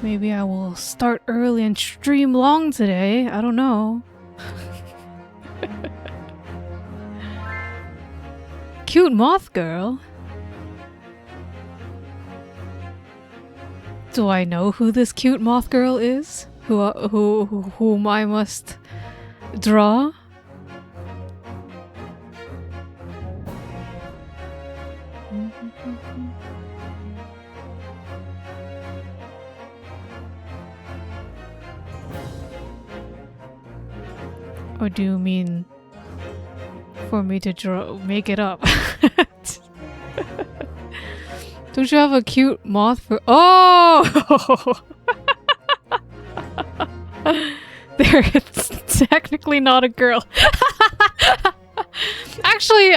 Maybe I will start early and stream long today. I don't know. Cute moth girl. Do I know who this cute moth girl is? Whom I must draw? Or do you mean for me to make it up? Don't you have a cute moth for— Oh! There, it's technically not a girl. actually,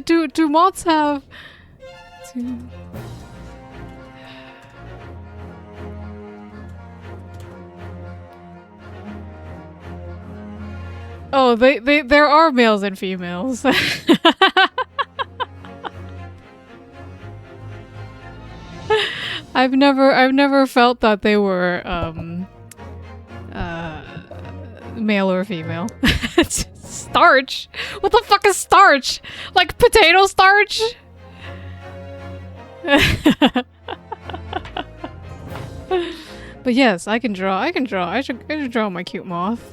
do moths have— Oh, there are males and females. I've never felt that they were male or female. Starch? What the fuck is starch? Like potato starch? But yes, I can draw. I should draw my cute moth.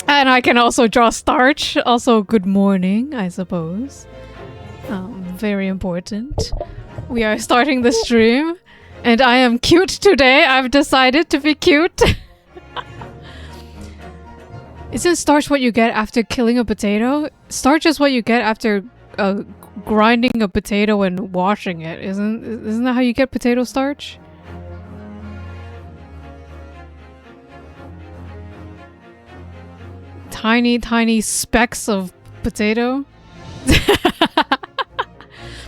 And I can also draw starch. Also, good morning, I suppose. Very important. We are starting the stream, and I am cute today. I've decided to be cute. Isn't starch what you get after killing a potato? Starch is what you get after grinding a potato and washing it. Isn't that how you get potato starch? Tiny specks of potato.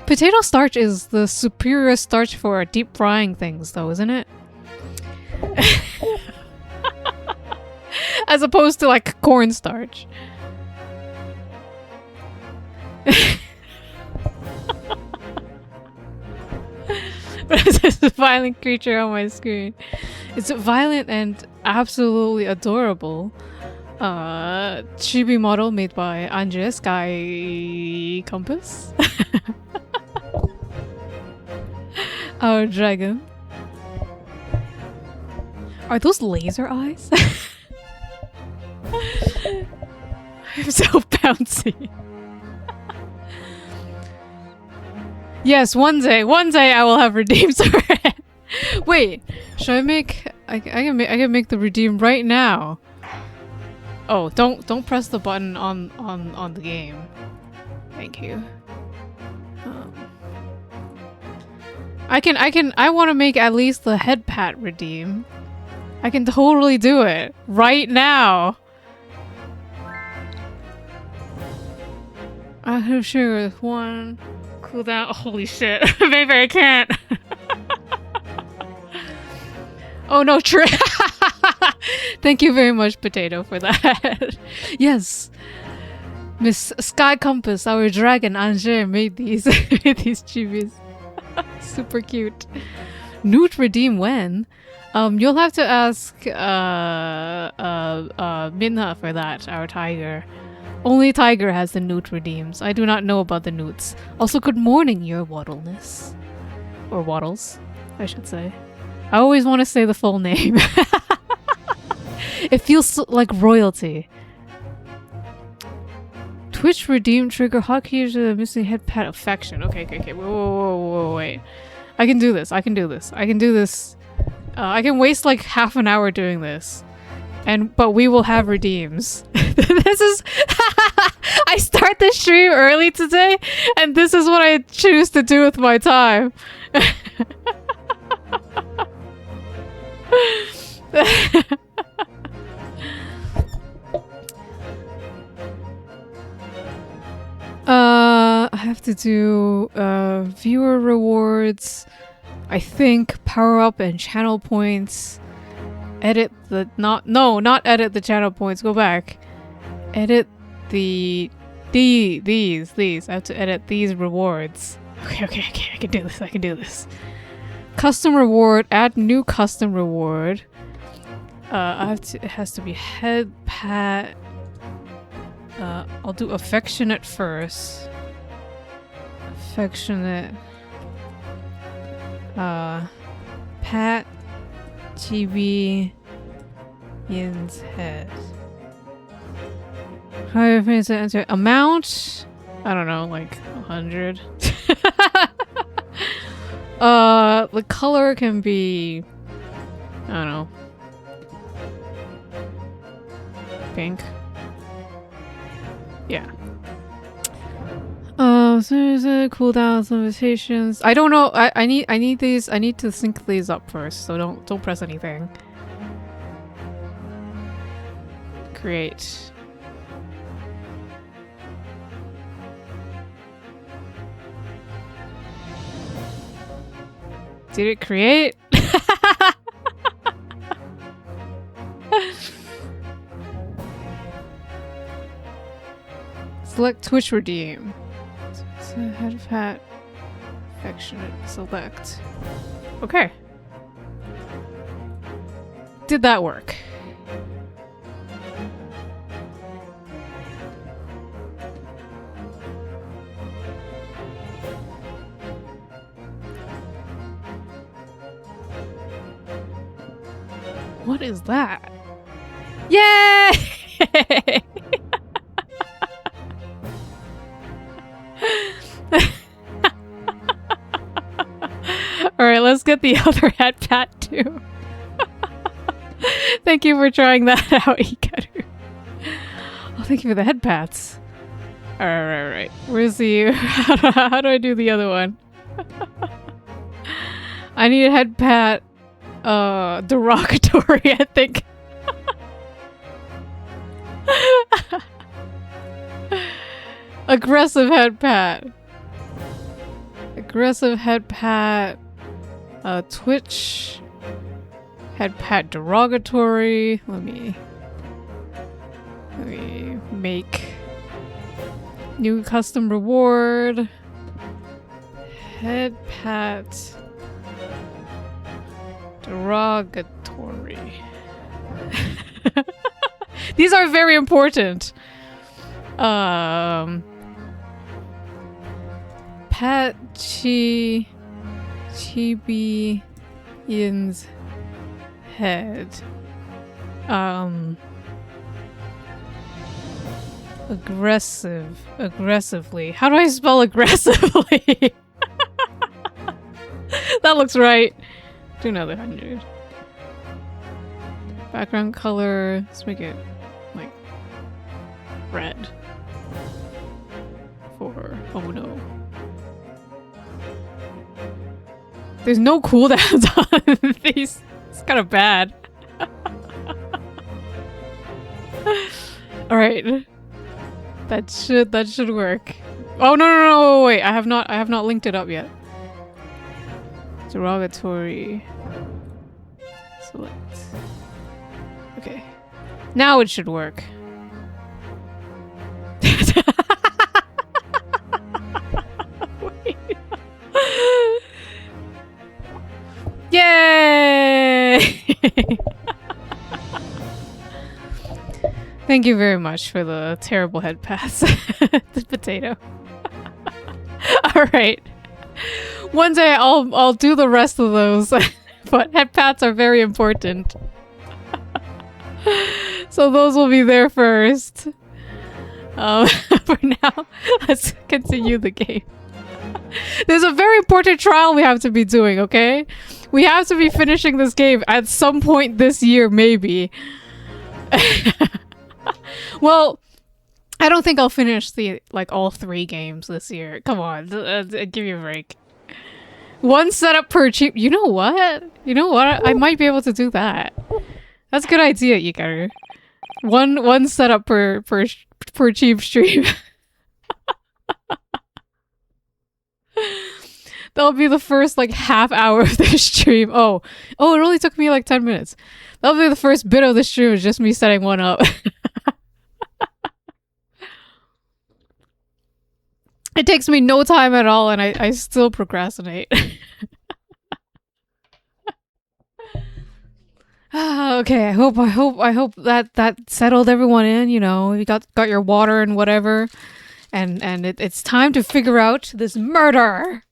Potato starch is the superior starch for deep frying things, though, isn't it? As opposed to like cornstarch. What is this violent creature on my screen? It's violent and absolutely adorable. Chibi model made by Andres Sky Compass. Our dragon. Are those laser eyes? I'm so bouncy. Yes, one day I will have redeems for it. Wait, should I make? I can make the redeem right now. Oh, don't press the button on the game. Thank you. I want to make at least the head pat redeem. I can totally do it right now. I'm sure with one cooldown. Holy shit! Maybe I can't. Oh no, Thank you very much, Potato, for that. Yes, Miss Sky Compass, our dragon Angers, made these chibis. Super cute. Newt redeem when? You'll have to ask Minha for that, our tiger. Only Tiger has the newt redeems. I do not know about the newts. Also, good morning, your waddleness. Or waddles, I should say. I always want to say the full name. It feels like royalty. Twitch redeem trigger hotkeys to the missing head pat affection. Okay. Whoa, wait. I can do this. I can do this. I can waste like half an hour doing this. But we will have redeems. This is I start the stream early today, and this is what I choose to do with my time. I have to do viewer rewards, I think, power up and channel points. Edit the not edit the channel points. Go back. Edit these. I have to edit these rewards. Okay. I can do this. Custom reward. Add new custom reward. It has to be head pat. I'll do affectionate first. Affectionate. Pat GB Yin's head. Amount? I don't know, like 100. The color can be, I don't know, pink. Yeah. So there's a cooldown limitations. I don't know. I need these. I need to sync these up first. So don't press anything. Create. Did it create? Select Twitch redeem. So head of hat. Affectionate. Select. Okay. Did that work? What is that? Yay! Alright, let's get the other head pat too. Thank you for trying that out, Ikaru. Oh, thank you for the head pats. Alright. Where's the... How do I do the other one? I need a head pat. Derogatory, I think. Aggressive head pat. Aggressive head pat. Twitch. Head pat derogatory. Let me make new custom reward. Head pat derogatory. These are very important. Pat Chibi Yin's head. Aggressively. How do I spell aggressively? That looks right. Do another 100. Background color. Let's make it like red. Oh no. There's no cooldowns on these. It's kind of bad. Alright. That should work. Oh no, wait, I have not linked it up yet. Derogatory. Select. Okay. Now it should work. Yay! Thank you very much for the terrible head pass. The potato. Alright. One day I'll do the rest of those. But head pats are very important. So those will be there first. For now, let's continue the game. There's a very important trial we have to be doing, okay? We have to be finishing this game at some point this year, maybe. Well, I don't think I'll finish all 3 games this year. Come on, give me a break. One setup per cheap. You know what? I might be able to do that. That's a good idea, Ikaru. One setup per cheap stream. That'll be the first half hour of the stream. Oh, it only took me 10 minutes. That'll be the first bit of the stream, is just me setting one up. It takes me no time at all, and I still procrastinate. Okay, I hope that settled everyone in. You know, you got your water and whatever, and it's time to figure out this murder,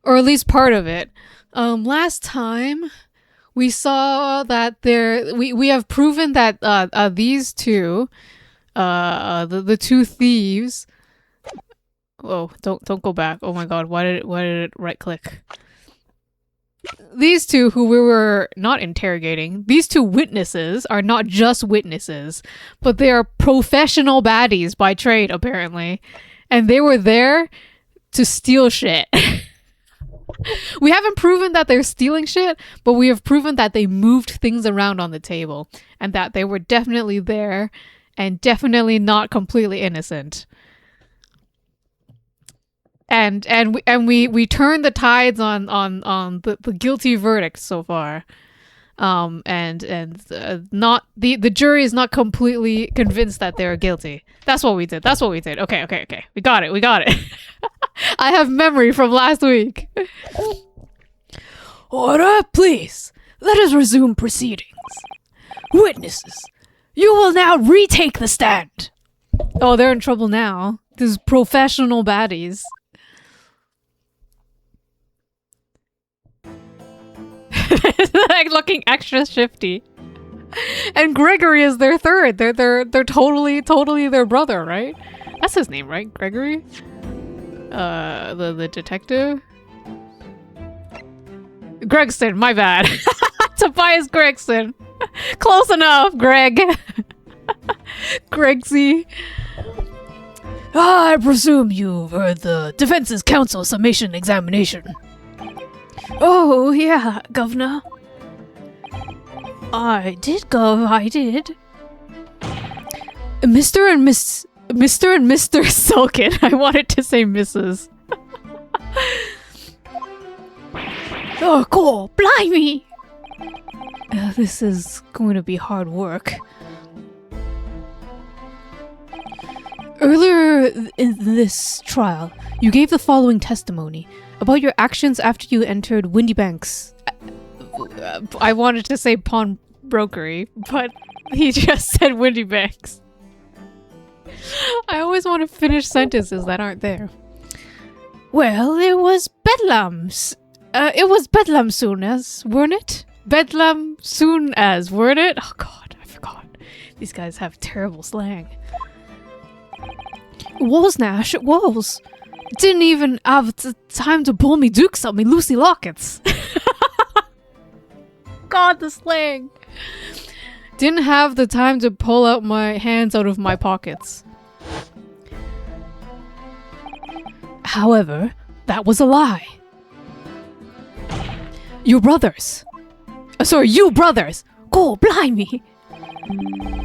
or at least part of it. Last time we saw that we have proven that these two, the two thieves. Whoa! Don't go back. Oh my God! Why did it right click? These two who we were not interrogating, these two witnesses are not just witnesses, but they are professional baddies by trade, apparently. And they were there to steal shit. We haven't proven that they're stealing shit, but we have proven that they moved things around on the table and that they were definitely there and definitely not completely innocent. And we turned the tides on the guilty verdict so far, not the jury is not completely convinced that they're guilty. That's what we did. Okay. We got it. I have memory from last week. Order, please. Let us resume proceedings. Witnesses, you will now retake the stand. Oh, they're in trouble now. These professional baddies. Like looking extra shifty. And Gregory is their third. They're totally their brother, right? That's his name, right? Gregory? The detective? Gregson, my bad. Tobias Gregson. Close enough, Greg. Gregsy. I presume you've heard the defense's counsel summation examination. Oh, yeah, Governor. I did, Gov, I did. Mr. and Mr. Sulkin. I wanted to say Mrs. Oh, cool, blimey! This is going to be hard work. Earlier in this trial, you gave the following testimony about your actions after you entered Windy Banks. I wanted to say pawnbrokery, but he just said Windy Banks. I always want to finish sentences that aren't there. Well, it was Bedlam. It was Bedlam soon as, weren't it? Bedlam soon as, weren't it? Oh God, I forgot. These guys have terrible slang. It was, Nash, it was. Didn't even have time to pull me dukes up me Lucy lockets. God, the slang. Didn't have the time to pull out my hands out of my pockets. However, that was a lie. Your brothers. You brothers. Go, blimey.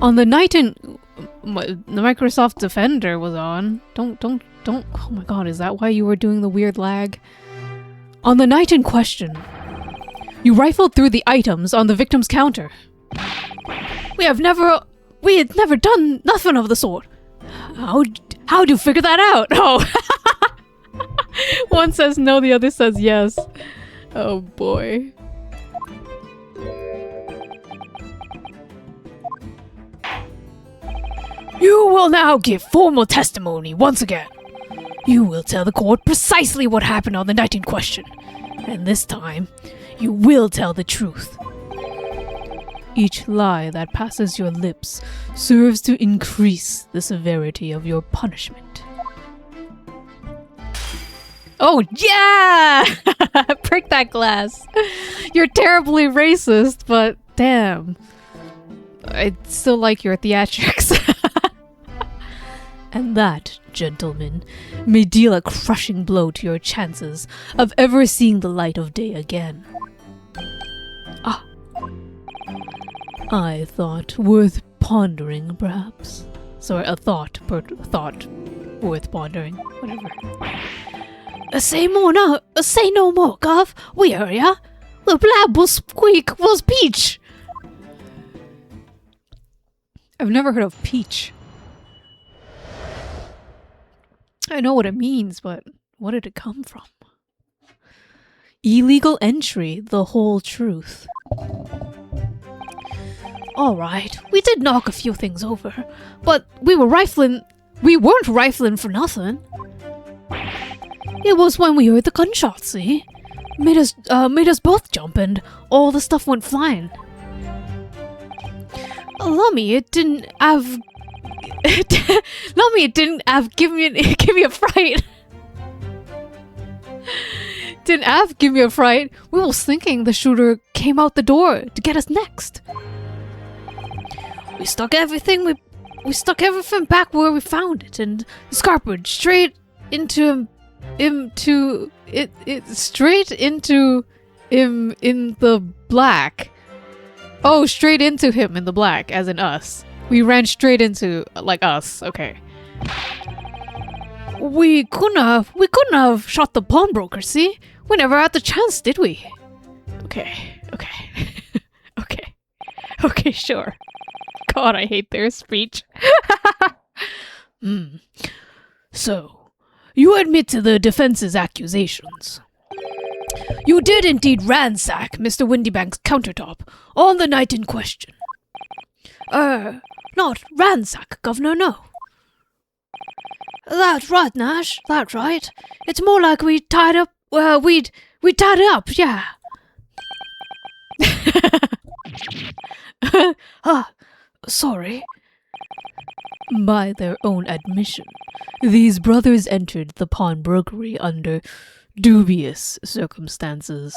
On the night in the Microsoft Defender was on. Don't. Oh my God, is that why you were doing the weird lag? On the night in question, you rifled through the items on the victim's counter. We had never done nothing of the sort. How'd you figure that out? Oh. One says no, the other says yes. Oh boy. You will now give formal testimony once again. You will tell the court precisely what happened on the night in question. And this time, you will tell the truth. Each lie that passes your lips serves to increase the severity of your punishment. Oh, yeah! Prick that glass. You're terribly racist, but damn. I still like your theatrics. And that, gentlemen, may deal a crushing blow to your chances of ever seeing the light of day again. Ah. I thought worth pondering, perhaps. Sorry, a thought worth pondering. Whatever. Say no more, Gov. We hear ya. The blab will squeak was peach. I've never heard of peach. I know what it means, but what did it come from? Illegal entry, the whole truth. Alright, we did knock a few things over, but we weren't rifling for nothing. It was when we heard the gunshots, see? Made us both jump and all the stuff went flying. Lummy, it didn't have give me a fright. Didn't have give me a fright. We was thinking the shooter came out the door to get us next. We stuck everything back where we found it and scarpered straight into him in the black. Oh, straight into him in the black, as in us. We ran straight into, like, us. Okay. We couldn't have shot the pawnbroker, see? We never had the chance, did we? Okay. Okay, sure. God, I hate their speech. So, you admit to the defense's accusations. You did indeed ransack Mr. Windybank's countertop on the night in question. Not ransack, Governor, no. That's right, Nash, that's right. It's more like we tied up, we tied it up, yeah. Sorry. By their own admission, these brothers entered the pawnbrokery under dubious circumstances.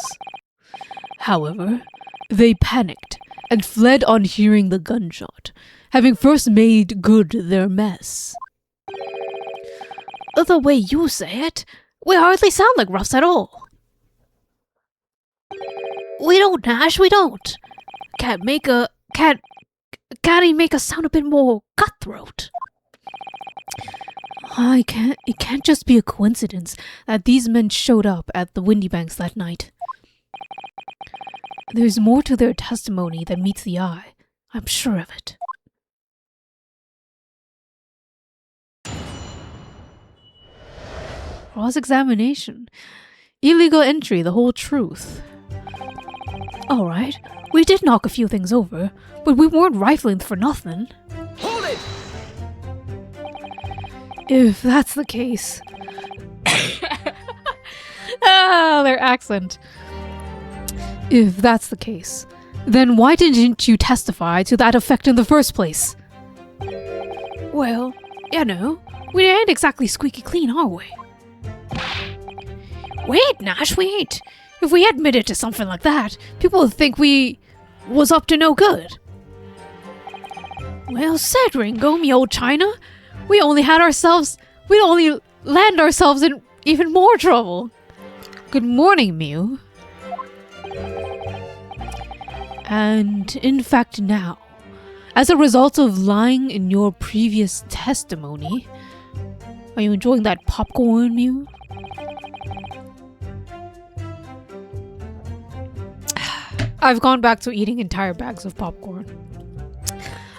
However, they panicked and fled on hearing the gunshot, having first made good their mess. The way you say it, we hardly sound like roughs at all. We don't, Nash, we don't. Can't he make us sound a bit more cutthroat? It can't just be a coincidence that these men showed up at the Windybanks that night. There's more to their testimony than meets the eye. I'm sure of it. Cross-examination. Illegal entry, the whole truth. Alright, we did knock a few things over, but we weren't rifling for nothing. Hold it! If that's the case... Their accent. If that's the case, then why didn't you testify to that effect in the first place? Well, you know, we ain't exactly squeaky clean, are we? Wait, Nash, wait! If we admitted to something like that, people would think we was up to no good. Well said, Ringo, me old China. We only land ourselves in even more trouble. Good morning, Mew. And in fact now, as a result of lying in your previous testimony, are you enjoying that popcorn, Mew? I've gone back to eating entire bags of popcorn.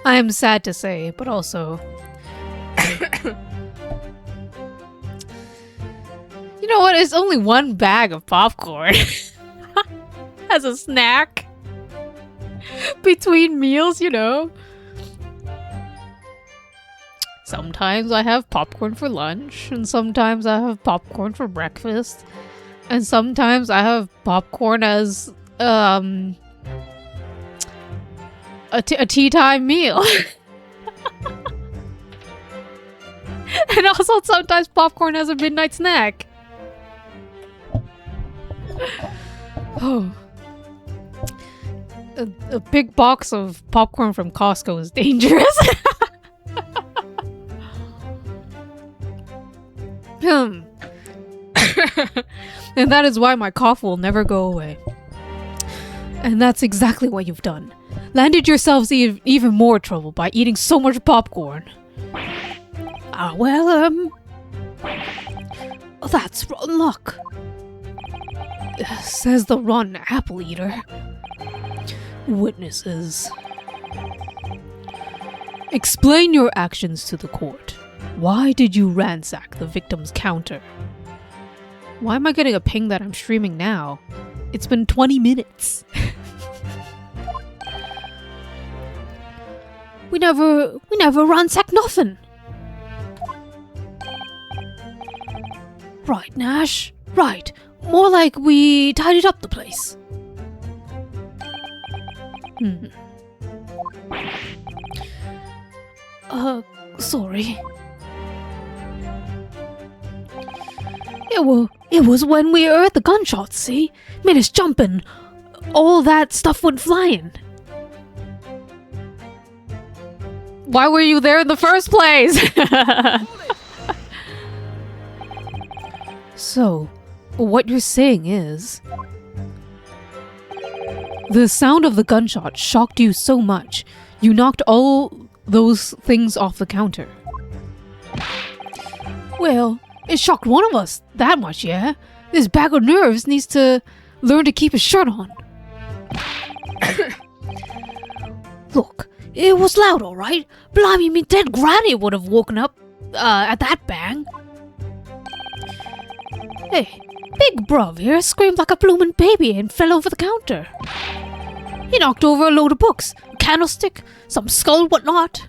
I am sad to say, but also... You know what? It's only one bag of popcorn. As a snack. Between meals, you know. Sometimes I have popcorn for lunch, and sometimes I have popcorn for breakfast, and sometimes I have popcorn as a tea time meal. And also sometimes popcorn as a midnight snack. Oh. A big box of popcorn from Costco is dangerous. And that is why my cough will never go away. And that's exactly what you've done. Landed yourselves even more trouble by eating so much popcorn. That's rotten luck. Says the rotten apple eater. Witnesses. Explain your actions to the court. Why did you ransack the victim's counter? Why am I getting a ping that I'm streaming now? It's been 20 minutes. We never ransacked nothing. Right, Nash. Right. More like we tidied up the place. Sorry. It was when we heard the gunshots, see? Made us jumping. All that stuff went flying. Why were you there in the first place? So, what you're saying is... the sound of the gunshot shocked you so much, you knocked all those things off the counter. Well, it shocked one of us that much, yeah? This bag of nerves needs to learn to keep his shirt on. Look, it was loud, alright? Blimey, me dead granny would have woken up at that bang. Hey, big bruv here screamed like a bloomin' baby and fell over the counter. He knocked over a load of books, a candlestick, some skull, whatnot.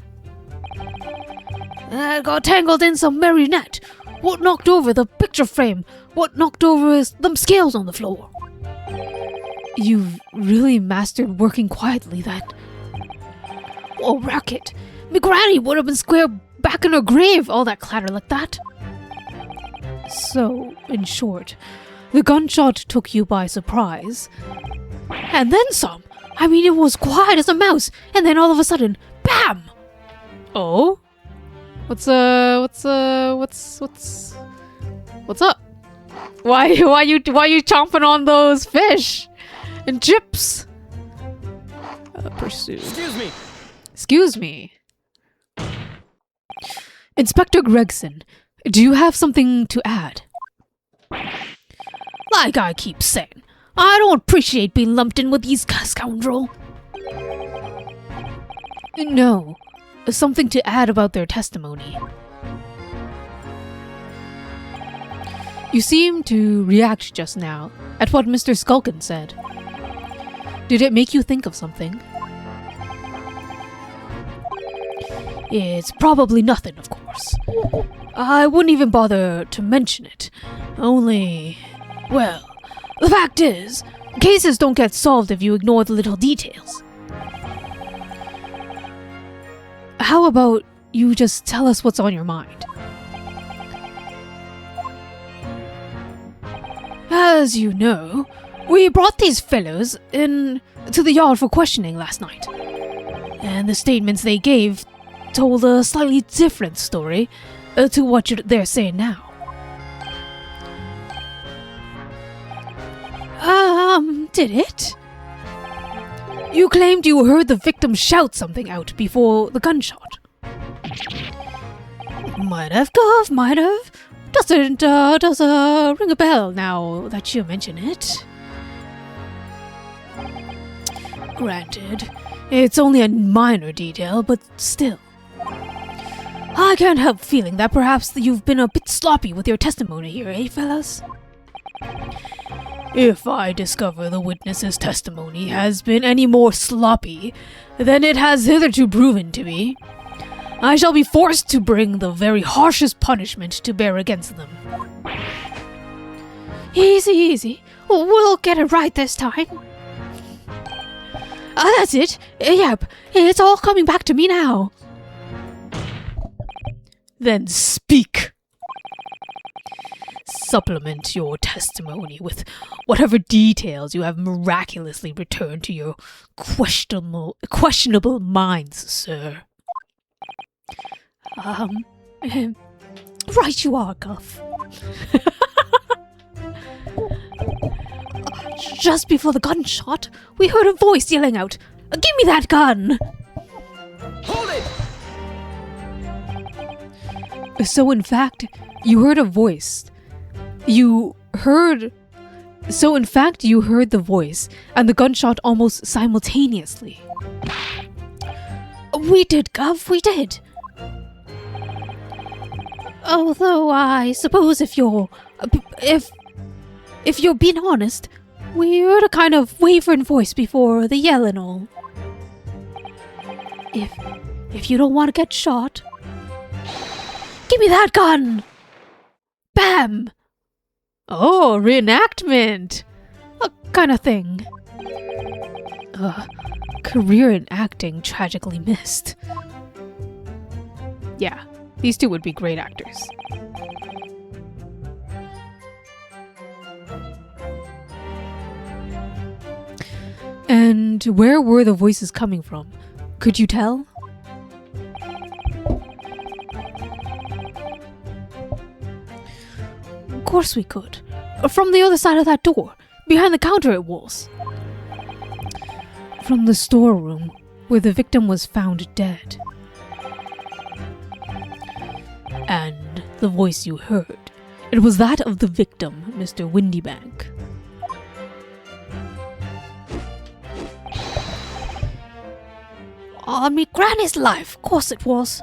Got tangled in some marionette. What knocked over the picture frame? What knocked over them scales on the floor? You've really mastered working quietly then. Oh, racket. Me granny would have been square back in her grave, all that clatter like that. So, in short, the gunshot took you by surprise. And then some. I mean, it was quiet as a mouse, and then all of a sudden, BAM! Oh? What's up? Why you chomping on those fish and chips? Pursue. Excuse me. Inspector Gregson, do you have something to add? Like I keep saying, I don't appreciate being lumped in with these scoundrel. No, something to add about their testimony. You seem to react just now at what Mr. Skulkin said. Did it make you think of something? It's probably nothing, of course. I wouldn't even bother to mention it. Only, well, the fact is, cases don't get solved if you ignore the little details. How about you just tell us what's on your mind? As you know, we brought these fellows in to the yard for questioning last night. And the statements they gave told a slightly different story to what they're saying now. Did it? You claimed you heard the victim shout something out before the gunshot. Might have, Gov, might have. Does ring a bell now that you mention it. Granted, it's only a minor detail, but still. I can't help feeling that perhaps you've been a bit sloppy with your testimony here, eh, fellas? If I discover the witness's testimony has been any more sloppy than it has hitherto proven to be, I shall be forced to bring the very harshest punishment to bear against them. Easy, easy. We'll get it right this time. That's it. Yep, it's all coming back to me now. Then speak. Supplement your testimony with whatever details you have miraculously returned to your questionable minds, sir. Right you are, Guff. Just before the gunshot, we heard a voice yelling out, "Give me that gun!" Hold it! So in fact, you heard a voice. You heard the voice and the gunshot almost simultaneously. We did, Gov, we did. Although I suppose if you're being honest, we heard a kind of wavering voice before the yell and all. If you don't want to get shot, give me that gun! Bam! Oh, reenactment! A kind of thing. Career in acting tragically missed. Yeah, these two would be great actors. And where were the voices coming from? Could you tell? Of course we could. From the other side of that door. Behind the counter it was. From the storeroom, where the victim was found dead. And the voice you heard, it was that of the victim, Mr. Windybank. On me granny's life, of course it was.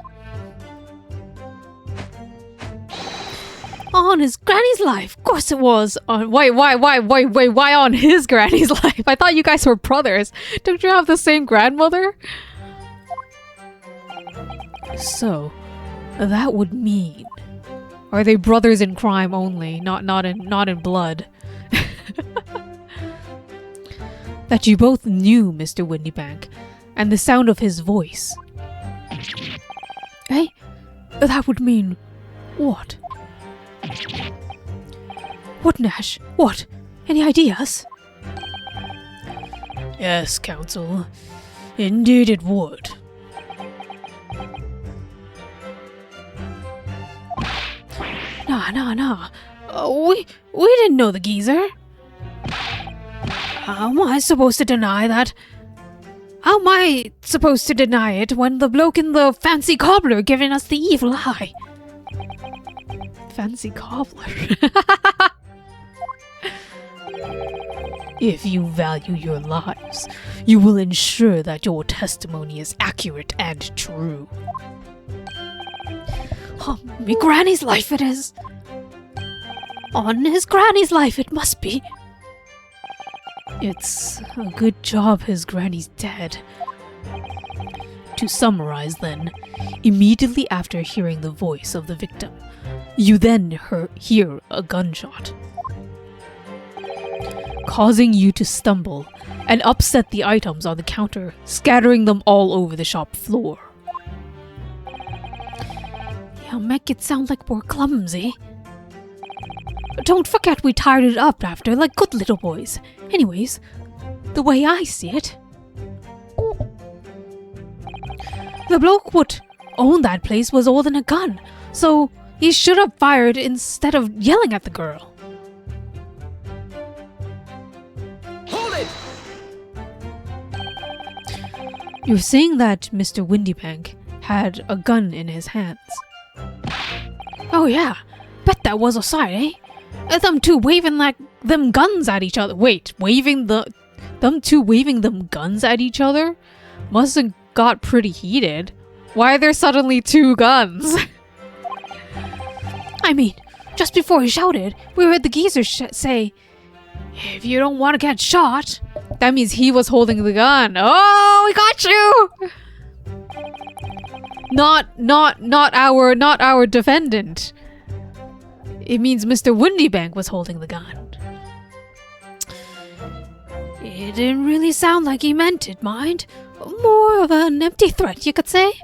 On his granny's life, of course it was. Wait, why on his granny's life? I thought you guys were brothers. Don't you have the same grandmother? So, that would mean... Are they brothers in crime only, not in blood? That you both knew Mr. Windybank, and the sound of his voice. Eh? That would mean... what? What, Nash? What? Any ideas? Yes, Counsel. Indeed it would. Nah. We didn't know the geezer. How am I supposed to deny that? How am I supposed to deny it when the bloke in the fancy cobbler giving us the evil eye? Fancy cobbler. If you value your lives, you will ensure that your testimony is accurate and true. On me granny's life it is. On his granny's life it must be. It's a good job his granny's dead. To summarize then, immediately after hearing the voice of the victim, you then hear a gunshot, causing you to stumble and upset the items on the counter, scattering them all over the shop floor. You make it sound like we're clumsy. Don't forget we tied it up after like good little boys. Anyways, the way I see it, the bloke would own that place was holding a gun, so he should have fired instead of yelling at the girl. Hold it! You're saying that Mr. Windybank had a gun in his hands. Oh yeah, bet that was a sight, eh? Them two waving like them guns at each other. Wait, them two waving them guns at each other? Must have got pretty heated. Why are there suddenly two guns? I mean, just before he shouted, we heard the geezer say, "If you don't want to get shot." That means he was holding the gun. Oh, we got you! Not our defendant. It means Mr. Windybank was holding the gun. It didn't really sound like he meant it, mind. More of an empty threat, you could say.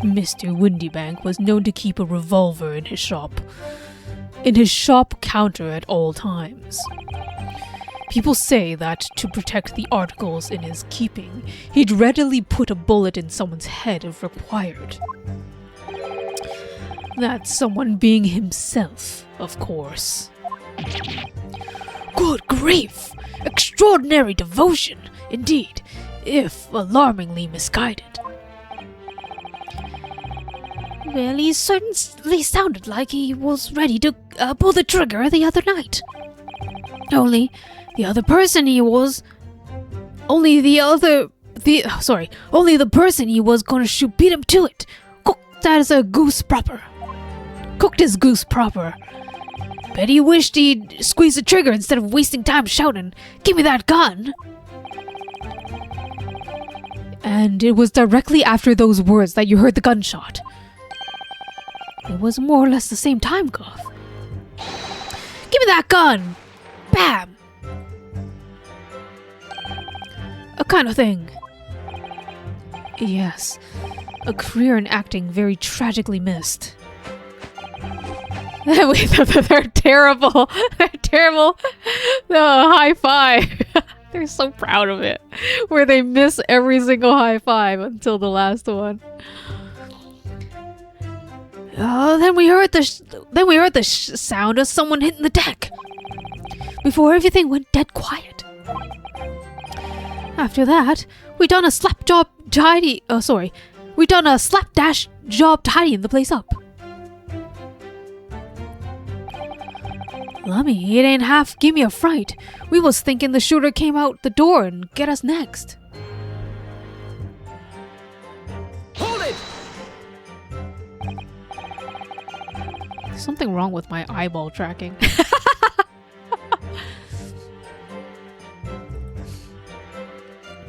Mr. Windybank was known to keep a revolver in his shop counter at all times. People say that to protect the articles in his keeping, he'd readily put a bullet in someone's head if required. That someone being himself, of course. Good grief! Extraordinary devotion, indeed, if alarmingly misguided. Well, he certainly sounded like he was ready to pull the trigger the other night. Only the person he was gonna shoot beat him to it. Cooked as a goose proper. Cooked his goose proper. Bet he wished he'd squeeze the trigger instead of wasting time shouting, "Give me that gun!" And it was directly after those words that you heard the gunshot. It was more or less the same time, Gov. Give me that gun! Bam! A kind of thing. Yes, a career in acting very tragically missed. Wait, they're terrible. They're terrible. The high five. They're so proud of it. Where they miss every single high five until the last one. Then we heard the sound of someone hitting the deck. Before everything went dead quiet. After that, we done a slapdash job tidying the place up. Lummy, it ain't half give me a fright. We was thinking the shooter came out the door and get us next. Hold it! There's something wrong with my eyeball tracking.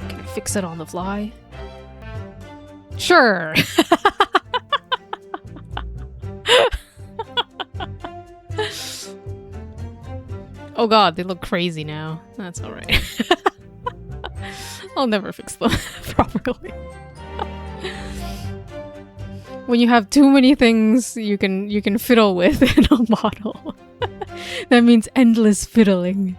Can I fix it on the fly? Sure. Oh god, they look crazy now. That's alright. I'll never fix them properly. When you have too many things you can fiddle with in a model. That means endless fiddling.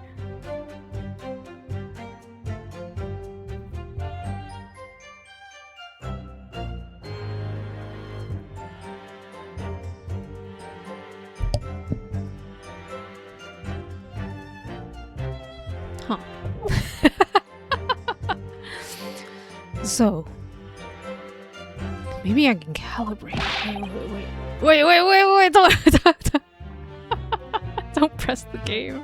Huh. So, maybe I can calibrate. Wait, don't press the game.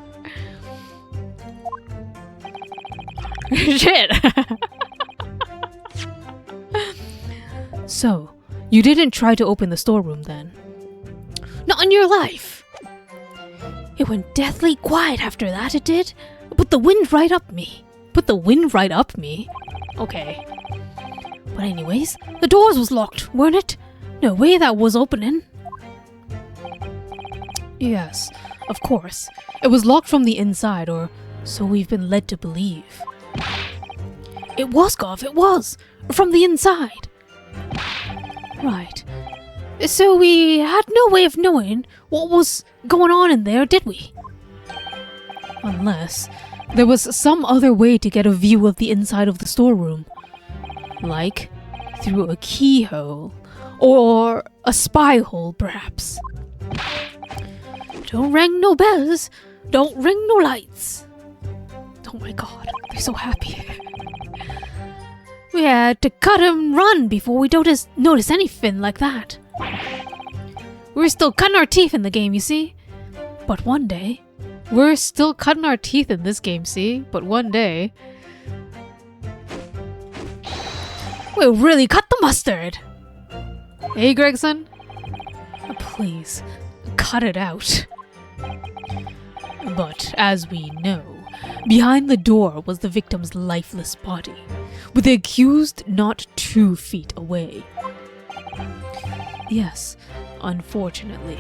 Shit! So, you didn't try to open the storeroom then? Not in your life! It went deathly quiet after that, it did. Put the wind right up me. Put the wind right up me? Okay. But anyways, the doors was locked, weren't it? No way that was opening. Yes, of course. It was locked from the inside, or so we've been led to believe. It was, Gov, it was! From the inside! Right. So we had no way of knowing what was going on in there, did we? Unless there was some other way to get a view of the inside of the storeroom. Like through a keyhole, or a spy hole, perhaps. Don't ring no bells, don't ring no lights. Oh my god, they're so happy. We had to cut and run before we notice anything like that. We're still cutting our teeth in the game, you see. But one day... We're still cutting our teeth in this game, see? But one day... we'll really cut the mustard! Hey, Gregson? Please, cut it out. But as we know, behind the door was the victim's lifeless body, with the accused not 2 feet away. Yes, unfortunately.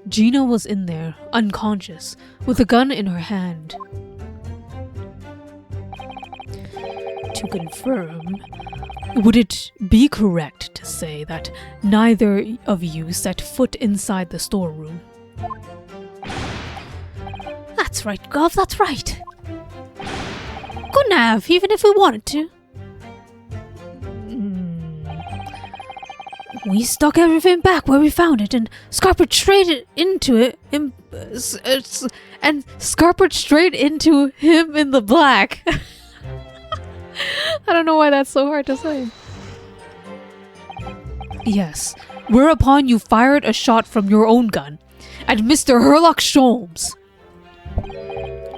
Gina was in there, unconscious, with a gun in her hand. To confirm, would it be correct to say that neither of you set foot inside the storeroom? That's right, Gov, that's right. Couldn't have, even if we wanted to. We stuck everything back where we found it and scarpered straight into it and scarpered straight into him in the black. I don't know why that's so hard to say. Yes, whereupon you fired a shot from your own gun at Mr. Herlock Sholmes.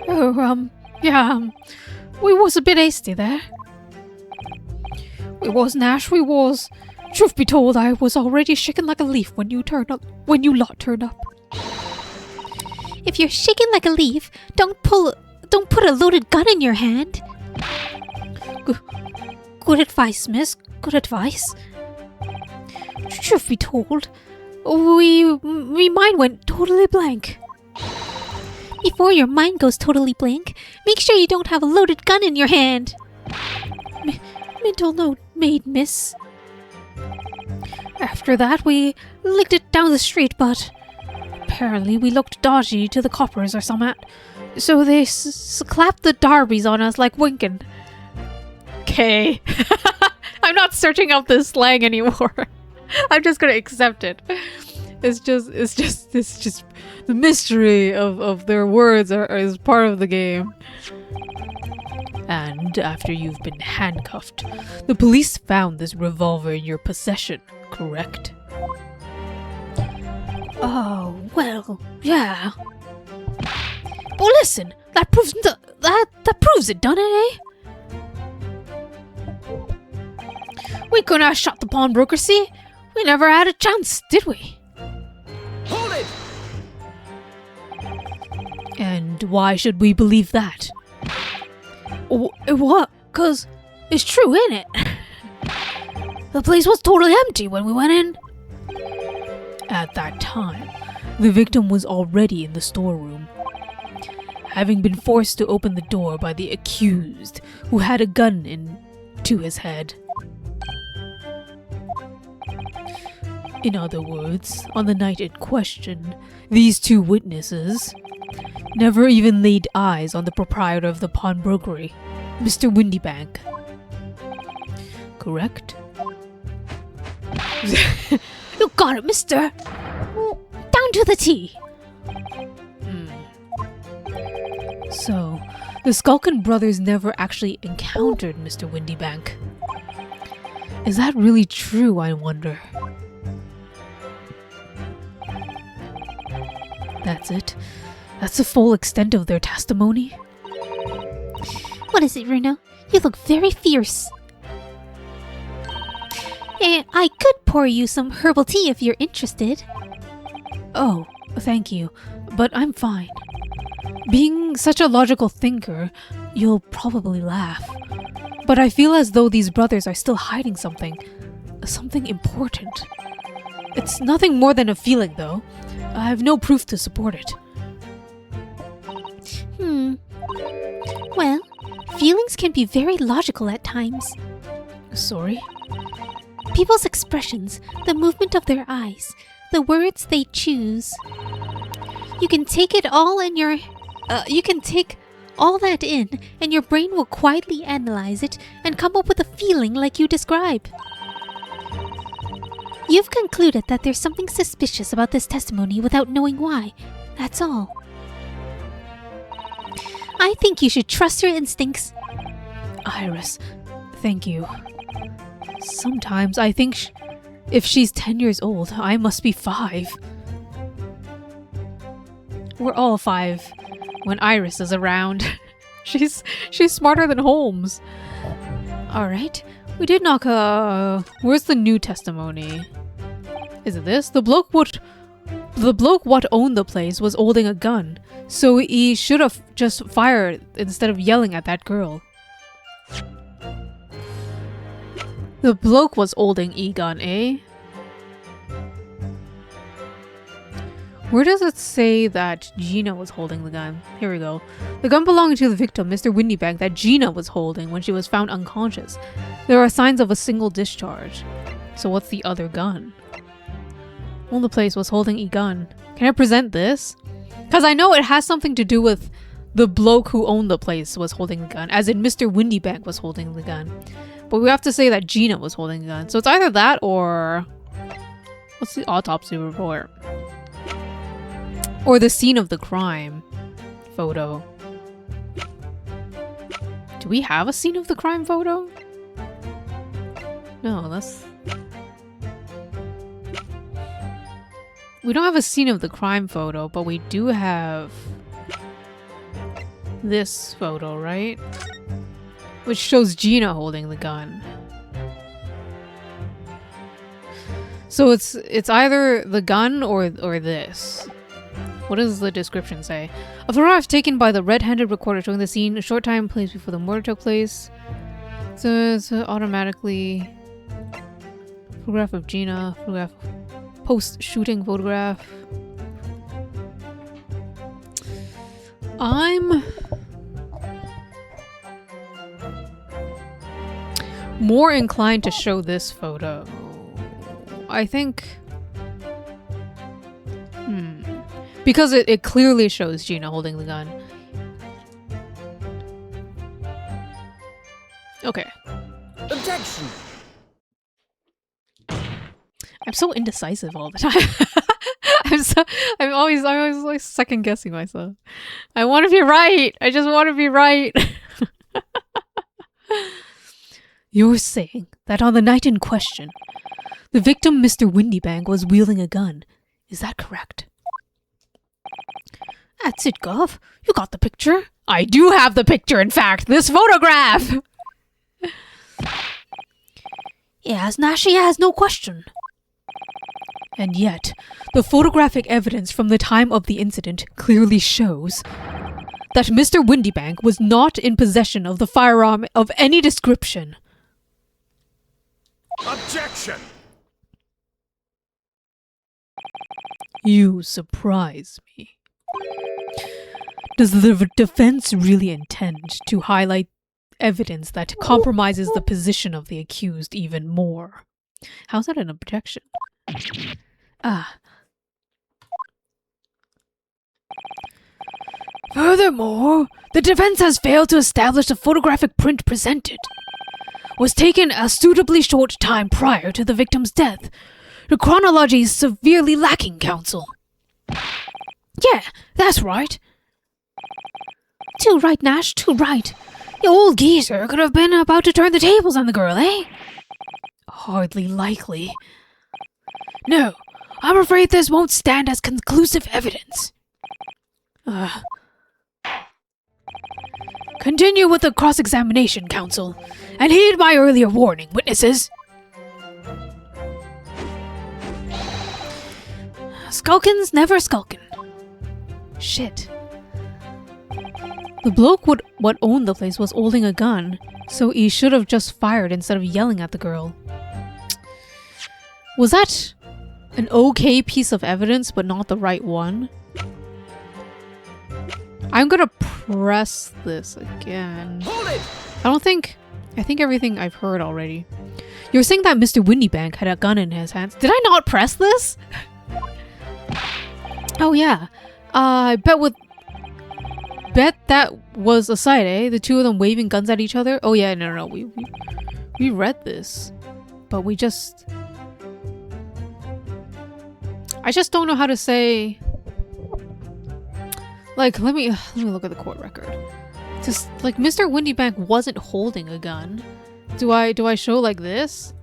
Oh, we was a bit hasty there. We was, Nash, we was. Truth be told, I was already shaking like a leaf when you lot turned up. If you're shaking like a leaf, don't put a loaded gun in your hand. Good advice, miss. Good advice. Truth be told, my mind went totally blank. Before your mind goes totally blank, make sure you don't have a loaded gun in your hand. Mental note made, miss. After that, we licked it down the street, but apparently we looked dodgy to the coppers or something. So they clapped the darbies on us like winking. Okay. I'm not searching up this slang anymore. I'm just gonna accept it. It's just the mystery of their words is part of the game. And after you've been handcuffed, the police found this revolver in your possession, correct? Oh, well, yeah. But listen, that proves it, doesn't it, eh? We couldn't have shot the pawnbroker, see? We never had a chance, did we? Hold it! And why should we believe that? What? 'Cause it's true, ain't it? The place was totally empty when we went in. At that time, the victim was already in the storeroom, having been forced to open the door by the accused, who had a gun to his head. In other words, on the night in question, these two witnesses never even laid eyes on the proprietor of the pawnbrokery, Mr. Windybank. Correct? You got it, mister. Down to the T. So, the Skulkin brothers never actually encountered Mr. Windybank. Is that really true, I wonder? That's it? That's the full extent of their testimony? What is it, Reno? You look very fierce. I could pour you some herbal tea if you're interested. Oh, thank you, but I'm fine. Being such a logical thinker, you'll probably laugh. But I feel as though these brothers are still hiding something important. It's nothing more than a feeling, though. I have no proof to support it. Well, feelings can be very logical at times. Sorry? People's expressions, the movement of their eyes, the words they choose. You can take all that in, and your brain will quietly analyze it and come up with a feeling like you describe. You've concluded that there's something suspicious about this testimony without knowing why. That's all. I think you should trust your instincts. Iris, thank you. Sometimes I think if she's 10 years old, I must be 5. We're all 5 when Iris is around. she's smarter than Holmes. Alright, we did knock where's the new testimony? Is it this? The bloke what owned the place was holding a gun, so he should have just fired instead of yelling at that girl. The bloke was holding a gun, eh? Where does it say that Gina was holding the gun? Here we go. The gun belonging to the victim, Mr. Windybank, that Gina was holding when she was found unconscious. There are signs of a single discharge. So what's the other gun? Well, the place was holding a gun. Can I present this? Because I know it has something to do with the bloke who owned the place was holding the gun, as in Mr. Windybank was holding the gun. But we have to say that Gina was holding the gun. So it's either that or... what's the autopsy report? Or the scene of the crime photo. Do we have a scene of the crime photo? No, that's... we don't have a scene of the crime photo, but we do have this photo, right? Which shows Gina holding the gun. So it's either the gun or this. What does the description say? A photograph taken by the red-handed recorder showing the scene a short time place before the murder took place. So it's automatically photograph of Gina, photograph post-shooting photograph. I'm more inclined to show this photo. I think because it clearly shows Gina holding the gun. Okay. Objection! I'm so indecisive all the time. I'm always like second guessing myself. I want to be right. I just want to be right. You're saying that on the night in question, the victim, Mr. Windybank, was wielding a gun. Is that correct? That's it, Gov. You got the picture. I do have the picture, in fact. This photograph! Yes, now she has no question. And yet, the photographic evidence from the time of the incident clearly shows that Mr. Windybank was not in possession of the firearm of any description. Objection! You surprise me. Does the defense really intend to highlight evidence that compromises the position of the accused even more? How's that an objection? Furthermore, the defense has failed to establish the photographic print presented was taken a suitably short time prior to the victim's death. The chronology is severely lacking, counsel. Yeah, that's right. Too right, Nash, too right. The old geezer could have been about to turn the tables on the girl, eh? Hardly likely. No, I'm afraid this won't stand as conclusive evidence. Continue with the cross-examination, counsel, and heed my earlier warning, witnesses. Skulkin's never skulkin'. Shit. The bloke what owned the place was holding a gun, so he should have just fired instead of yelling at the girl. Was that an okay piece of evidence, but not the right one? I'm gonna press this again. Hold it! I think everything I've heard already. You're saying that Mr. Windybank had a gun in his hands. Did I not press this? Oh yeah. I bet that was a sight, eh? The two of them waving guns at each other. Oh yeah, no. We read this. But we just... I just don't know how to say... Like, let me look at the court record. Just like Mr. Windybank wasn't holding a gun. Do I show like this?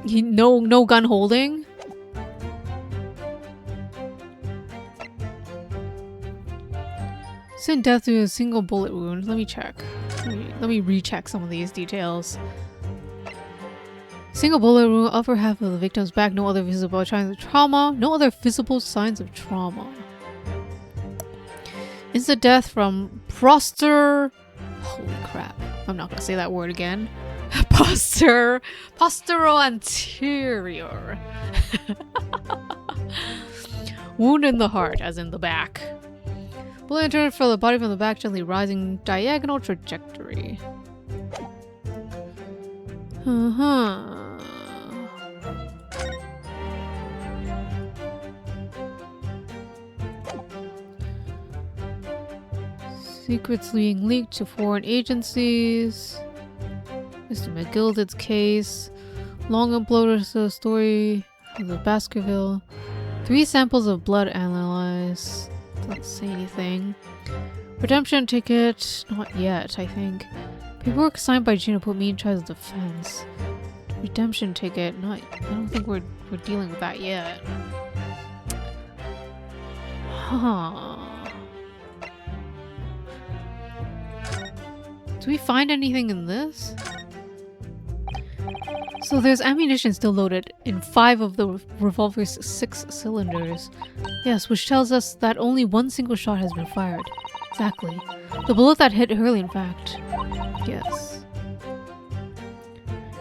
No gun holding? Sent death to a single bullet wound. Let me check. Let me recheck some of these details. Single bullet wound, upper half of the victim's back, no other visible signs of trauma. No other visible signs of trauma. Is the death from Rooster? Holy crap. I'm not gonna say that word again. Posteroanterior. Wound in the heart, as in the back. Bullet entered for the body from the back, gently rising diagonal trajectory. Secrets being leaked to foreign agencies. Mr. McGilded's case. Long uploaded story of the Baskerville. 3 samples of blood analyzed. Doesn't say anything. Redemption ticket. Not yet, I think. Paperwork signed by Gina put me in charge of defense. Redemption ticket. Not. I don't think we're dealing with that yet. Huh. Do we find anything in this? So there's ammunition still loaded in 5 of the revolver's 6 cylinders. Yes, which tells us that only one single shot has been fired. Exactly. The bullet that hit Hurley, in fact. Yes.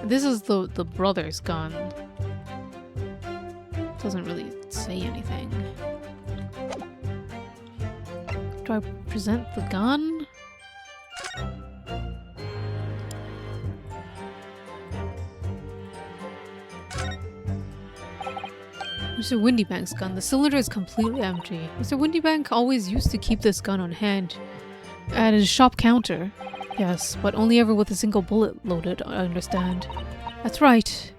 This is the brother's gun. Doesn't really say anything. Do I present the gun? Mr. Windybank's gun. The cylinder is completely empty. Mr. Windybank always used to keep this gun on hand at his shop counter. Yes, but only ever with a single bullet loaded, I understand. That's right.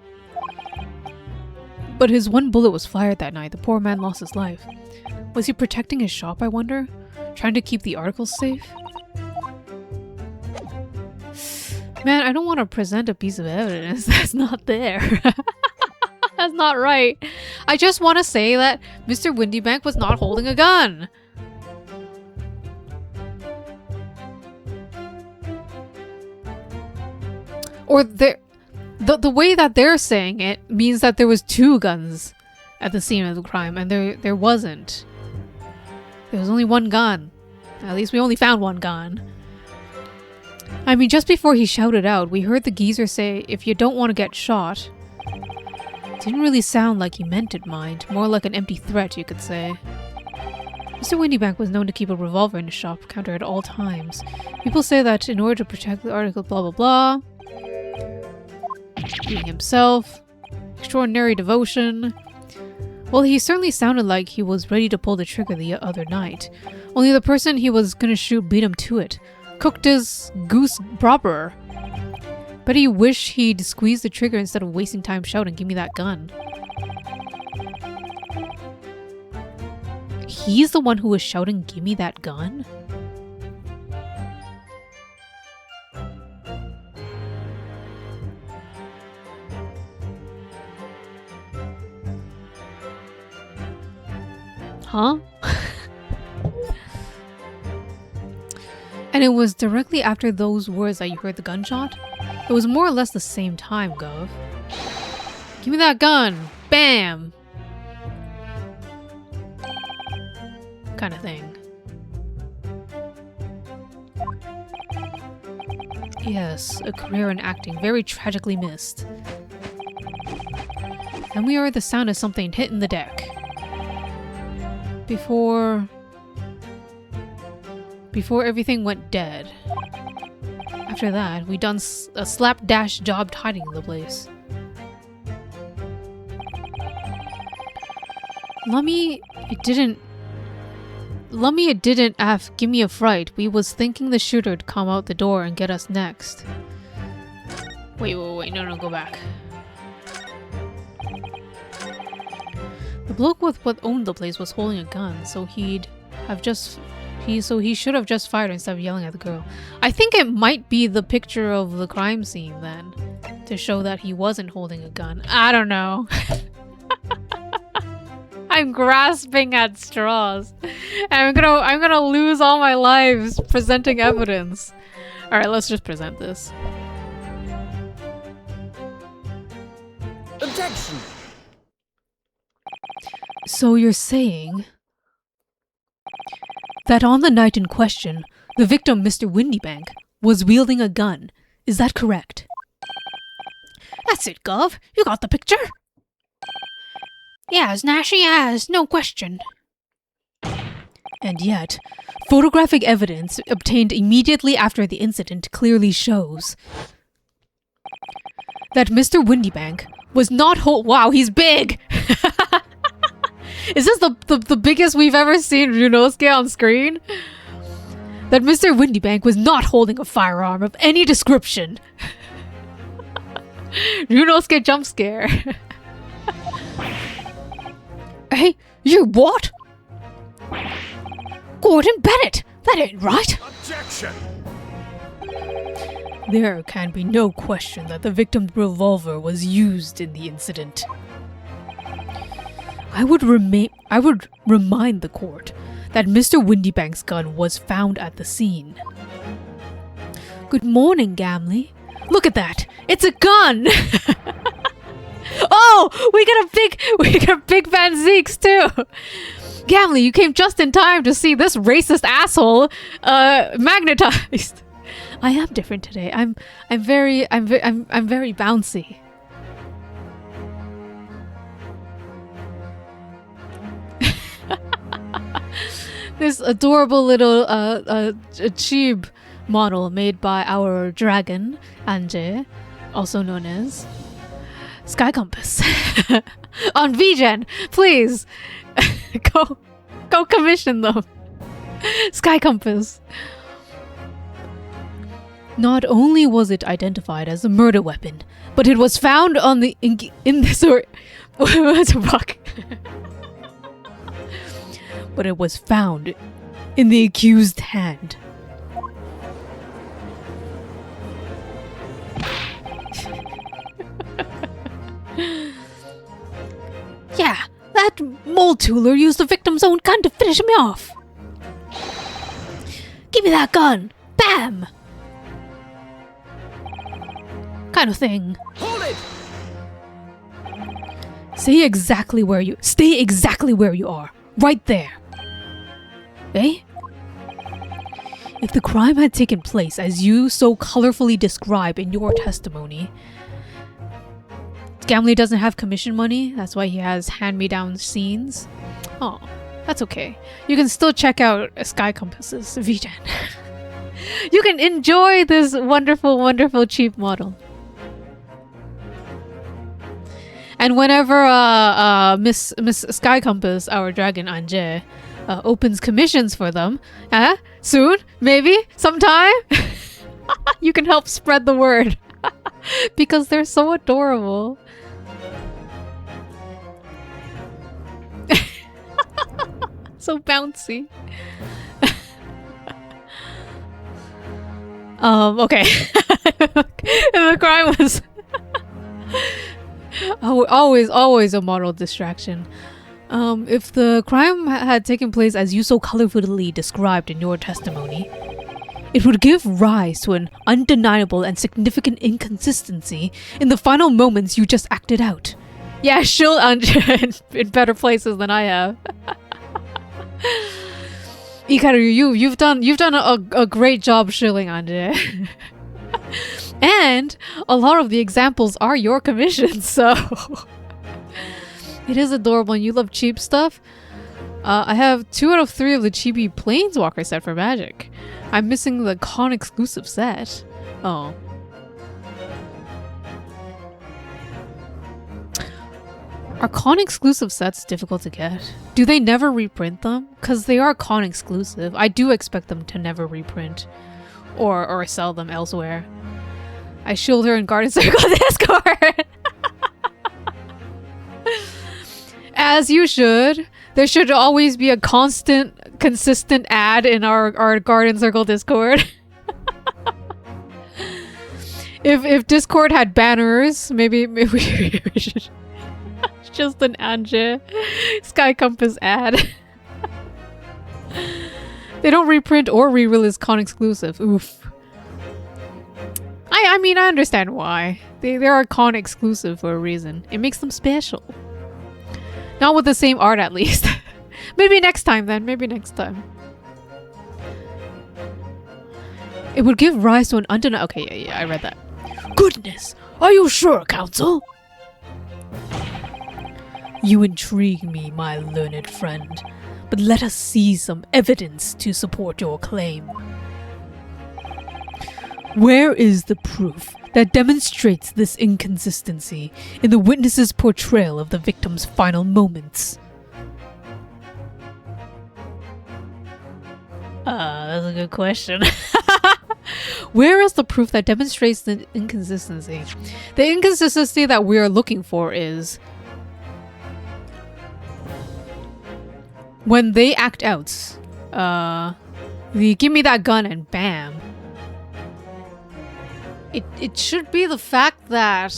But his one bullet was fired that night. The poor man lost his life. Was he protecting his shop, I wonder? Trying to keep the articles safe? Man, I don't want to present a piece of evidence that's not there. That's not right. I just want to say that Mr. Windybank was not holding a gun. Or the way that they're saying it means that there was 2 guns at the scene of the crime, and there wasn't. There was only 1 gun. At least we only found 1 gun. I mean, just before he shouted out, we heard the geezer say, "If you don't want to get shot." Didn't really sound like he meant it, mind. More like an empty threat, you could say. Mr. Windybank was known to keep a revolver in his shop counter at all times. People say that in order to protect the article, blah blah blah. Being himself. Extraordinary devotion. Well, he certainly sounded like he was ready to pull the trigger the other night. Only the person he was gonna shoot beat him to it. Cooked his goose proper. Bet he wish he'd squeeze the trigger instead of wasting time shouting, "Give me that gun." He's the one who was shouting, "Give me that gun"? Huh? And it was directly after those words that you heard the gunshot? It was more or less the same time, Gov. Give me that gun! Bam! Kind of thing. Yes, a career in acting, very tragically missed. And we heard the sound of something hitting the deck. Before everything went dead. After that, we done a slapdash job tidying the place. Lummy, it didn't give me a fright. We was thinking the shooter'd come out the door and get us next. Wait, no, go back. The bloke with what owned the place was holding a gun, so he should have just fired instead of yelling at the girl. I think it might be the picture of the crime scene then, to show that he wasn't holding a gun. I don't know. I'm grasping at straws. And I'm gonna lose all my lives presenting evidence. Alright, let's just present this. Objection! So you're saying that on the night in question, the victim, Mr. Windybank, was wielding a gun. Is that correct? That's it, Gov. You got the picture? Yes, Nashy has, no question. And yet, photographic evidence obtained immediately after the incident clearly shows that Mr. Windybank was not wow, he's big! Is this the biggest we've ever seen Ryunosuke on screen? That Mr. Windybank was not holding a firearm of any description. Ryunosuke jump scare. Hey, you what? Gordon Bennett! That ain't right! Objection! There can be no question that the victim's revolver was used in the incident. I would remind the court that Mr. Windybank's gun was found at the scene. Good morning, Gamley. Look at that! It's a gun! Oh, we got a big Van Zeeks too. Gamley, you came just in time to see this racist asshole magnetized. I am different today. I'm very bouncy. This adorable little cheap model made by our dragon, Anje, also known as Sky Compass. On VGen, please go commission them. Sky Compass. Not only was it identified as a murder weapon, but it was found on the but it was found in the accused hand. Yeah, that mole tooler used the victim's own gun to finish me off. Give me that gun. Bam! Kind of thing. Hold it! Stay exactly where you are. Right there. Eh? If the crime had taken place as you so colorfully describe in your testimony, Gamley doesn't have commission money, that's why he has hand-me-down scenes. Oh, that's okay. You can still check out Sky Compass's VGen. You can enjoy this wonderful, wonderful cheap model. And whenever Miss Sky Compass, our dragon Anje, opens commissions for them, soon, maybe, sometime, you can help spread the word. Because they're so adorable. So bouncy. Okay. The crime was always a model distraction. If the crime had taken place as you so colorfully described in your testimony, it would give rise to an undeniable and significant inconsistency in the final moments you just acted out. Yeah, she'll in better places than I have. Ikaru, you've done a great job shilling, Anje. And a lot of the examples are your commissions, so it is adorable and you love cheap stuff. I have 2 out of 3 of the chibi Planeswalker set for Magic. I'm missing the con exclusive set. Oh. Are con exclusive sets difficult to get? Do they never reprint them? Because they are con exclusive. I do expect them to never reprint or sell them elsewhere. I shield her in Garden Circle Discord. As you should. There should always be a consistent ad in our Garden Circle Discord. If Discord had banners, maybe we should. Just an Anje Sky Compass ad. They don't reprint or re-release con exclusive. Oof. I mean, I understand why. They are con exclusive for a reason. It makes them special. Not with the same art, at least. Maybe next time then. Maybe next time. It would give rise to an undeniable. Okay, yeah, I read that. Goodness, are you sure, Counsel? You intrigue me, my learned friend, but let us see some evidence to support your claim. Where is the proof that demonstrates this inconsistency in the witness's portrayal of the victim's final moments? That's a good question. Where is the proof that demonstrates the inconsistency? The inconsistency that we are looking for is when they act out, the give me that gun and bam. It should be the fact that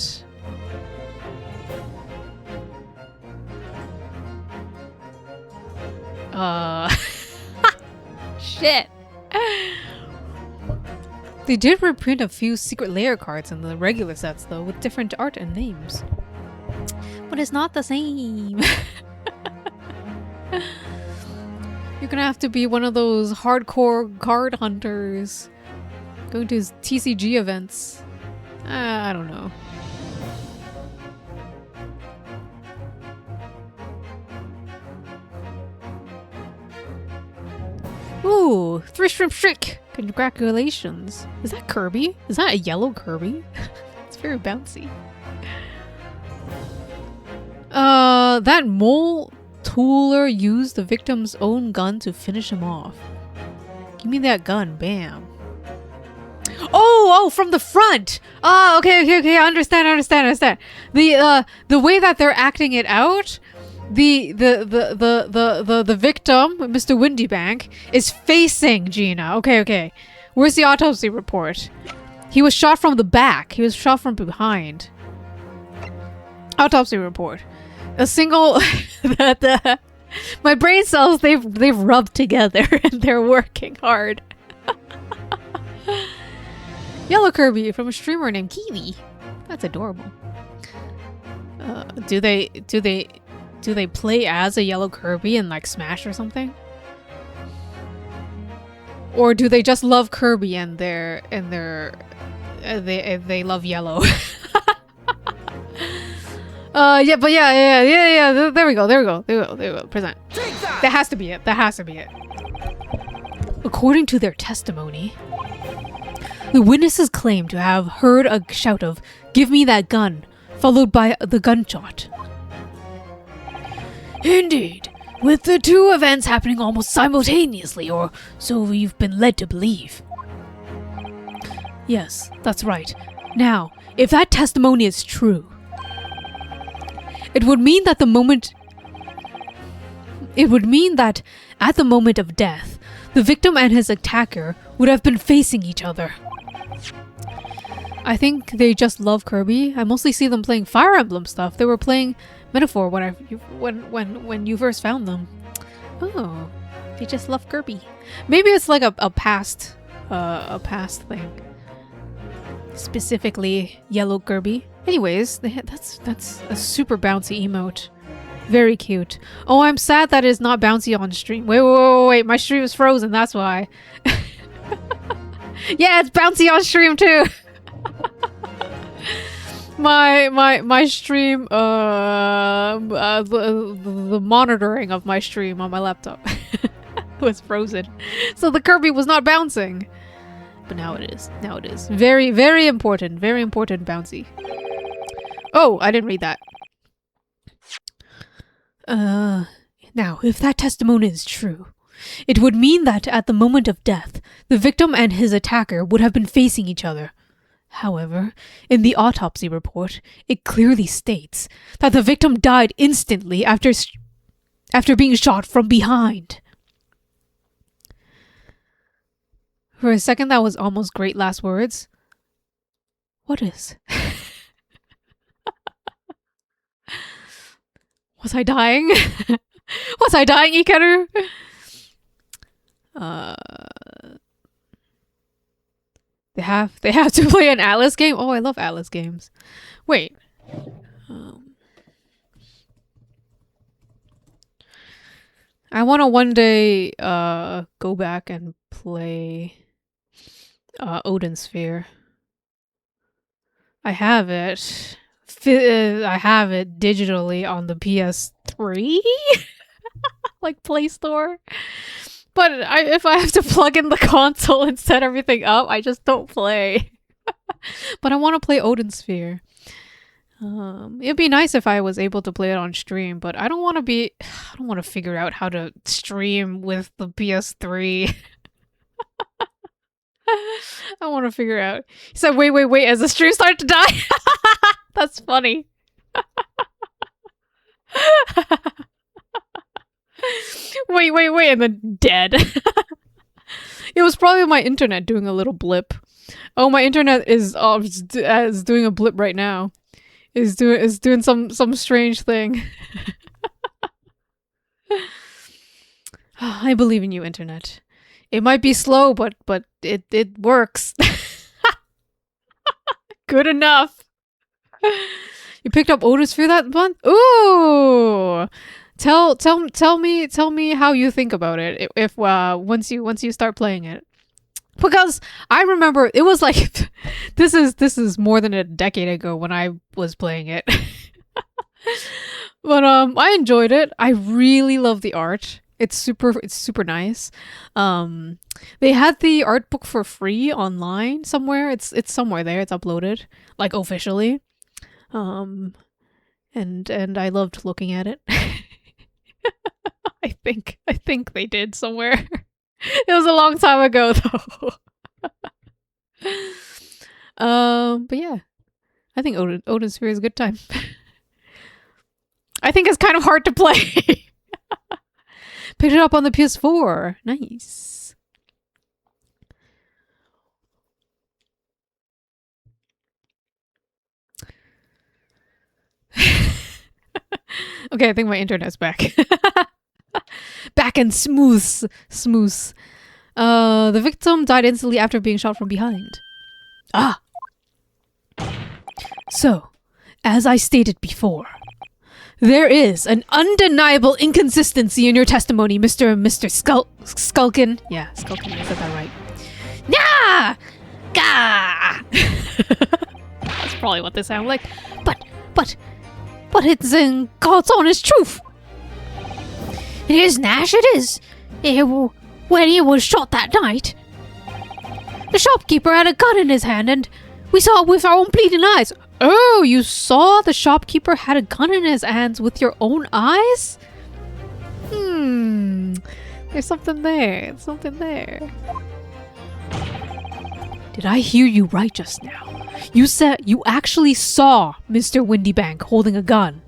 shit. They did reprint a few secret layer cards in the regular sets though, with different art and names. But it's not the same. You're gonna have to be one of those hardcore card hunters going to TCG events. I don't know. Ooh, 3 shrimp shriek! Congratulations. Is that Kirby? Is that a yellow Kirby? It's very bouncy. That mole tooler used the victim's own gun to finish him off. Give me that gun, bam. Oh, from the front! Ah, okay, I understand. The way that they're acting it out, the victim, Mr. Windybank, is facing Gina. Okay. Where's the autopsy report? He was shot from the back. He was shot from behind. Autopsy report. A single my brain cells, they've rubbed together and they're working hard. Yellow Kirby from a streamer named Kiwi. That's adorable. Do they play as a yellow Kirby in like Smash or something? Or do they just love Kirby and they love yellow? Yeah. There we go. Present. That has to be it. According to their testimony, the witnesses claim to have heard a shout of, "Give me that gun," followed by the gunshot. Indeed, with the two events happening almost simultaneously, or so we've been led to believe. Yes, that's right. Now, if that testimony is true, it would mean that at the moment of death, the victim and his attacker would have been facing each other. I think they just love Kirby. I mostly see them playing Fire Emblem stuff. They were playing Metaphor when you first found them. Oh, they just love Kirby. Maybe it's like a past thing. Specifically, yellow Kirby. Anyways, that's a super bouncy emote. Very cute. Oh, I'm sad that it's not bouncy on stream. Wait. My stream is frozen. That's why. Yeah, it's bouncy on stream too. my stream, the monitoring of my stream on my laptop was frozen, so the Kirby was not bouncing. But now it is. Very, very important. Very important bouncy. Oh, I didn't read that. Now, if that testimony is true, it would mean that at the moment of death, the victim and his attacker would have been facing each other. However, in the autopsy report, it clearly states that the victim died instantly after being shot from behind. For a second, that was almost great last words. What is? Was I dying? Was I dying, Ikeru? They have to play an Atlas game? Oh, I love Atlas games. Wait. I want to one day go back and play Odin Sphere. I have it. I have it digitally on the PS3, like Play Store. But if I have to plug in the console and set everything up, I just don't play. But I want to play Odin Sphere. It'd be nice if I was able to play it on stream, but I don't want to figure out how to stream with the PS3. I want to figure out. He said, wait, as the stream started to die. That's funny. Wait, and then dead. It was probably my internet doing a little blip. Oh, my internet is doing a blip right now. Is doing some strange thing. I believe in you, internet. It might be slow, but it works. Good enough. You picked up Odin Sphere that month? Ooh! Tell me how you think about it if once you start playing it. Because I remember it was like this is more than a decade ago when I was playing it. But I enjoyed it. I really love the art. It's super nice. They had the art book for free online somewhere. It's somewhere there. It's uploaded like officially. And I loved looking at it. I think they did somewhere. It was a long time ago though. But yeah. I think Odin Sphere is a good time. I think it's kind of hard to play. Picked it up on the PS4. Nice. Okay, I think my internet's back. Back and smooth. The victim died instantly after being shot from behind. Ah. So, as I stated before, there is an undeniable inconsistency in your testimony, Mr. Skulkin. Yeah, Skulkin, I said that right. Nah! Gah! That's probably what they sound like. But it's in God's honest truth. It is, Nash, it is. When he was shot that night, the shopkeeper had a gun in his hand and we saw it with our own bleeding eyes. Oh, you saw the shopkeeper had a gun in his hands with your own eyes? There's something there. Did I hear you right just now? You said you actually saw Mr. Windybank holding a gun.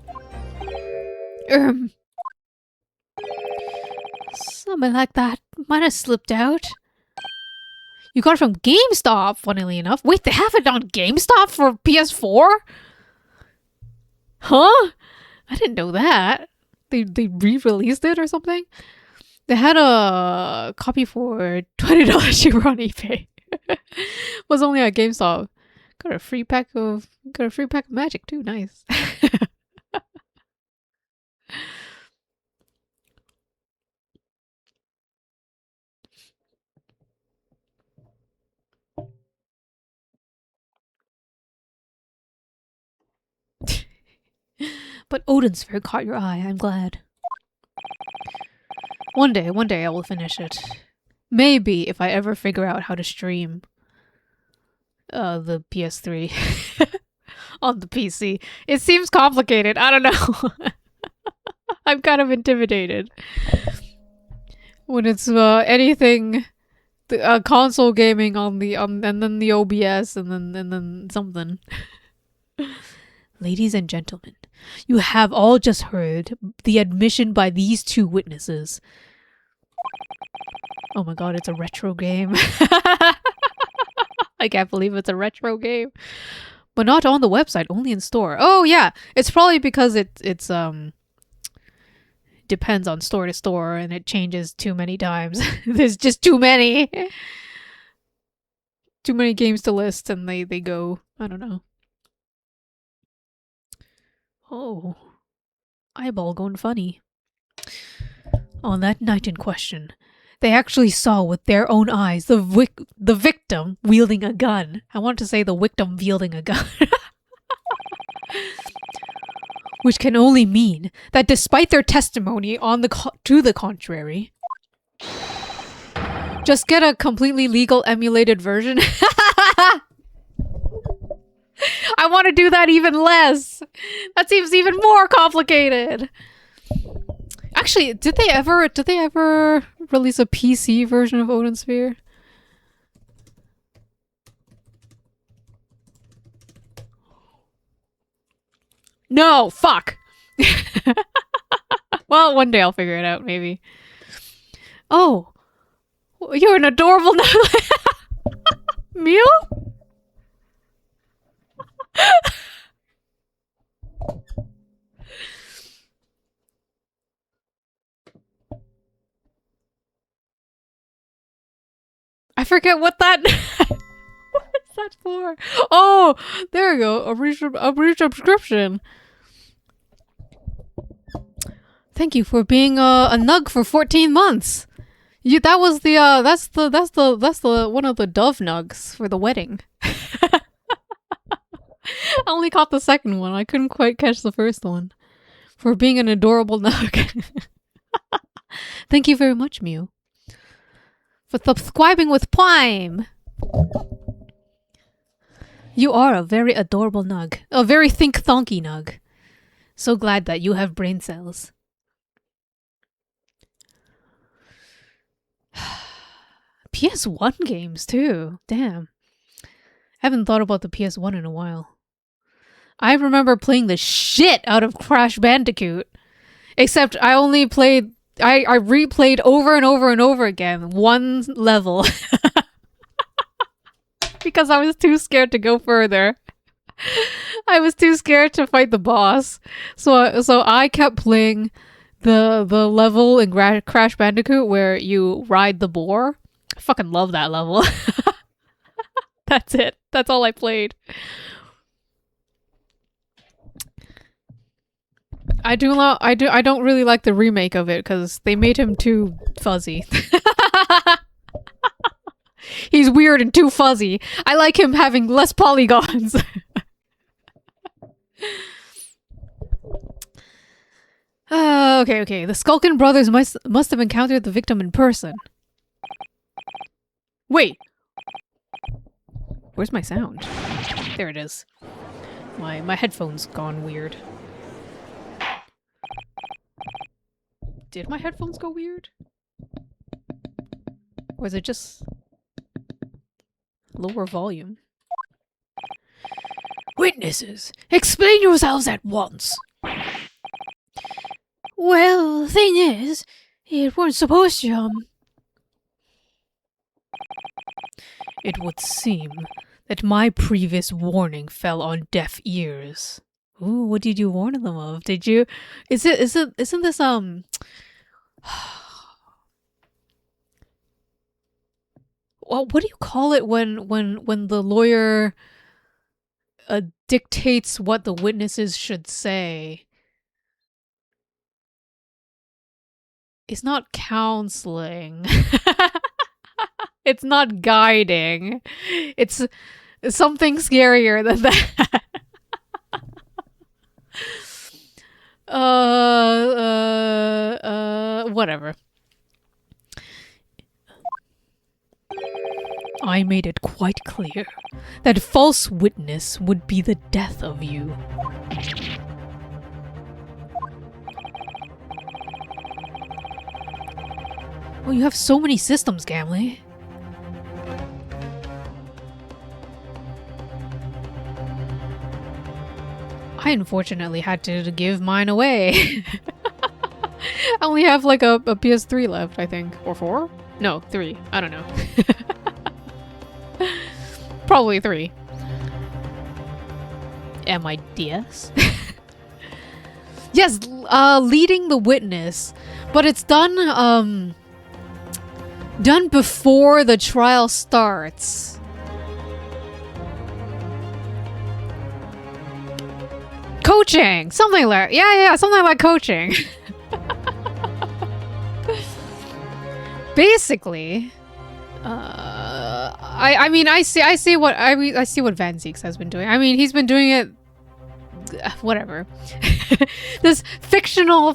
Something like that might have slipped out. You got it from GameStop, funnily enough. Wait, they have it on GameStop for PS4? Huh? I didn't know that. They re-released it or something? They had a copy for $20 cheaper on eBay. Was only at GameStop. Got a free pack of magic too. Nice. But Odin Sphere caught your eye. I'm glad. One day I will finish it. Maybe if I ever figure out how to stream the PS3 on the PC. It seems complicated. I don't know. I'm kind of intimidated when it's anything console gaming on the and then the OBS and then something. Ladies and gentlemen, you have all just heard the admission by these two witnesses. Oh my god, it's a retro game. I can't believe it's a retro game. But not on the website, only in store. Oh yeah, it's probably because it's depends on store to store and it changes too many times. There's just too many. Too many games to list and they go, I don't know. Oh, eyeball going funny. On that night in question, they actually saw with their own eyes the victim wielding a gun. I want to say the victim wielding a gun. Which can only mean that despite their testimony to the contrary, just get a completely legal emulated version. I want to do that even less. That seems even more complicated. Actually, did they ever release a PC version of Odin Sphere? No, fuck. Well, one day I'll figure it out, maybe. Oh, you're an adorable Mew? I forget what that what is that for? Oh, there you go. A brief subscription. Thank you for being a nug for 14 months. That was the that's the one of the dove nugs for the wedding. I only caught the second one. I couldn't quite catch the first one. For being an adorable nug. Thank you very much, Mew. For subscribing with Prime. You are a very adorable nug. A very think-thonky nug. So glad that you have brain cells. PS1 games too. Damn. I haven't thought about the PS1 in a while. I remember playing the shit out of Crash Bandicoot. Except I only played... I replayed over and over and over again one level. Because I was too scared to go further. I was too scared to fight the boss. So I kept playing the level in Crash Bandicoot where you ride the boar. I fucking love that level. That's it. That's all I played. I don't really like the remake of it because they made him too fuzzy. He's weird and too fuzzy. I like him having less polygons. Okay. The Skulkin brothers must have encountered the victim in person. Wait. Where's my sound? There it is. My headphone's gone weird. Did my headphones go weird? Or is it just lower volume? Witnesses, explain yourselves at once. Well, thing is, it weren't supposed to, It would seem that my previous warning fell on deaf ears. Ooh, what did you warn them of? Did you... Isn't this, well, what do you call it when the lawyer dictates what the witnesses should say? It's not counseling. It's not guiding. It's something scarier than that. Whatever. I made it quite clear that false witness would be the death of you. Oh, you have so many systems, Gamley. I unfortunately had to give mine away. I only have like a PS3 left, I think. Or 4? No, 3. I don't know. Probably 3. And my DS? Yes, leading the witness. But it's done before the trial starts. Coaching! Something like... Yeah, something like coaching. Basically, I mean, I see what Van Zieks has been doing. I mean, he's been doing it... whatever. This fictional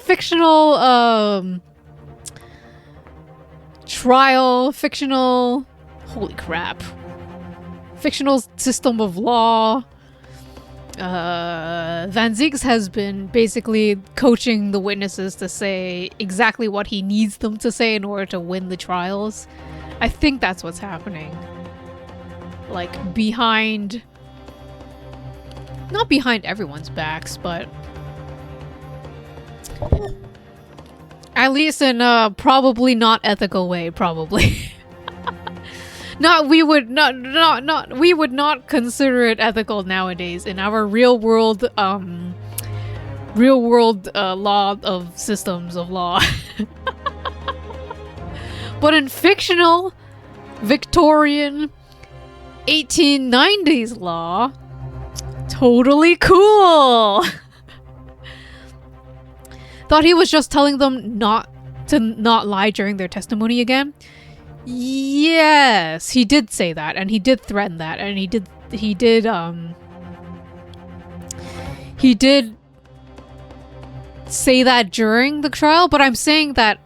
trial, holy crap. Fictional system of law. Van Zieks has been basically coaching the witnesses to say exactly what he needs them to say in order to win the trials. I think that's what's happening. Like, not behind everyone's backs, but at least in a probably not ethical way, probably. We would not consider it ethical nowadays in our real world law of systems of law. But in fictional Victorian 1890s law. Totally cool. Thought he was just telling them not lie during their testimony again. Yes, he did say that, and he did threaten that, and he did say that during the trial, but I'm saying that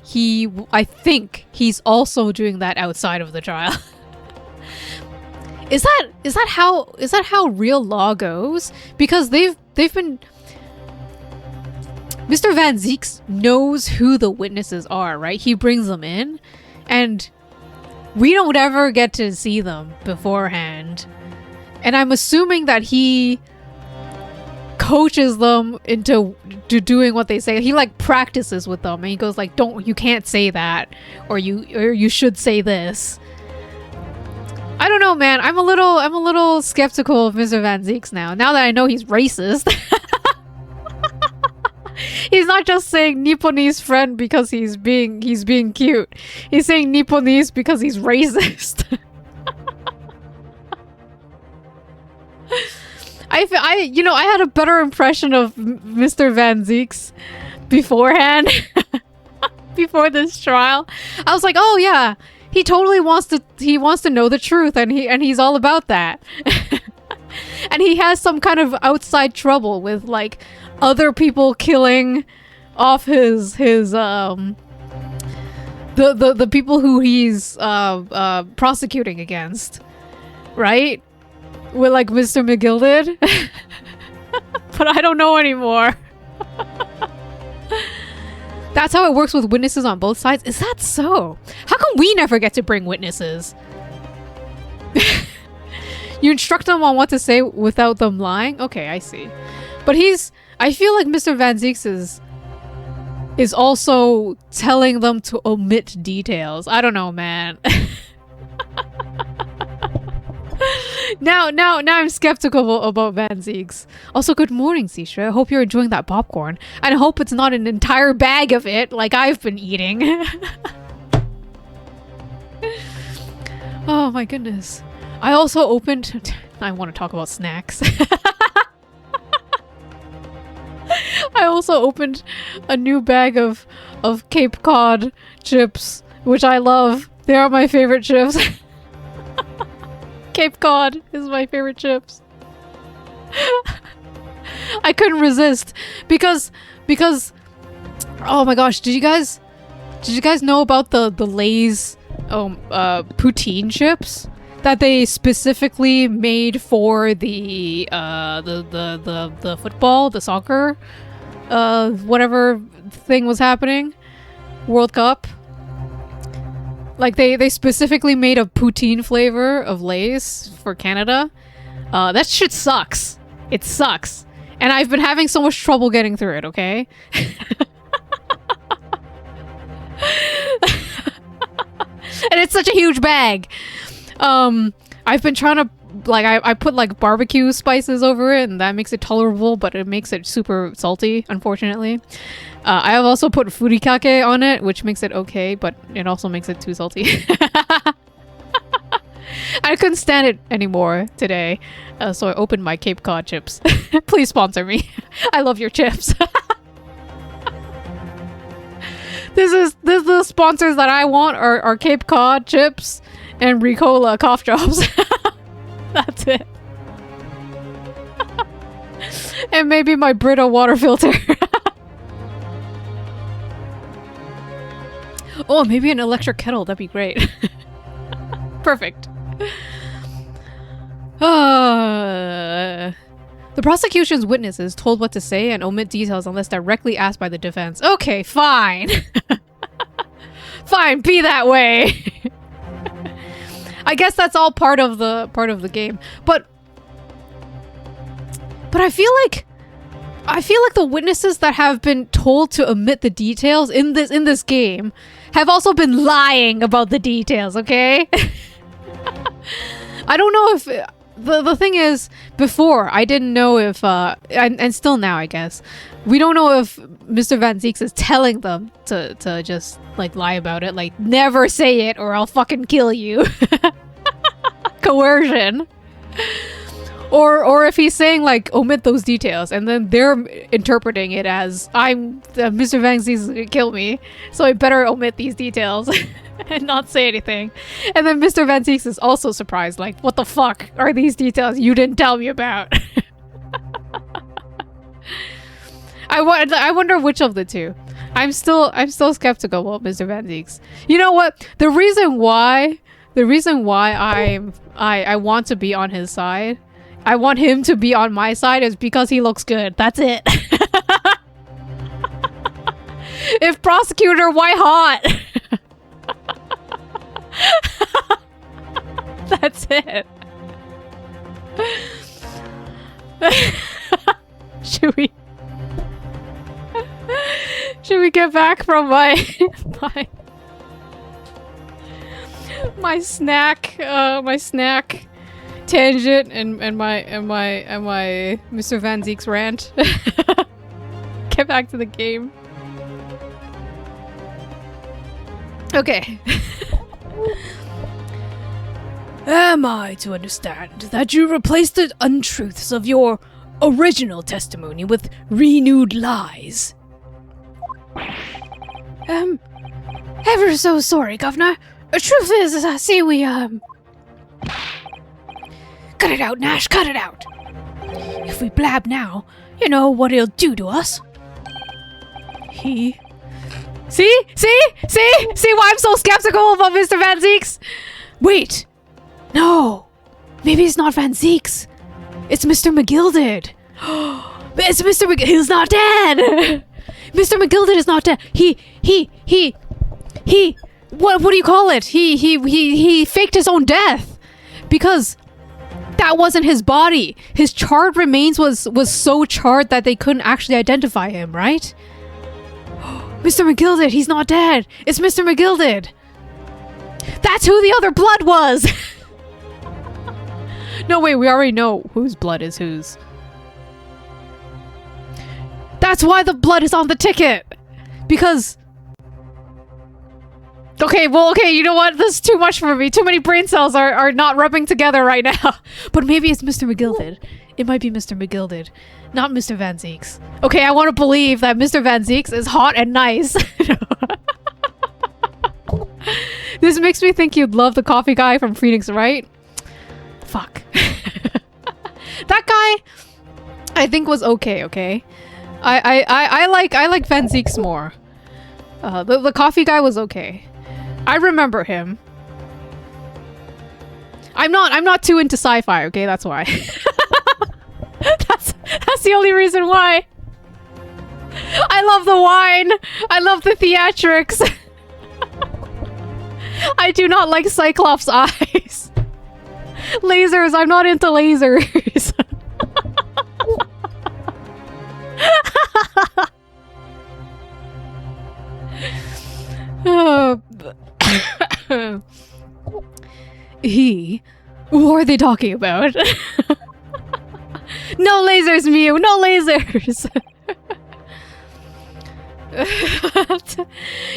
I think he's also doing that outside of the trial. Is that how real law goes? Because they've been Mr. Van Zieks knows who the witnesses are, right? He brings them in, and we don't ever get to see them beforehand. And I'm assuming that he coaches them into doing what they say. He like practices with them, and he goes like, you can't say that, or you should say this. I don't know, man. I'm a little skeptical of Mr. Van Zieks now that I know he's racist. He's not just saying Nipponese friend because he's being cute. He's saying Nipponese because he's racist. I had a better impression of Mr. Van Zieks beforehand. Before this trial. I was like, oh yeah, he totally wants to know the truth, and he's all about that. And he has some kind of outside trouble with like other people killing off his the people who he's prosecuting against, right? With like Mr. McGill did. But I don't know anymore. That's how it works with witnesses on both sides. Is that so? How come we never get to bring witnesses? You instruct them on what to say without them lying? Okay, I see. But I feel like Mr. Van Zieks is also telling them to omit details. I don't know, man. Now I'm skeptical about Van Zieks. Also, good morning, Sisha. I hope you're enjoying that popcorn. And I hope it's not an entire bag of it like I've been eating. Oh my goodness. I also opened... I want to talk about snacks. I also opened a new bag of Cape Cod chips, which I love. They are my favorite chips. Cape Cod is my favorite chips. I couldn't resist because oh my gosh, did you guys know about the Lay's poutine chips that they specifically made for the football, the soccer, whatever thing was happening, World Cup? Like they specifically made a poutine flavor of Lay's for Canada. That shit sucks. It sucks. And I've been having so much trouble getting through it, okay? And it's such a huge bag. I've been trying to I put like barbecue spices over it, and that makes it tolerable, but it makes it super salty, unfortunately. I have also put furikake on it, which makes it okay, but it also makes it too salty. I couldn't stand it anymore today, so I opened my Cape Cod chips. Please sponsor me. I love your chips. This is the sponsors that I want are Cape Cod chips and Ricola cough drops. That's it. And maybe my Brita water filter. Oh, maybe an electric kettle. That'd be great. Perfect. The prosecution's witnesses told what to say and omit details unless directly asked by the defense. Okay, fine. Fine, be that way. I guess that's all part of the game. But I feel like the witnesses that have been told to omit the details in this game have also been lying about the details, okay? I don't know if the thing is, before I didn't know if and still now I guess we don't know if Mr. Van Zieks is telling them to just like lie about it, like never say it or I'll fucking kill you. coercion. Or if he's saying like omit those details, and then they're interpreting it as Mr. Van Zieks is gonna kill me, so I better omit these details and not say anything. And then Mr. Van Zieks is also surprised, like, what the fuck are these details you didn't tell me about? I wonder which of the two. I'm still skeptical about Mr. Van Zieks. You know what? The reason why I want to be on his side, I want him to be on my side, is because he looks good. That's it. If prosecutor, why hot? That's it. Should we get back from my snack tangent and my Mr. Van Zieks rant? Get back to the game. Okay. Am I to understand that you replaced the untruths of your original testimony with renewed lies? Ever so sorry, Governor. The truth is, see, we, Cut it out, Nash, cut it out! If we blab now, you know what he'll do to us. See why I'm so skeptical about Mr. Van Zieks? Wait! No! Maybe it's not Van Zieks. It's Mr. McGilded. It's Mr. McGilded. He's not dead! Mr. McGilded is not dead. He what do you call it? He faked his own death. Because that wasn't his body. His charred remains was so charred that they couldn't actually identify him, right? Mr. McGilded, he's not dead. It's Mr. McGilded. That's who the other blood was. No, wait, we already know whose blood is whose. That's why the blood is on the ticket. Because... Okay, you know what? This is too much for me. Too many brain cells are not rubbing together right now. But maybe it's Mr. McGilded. It might be Mr. McGilded, not Mr. Van Zieks. Okay, I want to believe that Mr. Van Zieks is hot and nice. This makes me think you'd love the coffee guy from Phoenix, right? Fuck. That guy, I think, was okay. I like Van Zieks more. The coffee guy was okay. I remember him. I'm not too into sci-fi, okay? That's why. That's the only reason why. I love the wine. I love the theatrics. I do not like Cyclops' eyes. Lasers, I'm not into lasers. Who are they talking about? No lasers, Mew! No lasers!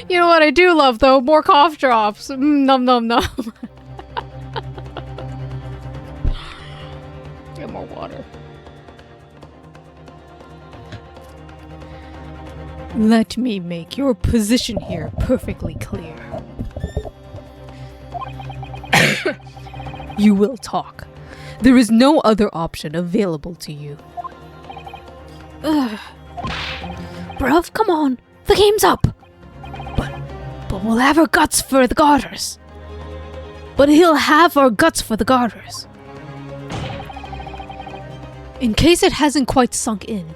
You know what I do love, though? More cough drops. Nom nom nom. Get more water. Let me make your position here perfectly clear. You will talk. There is no other option available to you. Bruv, come on. The game's up. But we'll have our guts for the garters. But he'll have our guts for the garters. In case it hasn't quite sunk in,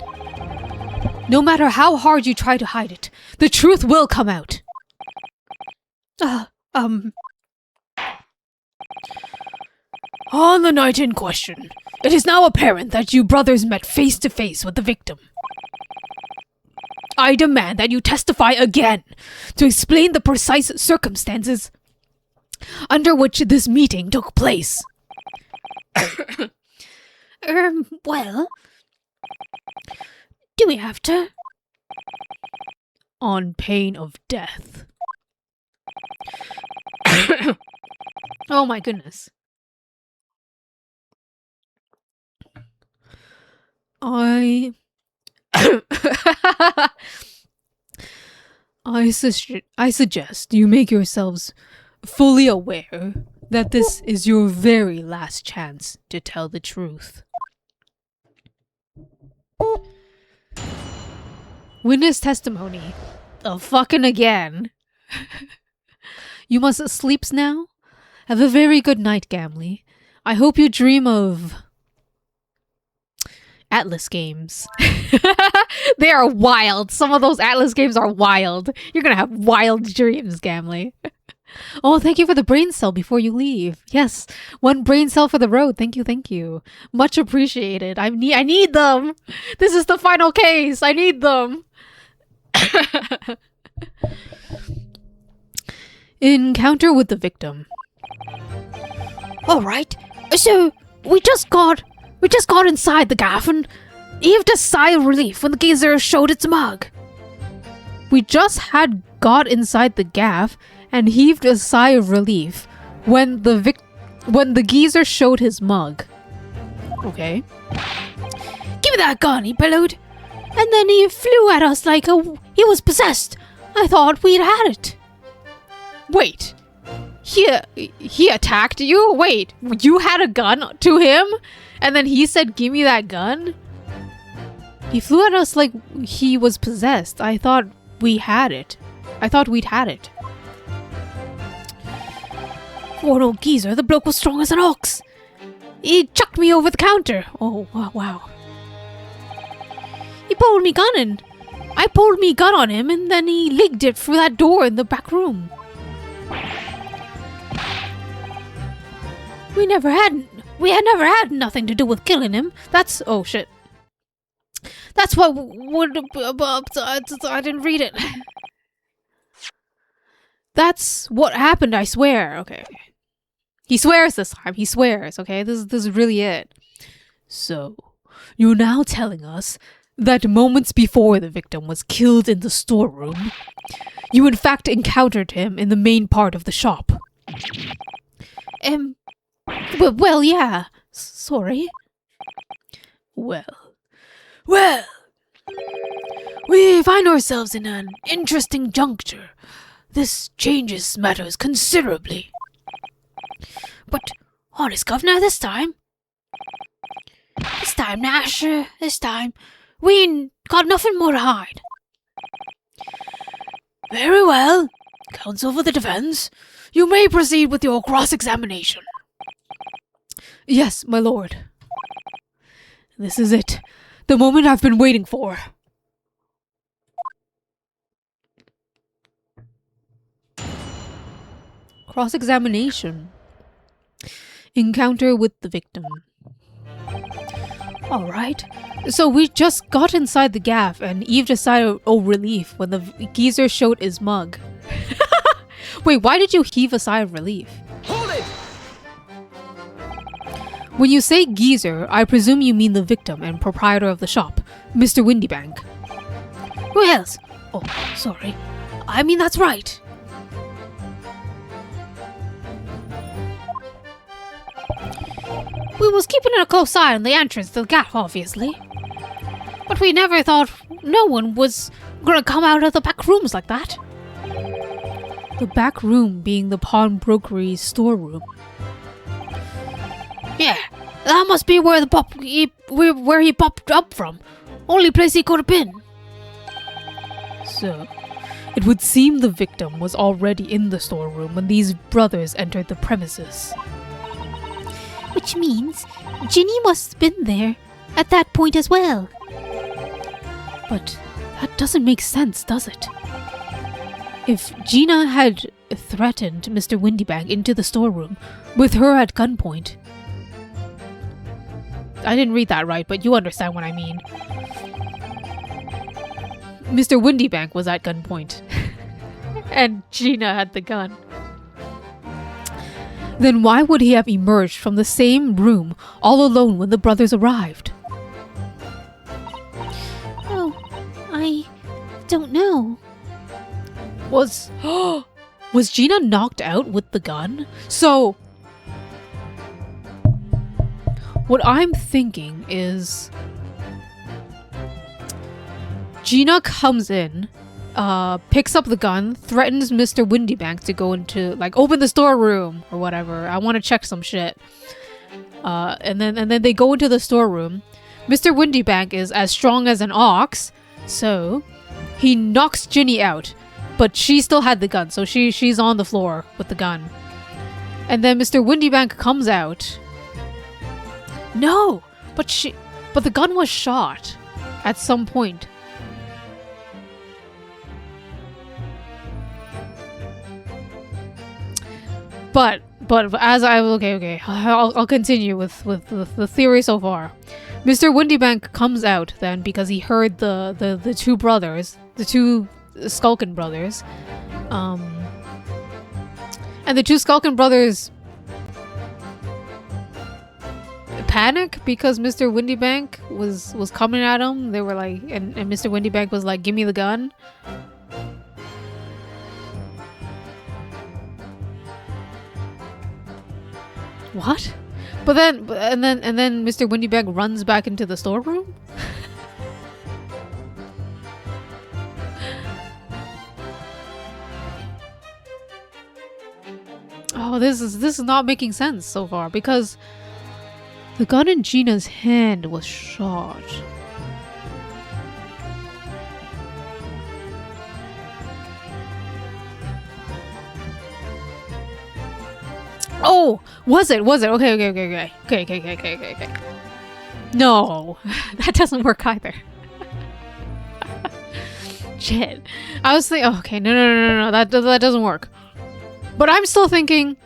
no matter how hard you try to hide it, the truth will come out. On the night in question, it is now apparent that you brothers met face to face with the victim. I demand that you testify again to explain the precise circumstances under which this meeting took place. Well, do we have to? On pain of death. Oh my goodness. I suggest you make yourselves fully aware that this is your very last chance to tell the truth. Witness testimony. Oh, fucking again. You must sleep now? Have a very good night, Gamley. I hope you dream of Atlas games. They are wild. Some of those Atlas games are wild. You're gonna have wild dreams, Gamley. Oh, thank you for the brain cell before you leave. Yes, 1 brain cell for the road. Thank you, thank you. Much appreciated. I need them. This is the final case. I need them. Encounter with the victim. All right. So we just got inside the gaff and heaved a sigh of relief when the geezer showed its mug. We just had got inside the gaff and heaved a sigh of relief when the geezer showed his mug. Okay. Give me that gun, he bellowed. And then he flew at us like he was possessed. I thought we'd had it. Wait. He attacked you? Wait, you had a gun to him? And then he said, give me that gun? He flew at us like he was possessed. I thought we had it. I thought we'd had it. Poor old geezer, the bloke was strong as an ox. He chucked me over the counter. Oh, wow. He pulled me gun in. I pulled me gun on him and then he legged it through that door in the back room. We had never had nothing to do with killing him. That's, oh shit. That's what would, I didn't read it. That's what happened, I swear. Okay. He swears this time. He swears, okay? This is really it. So, you're now telling us that moments before the victim was killed in the storeroom, you in fact encountered him in the main part of the shop. Well, yeah. Sorry. Well. We find ourselves in an interesting juncture. This changes matters considerably. But, honest governor, this time, Nash, this time, we ain't got nothing more to hide. Very well. Counsel for the defense, you may proceed with your cross-examination. Yes, my lord. This is it. The moment I've been waiting for. Cross-examination. Encounter with the victim. Alright. So we just got inside the gaff and Eve just sighed a relief when the geezer showed his mug. Wait, why did you heave a sigh of relief? Hold it! When you say geezer, I presume you mean the victim and proprietor of the shop, Mr. Windybank. Who else? Oh, sorry. I mean, that's right. We was keeping a close eye on the entrance to the gaff, obviously. But we never thought no one was gonna come out of the back rooms like that. The back room being the pawnbrokery storeroom. Yeah, that must be where where he popped up from. Only place he could have been. So, it would seem the victim was already in the storeroom when these brothers entered the premises. Which means Ginny must have been there at that point as well. But that doesn't make sense, does it? If Gina had threatened Mr. Windybank into the storeroom with her at gunpoint... I didn't read that right, but you understand what I mean. Mr. Windybank was at gunpoint. And Gina had the gun. Then why would he have emerged from the same room all alone when the brothers arrived? Oh, I don't know. Was Gina knocked out with the gun? So, what I'm thinking is Gina comes in, picks up the gun, threatens Mr. Windybank to go into, like, open the storeroom or whatever. I want to check some shit. And then they go into the storeroom. Mr. Windybank is as strong as an ox, so he knocks Ginny out. But she still had the gun, so she's on the floor with the gun. And then Mr. Windybank comes out. No, but the gun was shot at some point. But as I'll continue with the theory so far. Mr. Windybank comes out then because he heard the two brothers, the two Skulkin brothers, and the two Skulkin brothers panic because Mr. Windybank was coming at him. They were like, and Mr. Windybank was like, "Give me the gun." What? But then Mr. Windybank runs back into the storeroom? Oh, this is not making sense so far because the gun in Gina's hand was shot. Oh, was it? Okay. No, that doesn't work either. Shit. I was thinking, okay, no, that doesn't work. But I'm still thinking,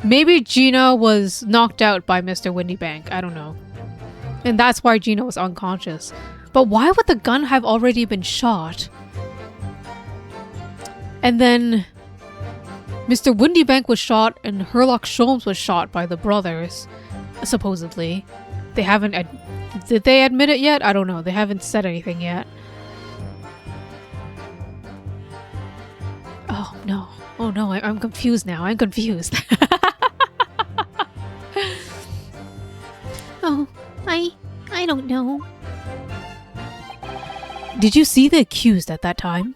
maybe Gina was knocked out by Mr. Windybank. I don't know. And that's why Gina was unconscious. But why would the gun have already been shot? And then Mr. Windybank was shot and Herlock Sholmes was shot by the brothers, supposedly. They haven't... Did they admit it yet? I don't know. They haven't said anything yet. Oh, no. Oh, no. I'm confused now. I'm confused. Oh, I don't know. Did you see the accused at that time?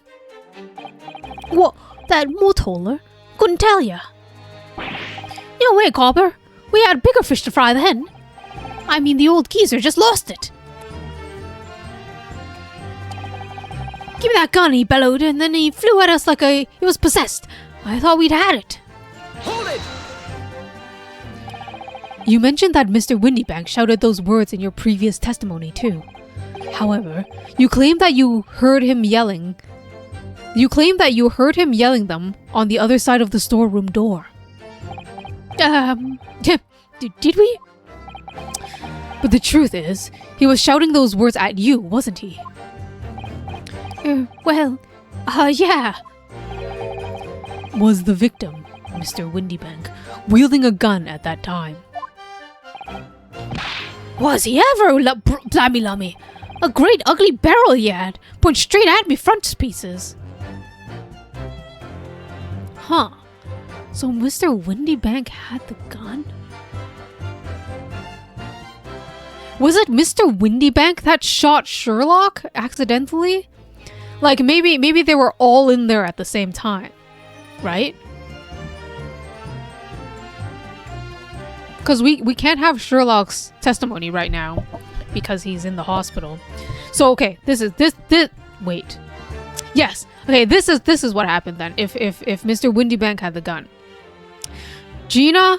What? That motoler? Couldn't tell ya. No way, Copper. We had bigger fish to fry then. I mean, the old geezer just lost it. Give me that gun, he bellowed, and then he flew at us like he was possessed. I thought we'd had it. Hold it! You mentioned that Mr. Windybank shouted those words in your previous testimony, too. However, you claim that you heard him yelling. You claim that you heard him yelling them on the other side of the storeroom door. Did we? But the truth is, he was shouting those words at you, wasn't he? Yeah. Was the victim, Mr. Windybank, wielding a gun at that time? Was he ever, blammy lummy? A great ugly barrel he had, point straight at me frontispieces. Huh. So Mr. Windybank had the gun? Was it Mr. Windybank that shot Sherlock accidentally? Like maybe they were all in there at the same time, right? Because we can't have Sherlock's testimony right now because he's in the hospital. So okay, this wait. Yes. Okay, this is what happened then. If Mr. Windybank had the gun. Gina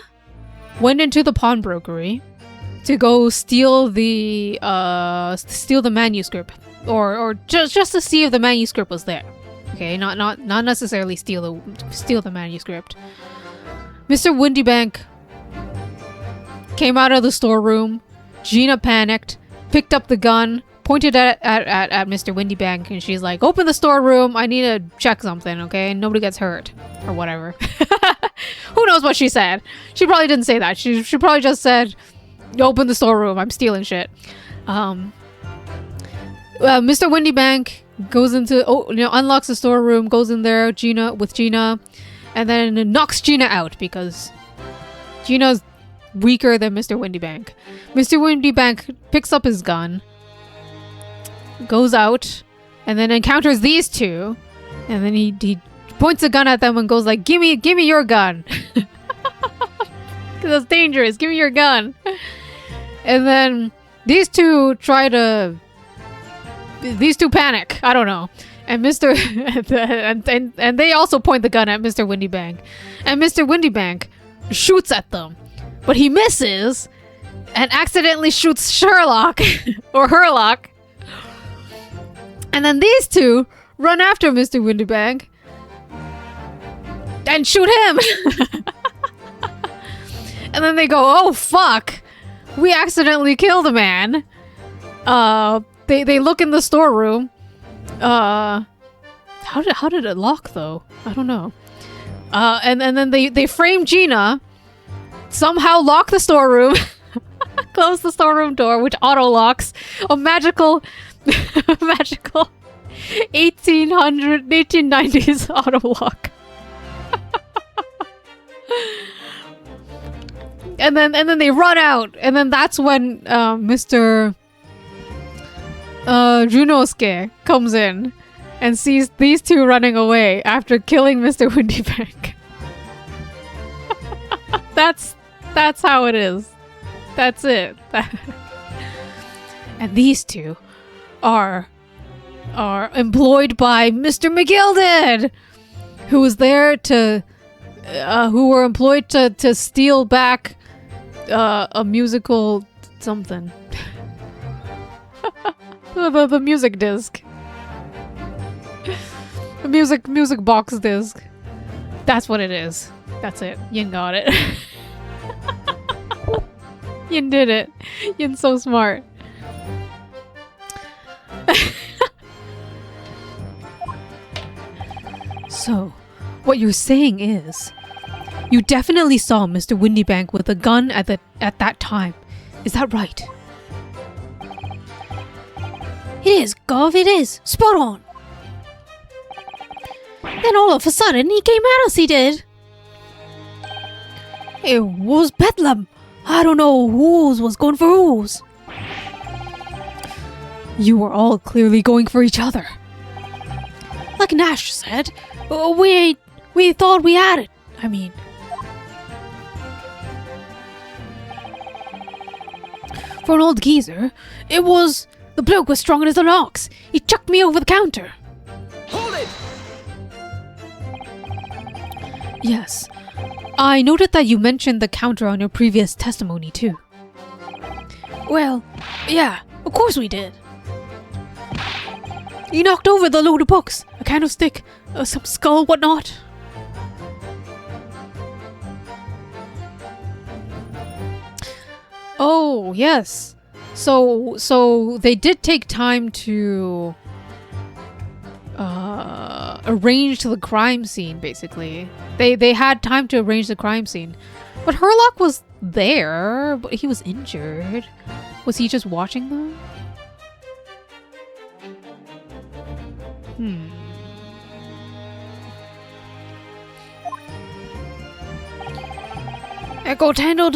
went into the pawnbrokery to go steal the manuscript or just to see if the manuscript was there. Okay, not necessarily steal the manuscript. Mr. Windybank came out of the storeroom. Gina panicked, picked up the gun, pointed at Mr. Windybank, and she's like, "Open the storeroom. I need to check something, okay? Nobody gets hurt." Or whatever. Who knows what she said? She probably didn't say that. She probably just said, "Open the storeroom. I'm stealing shit." Mr. Windybank goes into, unlocks the storeroom, goes in there, with Gina, and then knocks Gina out because Gina's weaker than Mr. Windybank. Mr. Windybank picks up his gun, goes out, and then encounters these two, and then he points a gun at them and goes like, give me your gun. Because that's dangerous. Give me your gun. And then these two panic. I don't know. And and they also point the gun at Mr. Windybank. And Mr. Windybank shoots at them. But he misses and accidentally shoots Sherlock or Herlock. And then these two run after Mr. Windybank and shoot him. And then they go, oh fuck, we accidentally killed a man. They look in the storeroom. How did it lock though? I don't know. And then they frame Gina, somehow lock the storeroom, close the storeroom door, which auto locks. A magical 1890s auto lock. And then they run out, and then that's when Mr. Junosuke comes in and sees these two running away after killing Mr. Windybank. That's how it is. That's it. And these two are employed by Mr. McGilded, who was there to who were employed to steal back a musical something. the music disc. The music box disc. That's what it is. That's it. Yin got it. Yin did it. Yin's so smart. So, what you're saying is, you definitely saw Mr. Windybank with a gun at that time. Is that right? It is, Gov, it is. Spot on. Then all of a sudden, he came at us, he did. It was Bedlam. I don't know whose was going for whose. You were all clearly going for each other. Like Nash said, we thought we had it. I mean... For an old geezer, it was... The bloke was strong as an ox. He chucked me over the counter. Hold it! Yes. I noted that you mentioned the counter on your previous testimony, too. Well, yeah, of course we did. He knocked over the load of books, a candlestick, some skull, whatnot. Oh, yes. So they did take time to arrange the crime scene, basically. They had time to arrange the crime scene. But Herlock was there, but he was injured. Was he just watching them? That got tangled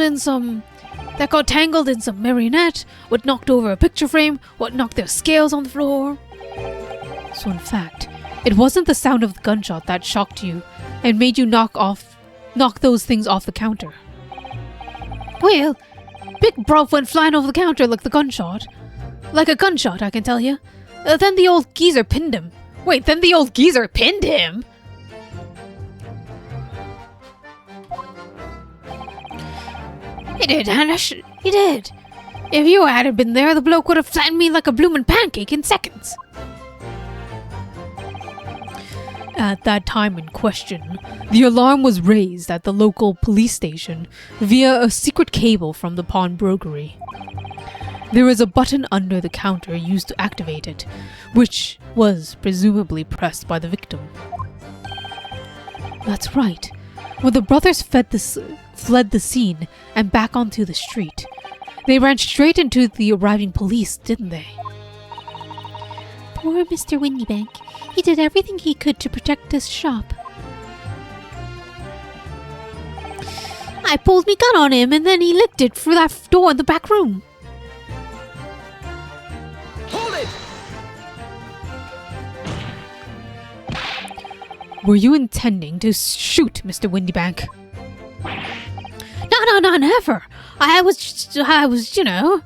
in some marionette, what knocked over a picture frame, what knocked their scales on the floor. So in fact, it wasn't the sound of the gunshot that shocked you and made you knock those things off the counter. Well, Big Bruv went flying over the counter like the gunshot. Like a gunshot, I can tell you. Then the old geezer pinned him. Wait, then the old geezer pinned him? He did, Hanish. He did. If you hadn't been there, the bloke would have flattened me like a bloomin' pancake in seconds. At that time in question, the alarm was raised at the local police station via a secret cable from the pawnbrokery. There was a button under the counter used to activate it, which was presumably pressed by the victim. That's right. When the brothers fled the scene and back onto the street, they ran straight into the arriving police, didn't they? Poor Mr. Windybank. He did everything he could to protect his shop. I pulled me gun on him and then he licked it through that door in the back room. Hold it! Were you intending to shoot Mr. Windybank? No, never. I was, you know,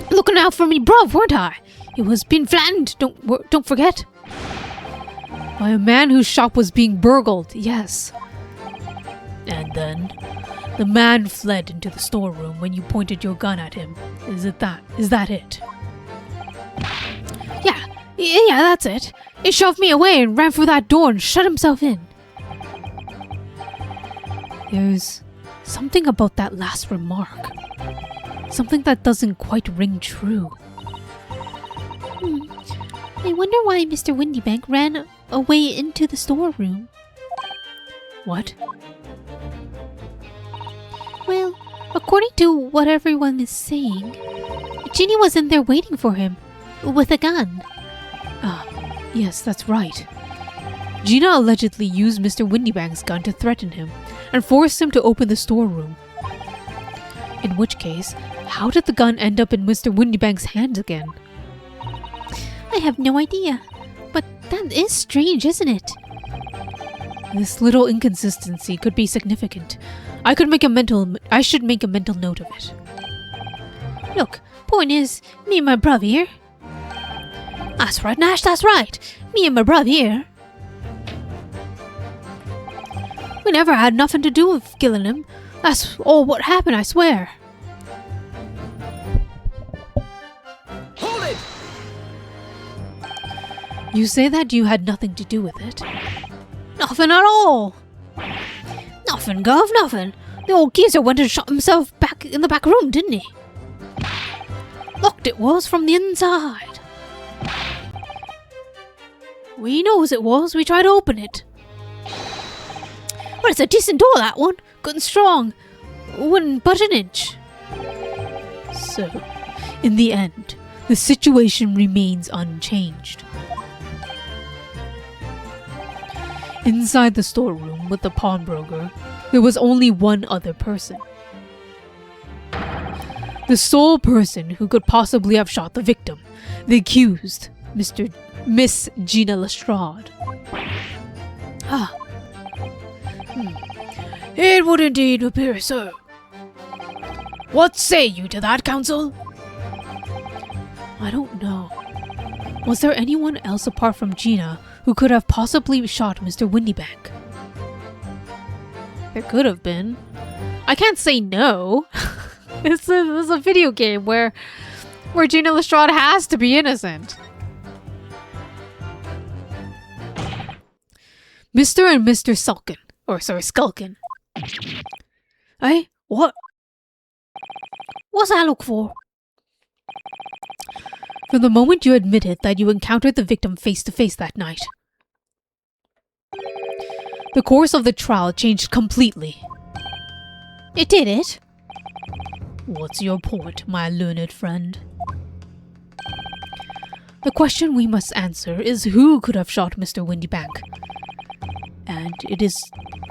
looking out for me bruv, weren't I? It was being flattened, don't forget. By a man whose shop was being burgled, yes. And then, the man fled into the storeroom when you pointed your gun at him. Is that it? Yeah, that's it. He shoved me away and ran through that door and shut himself in. There's something about that last remark. Something that doesn't quite ring true. I wonder why Mr. Windybank ran away into the storeroom. What? Well, according to what everyone is saying, Ginny was in there waiting for him, with a gun. Yes, that's right. Gina allegedly used Mr. Windybank's gun to threaten him and forced him to open the storeroom. In which case, how did the gun end up in Mr. Windybank's hands again? I have no idea, but that is strange, isn't it? This little inconsistency could be significant. I should make a mental note of it. Look, point is, me and my brother here. That's right, Nash, that's right. Me and my brother here. We never had nothing to do with killing him. That's all what happened, I swear. Hold it! You say that you had nothing to do with it? Nothing at all. Nothing, Gov, nothing. The old geezer went and shot himself back in the back room, didn't he? Locked it was from the inside. We knows it was. We tried to open it. But it's a decent door, that one. Good and strong. Wouldn't budge an inch. So, in the end, the situation remains unchanged. Inside the storeroom with the pawnbroker, there was only one other person. The sole person who could possibly have shot the victim, the accused, Miss Gina Lestrade. It would indeed appear so. What say you to that, counsel? I don't know. Was there anyone else apart from Gina who could have possibly shot Mr. Windybank? There could have been. I can't say no. This is a video game where Gina Lestrade has to be innocent. Mr. and Mr. Skulkin. Hey, what? What's that look for? From the moment you admitted that you encountered the victim face to face that night, the course of the trial changed completely. It did it? What's your point, my learned friend? The question we must answer is who could have shot Mr. Windybank. And it is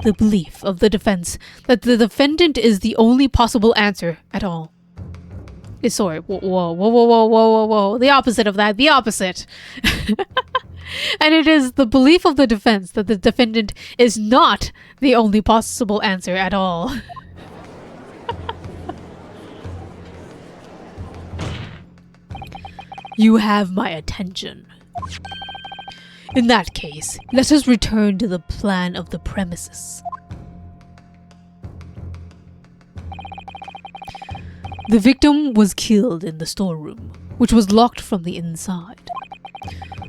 the belief of the defense that the defendant is the only possible answer at all. Sorry, whoa. The opposite of that, the opposite. And it is the belief of the defense that the defendant is not the only possible answer at all. You have my attention. In that case, let us return to the plan of the premises. The victim was killed in the storeroom, which was locked from the inside.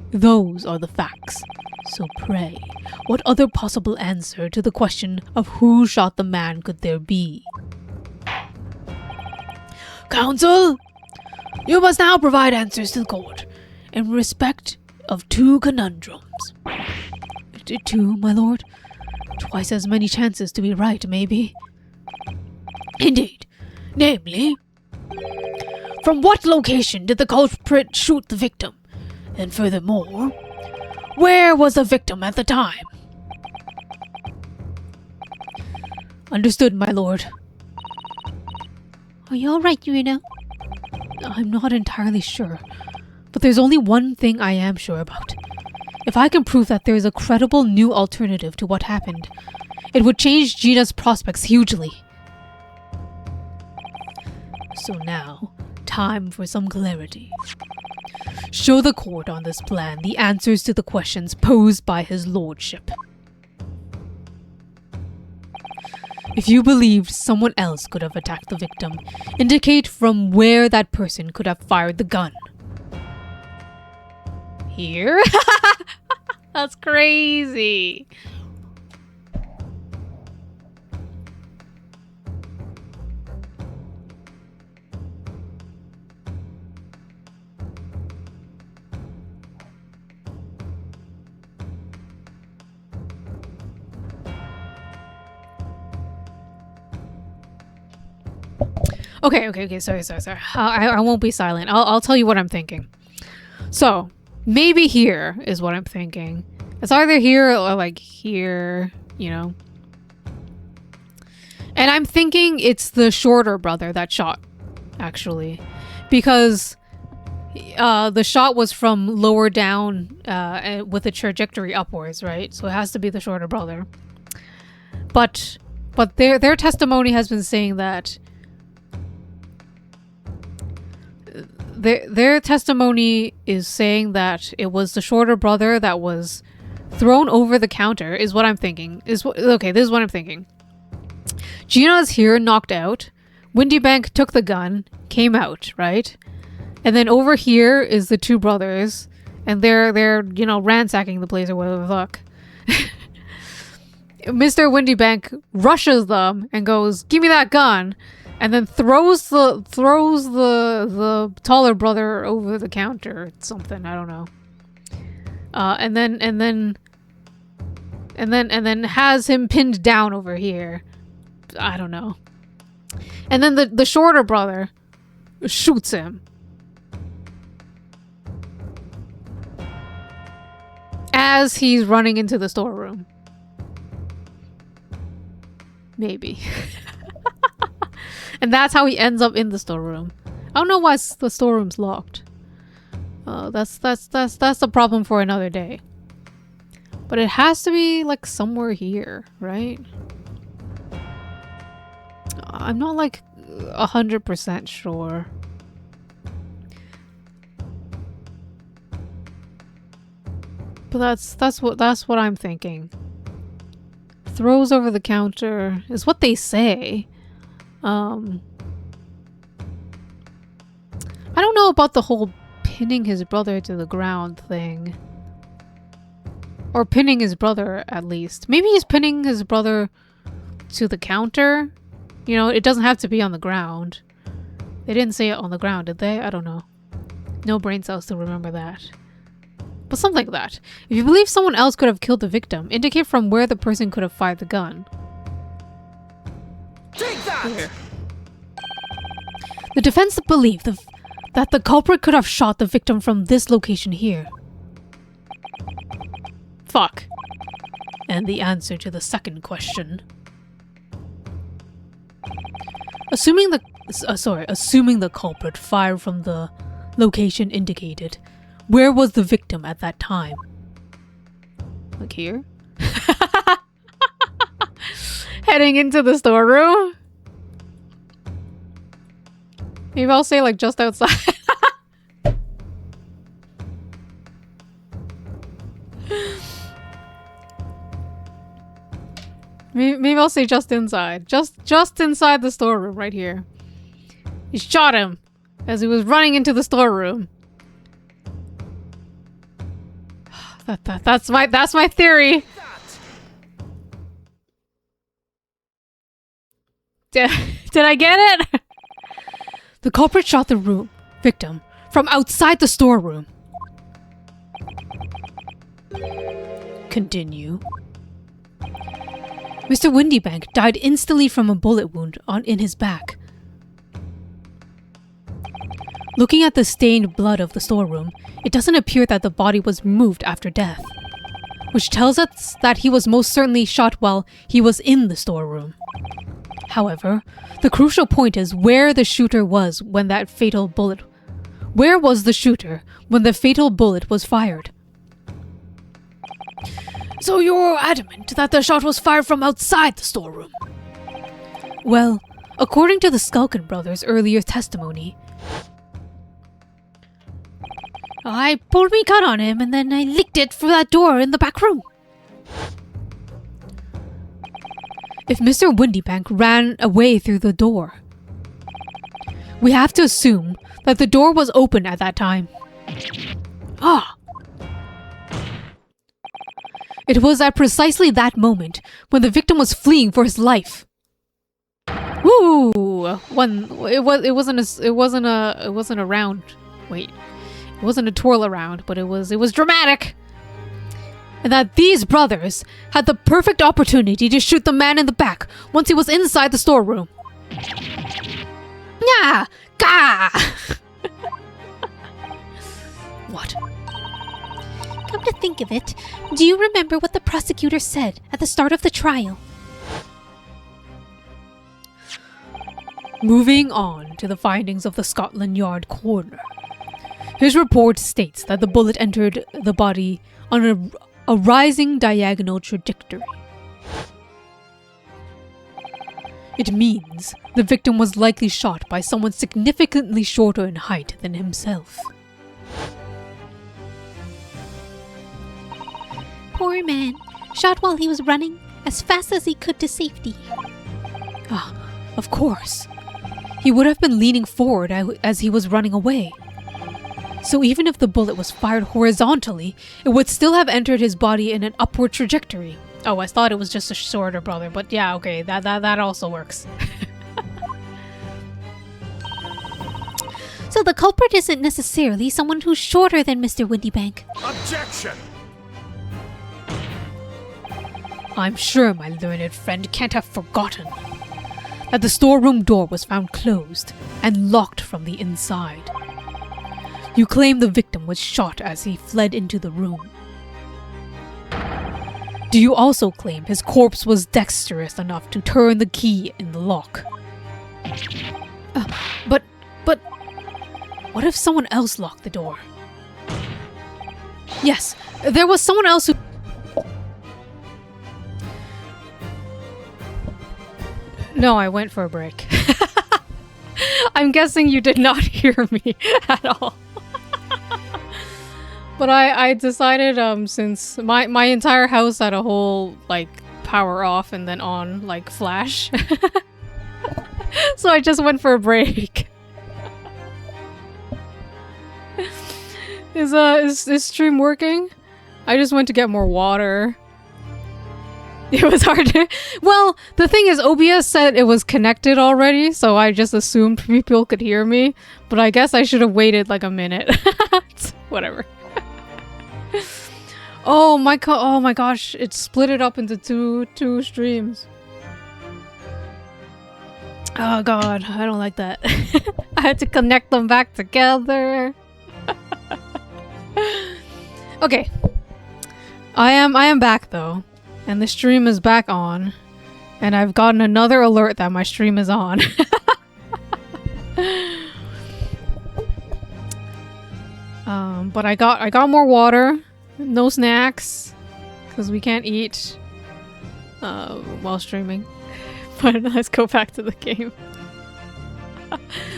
Those are the facts. So pray, what other possible answer to the question of who shot the man could there be? Counsel, you must now provide answers to the court in respect of two conundrums. Two, my lord? Twice as many chances to be right, maybe. Indeed. Namely, from what location did the culprit shoot the victim? And furthermore, where was the victim at the time? Understood, my lord. Are you alright, Reno? I'm not entirely sure, but there's only one thing I am sure about. If If I can prove that there is a credible new alternative to what happened, it would change Gina's prospects hugely. So now, time for some clarity. Show the court on this plan the answers to the questions posed by his lordship. If you believed someone else could have attacked the victim, indicate from where that person could have fired the gun. Here? That's crazy. Okay, sorry. I won't be silent. I'll tell you what I'm thinking. So, maybe here is what I'm thinking. It's either here or like here, you know. And I'm thinking it's the shorter brother that shot, actually. Because the shot was from lower down with a trajectory upwards, right? So it has to be the shorter brother. But their testimony has been saying that their testimony is saying that it was the shorter brother that was thrown over the counter, is what I'm thinking. Okay, this is what I'm thinking. Gina's here, knocked out. Windy Bank took the gun, came out, right? And then over here is the two brothers, and they're you know, ransacking the place or whatever the fuck. Mr. Windy Bank rushes them and goes, "Give me that gun." And then throws the taller brother over the counter or something, I don't know. And then has him pinned down over here. I don't know. And then the shorter brother shoots him. As he's running into the storeroom. Maybe. And that's how he ends up in the storeroom. I don't know why the storeroom's locked. That's the problem for another day. But it has to be like somewhere here, right? I'm not like 100% sure. But that's what I'm thinking. Throws over the counter is what they say. I don't know about the whole pinning his brother to the ground thing. Or pinning his brother, at least. Maybe he's pinning his brother to the counter. You know, it doesn't have to be on the ground. They didn't say it on the ground, did they? I don't know. No brain cells to remember that. But something like that. If you believe someone else could have killed the victim, indicate from where the person could have fired the gun. Take that! Here. The defense believed that the culprit could have shot the victim from this location here. Fuck. And the answer to the second question. Assuming the culprit fired from the location indicated, where was the victim at that time? Like here? Heading into the storeroom? Maybe I'll say like just outside. Maybe I'll say just inside. Just inside the storeroom right here. He shot him as he was running into the storeroom. That's my theory. Did I get it? The culprit shot the victim from outside the storeroom. Continue. Mr. Windybank died instantly from a bullet wound in his back. Looking at the stained blood of the storeroom, it doesn't appear that the body was moved after death, which tells us that he was most certainly shot while he was in the storeroom. However, the crucial point is where the shooter was when that fatal bullet... Where was the shooter when the fatal bullet was fired? So you're adamant that the shot was fired from outside the storeroom? Well, according to the Skulkin brothers' earlier testimony, I pulled my gun on him and then I licked it through that door in the back room. if Mr. Windybank ran away through the door, we have to assume that the door was open at that time. Ah, It was at precisely that moment when the victim was fleeing for his life. Woo! It wasn't a round. Wait. It wasn't a twirl around, but it was dramatic. And that these brothers had the perfect opportunity to shoot the man in the back once he was inside the storeroom. yeah, gah! What? Come to think of it, do you remember what the prosecutor said at the start of the trial? Moving on to the findings of the Scotland Yard coroner. His report states that the bullet entered the body on a rising diagonal trajectory. It means the victim was likely shot by someone significantly shorter in height than himself. Poor man, shot while he was running as fast as he could to safety. Ah, of course. He would have been leaning forward as he was running away. So even if the bullet was fired horizontally, it would still have entered his body in an upward trajectory. Oh, I thought it was just a shorter brother, but yeah, okay, that also works. So the culprit isn't necessarily someone who's shorter than Mr. Windybank. Objection! I'm sure my learned friend can't have forgotten that the storeroom door was found closed and locked from the inside. You claim the victim was shot as he fled into the room. Do you also claim his corpse was dexterous enough to turn the key in the lock? But, what if someone else locked the door? Yes, there was someone else who... No, I went for a break. I'm guessing you did not hear me at all. But I decided, since my entire house had a whole, like, power off and then on, like, flash. So I just went for a break. Is stream working? I just went to get more water. It was hard to... Well, the thing is, OBS said it was connected already, so I just assumed people could hear me. But I guess I should have waited like a minute. Whatever. Oh my gosh, it split it up into two streams. Oh god, I don't like that. I had to connect them back together. Okay. I am back though. And the stream is back on. And I've gotten another alert that my stream is on. But I got more water. No snacks. Because we can't eat while streaming. But let's go back to the game.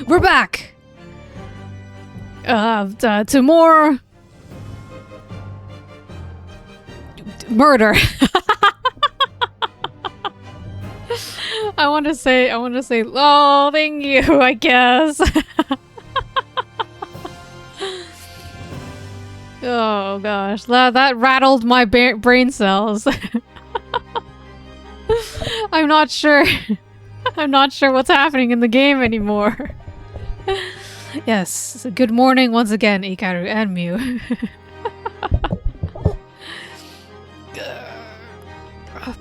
We're back! To more... murder. I want to say, oh, thank you, I guess. Oh gosh, that rattled my brain cells. I'm not sure. I'm not sure what's happening in the game anymore. Yes, good morning once again, Ikaru and Mew.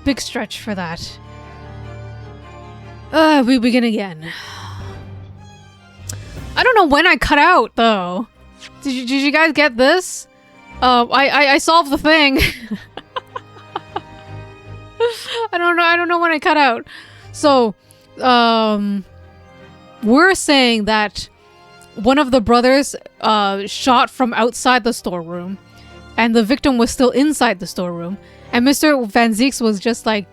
Big stretch for that. We begin again. I don't know when I cut out though. Did you guys get this? I solved the thing. I don't know when I cut out. So, we're saying that one of the brothers shot from outside the storeroom, and the victim was still inside the storeroom, and Mr. Van Zieks was just like,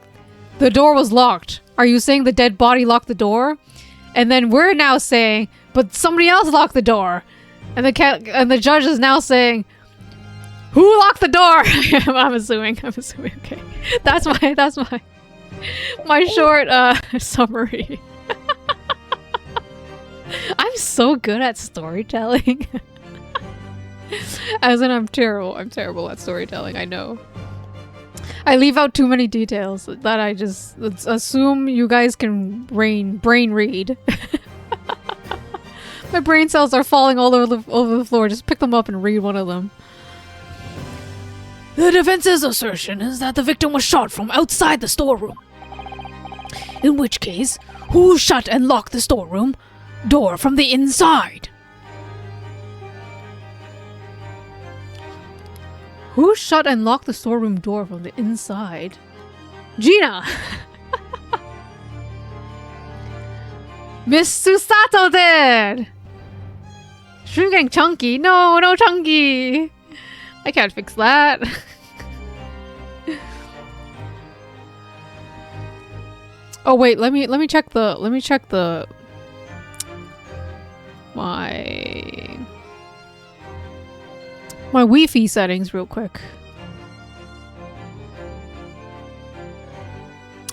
the door was locked. Are you saying the dead body locked the door? And then we're now saying, but somebody else locked the door. And the judge is now saying, who locked the door? I'm assuming. Okay, that's my short summary. I'm so good at storytelling. As in, I'm terrible at storytelling, I know. I leave out too many details that I just assume you guys can brain read. My brain cells are falling all over the floor. Just pick them up and read one of them. The defense's assertion is that the victim was shot from outside the storeroom. In which case, who shut and locked the storeroom door from the inside? Who shut and locked the storeroom door from the inside? Gina! Miss Susato did! Shrinking Chunky. No Chunky! I can't fix that. Oh wait, let me check the my Wi-Fi settings real quick.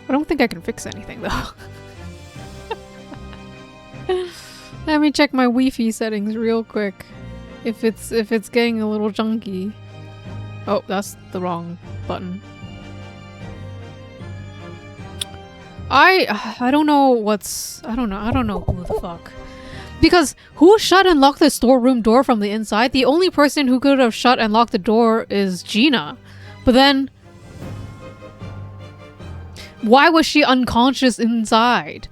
I don't think I can fix anything though. Let me check my Wi-Fi settings real quick. If it's getting a little junky. Oh, that's the wrong button. I don't know I don't know who the fuck. Because who shut and locked the storeroom door from the inside? The only person who could have shut and locked the door is Gina. But then why was she unconscious inside?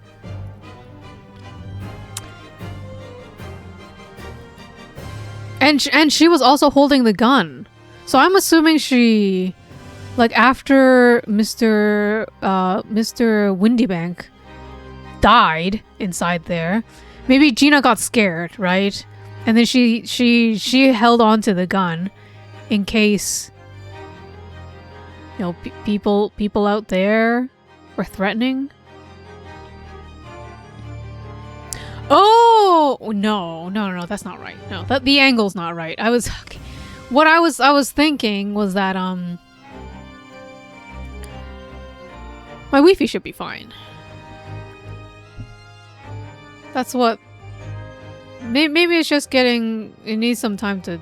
And she was also holding the gun. So I'm assuming she, like, after Mr. Windybank died inside there, maybe Gina got scared, right? And then she held on to the gun in case, you know, people out there were threatening. Oh no, that's not right. No, the angle's not right. What I was thinking was that my Wi-Fi should be fine. That's what. Maybe it's just getting. It needs some time to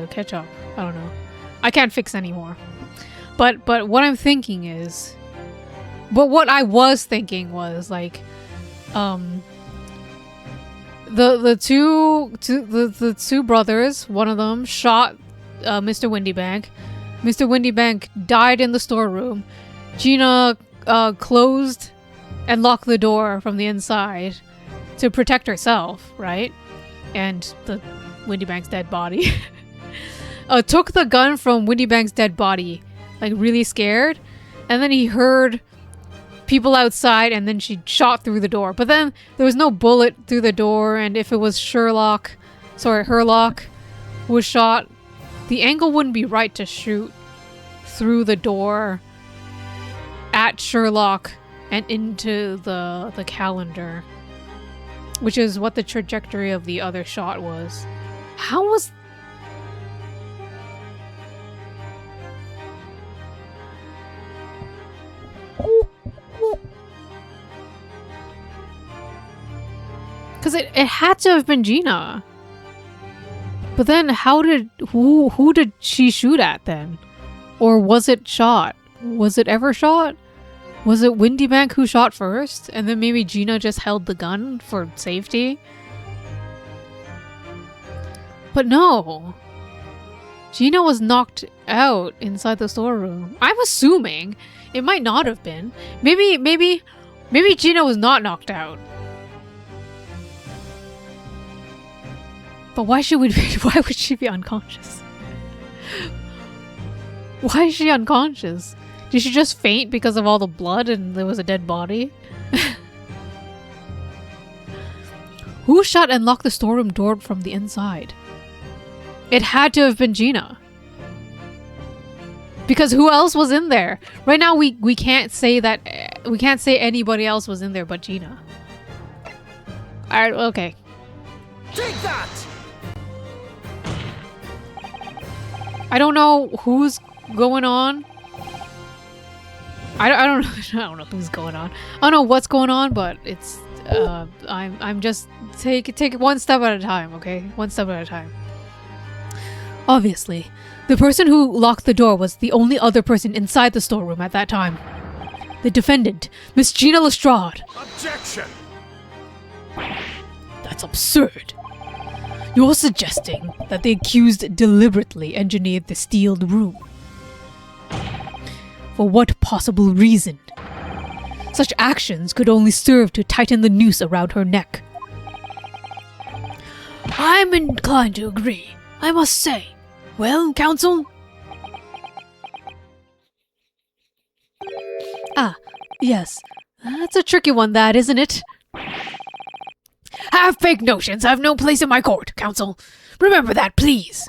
catch up. I don't know. I can't fix anymore. But what I'm thinking is. But what I was thinking was like. The two brothers, one of them shot Mr. Windybank. Mr. Windybank died in the storeroom. Gina closed and locked the door from the inside to protect herself, right? And the Windybank's dead body. Took the gun from Windybank's dead body, like really scared, and then he heard people outside, and then she shot through the door. But then there was no bullet through the door, and if it was Herlock was shot, the angle wouldn't be right to shoot through the door at Sherlock and into the calendar, which is what the trajectory of the other shot was. How was... Because it had to have been Gina. But then who did she shoot at then? Or was it shot? Was it ever shot? Was it Windybank who shot first? And then maybe Gina just held the gun for safety? But no. Gina was knocked out inside the storeroom. I'm assuming. It might not have been. Maybe Gina was not knocked out. But why would she be unconscious? Why is she unconscious? Did she just faint because of all the blood and there was a dead body? Who shut and locked the storeroom door from the inside? It had to have been Gina. Because who else was in there? Right now we can't say that we can't say anybody else was in there but Gina. Alright, okay. Take that! I don't know who's going on. I don't know. I don't know who's going on. I don't know what's going on, but it's I'm just take it one step at a time, okay? One step at a time. Obviously, the person who locked the door was the only other person inside the storeroom at that time. The defendant, Miss Gina Lestrade. Objection! That's absurd. You're suggesting that the accused deliberately engineered the sealed room. For what possible reason? Such actions could only serve to tighten the noose around her neck. I'm inclined to agree, I must say. Well, counsel? Ah, yes. That's a tricky one, that, isn't it? Half-baked notions have no place in my court, counsel. Remember that, please.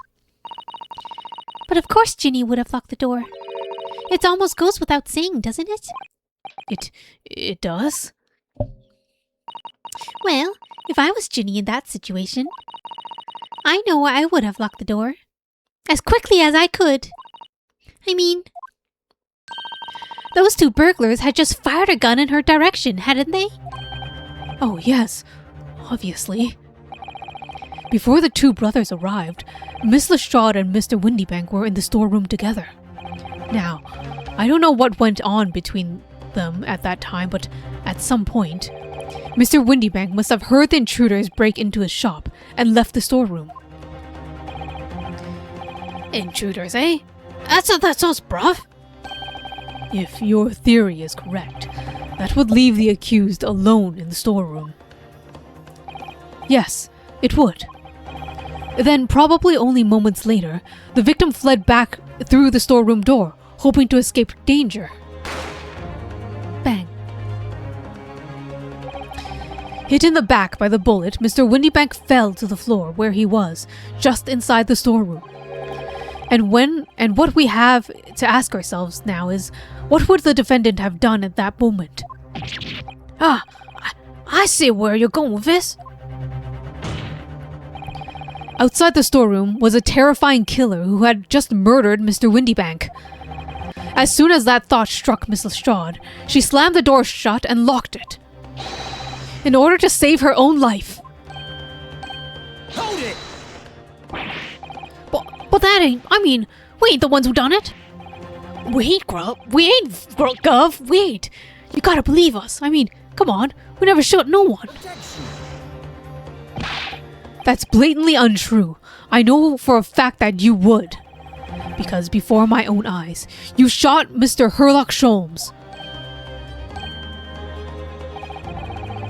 But of course Ginny would have locked the door. It almost goes without saying, doesn't it? It does? Well, if I was Ginny in that situation, I know I would have locked the door. As quickly as I could. I mean, those two burglars had just fired a gun in her direction, hadn't they? Oh, yes. Obviously. Before the two brothers arrived, Miss Lestrade and Mr. Windybank were in the storeroom together. Now, I don't know what went on between them at that time, but at some point, Mr. Windybank must have heard the intruders break into his shop and left the storeroom. Intruders, eh? That's not that sauce, bruv. If your theory is correct, that would leave the accused alone in the storeroom. Yes, it would. Then, probably only moments later, the victim fled back through the storeroom door, hoping to escape danger. Bang. Hit in the back by the bullet, Mr. Windybank fell to the floor where he was, just inside the storeroom. And what we have to ask ourselves now is, what would the defendant have done at that moment? Ah, I see where you're going with this. Outside the storeroom was a terrifying killer who had just murdered Mr. Windybank. As soon as that thought struck Miss Lestrade, she slammed the door shut and locked it. In order to save her own life. Hold it! But that ain't, I mean, we ain't the ones who done it. We ain't, Gov, we ain't. You gotta believe us. I mean, come on, we never shot no one. That's blatantly untrue. I know for a fact that you would. Because before my own eyes, you shot Mr. Herlock Sholmes.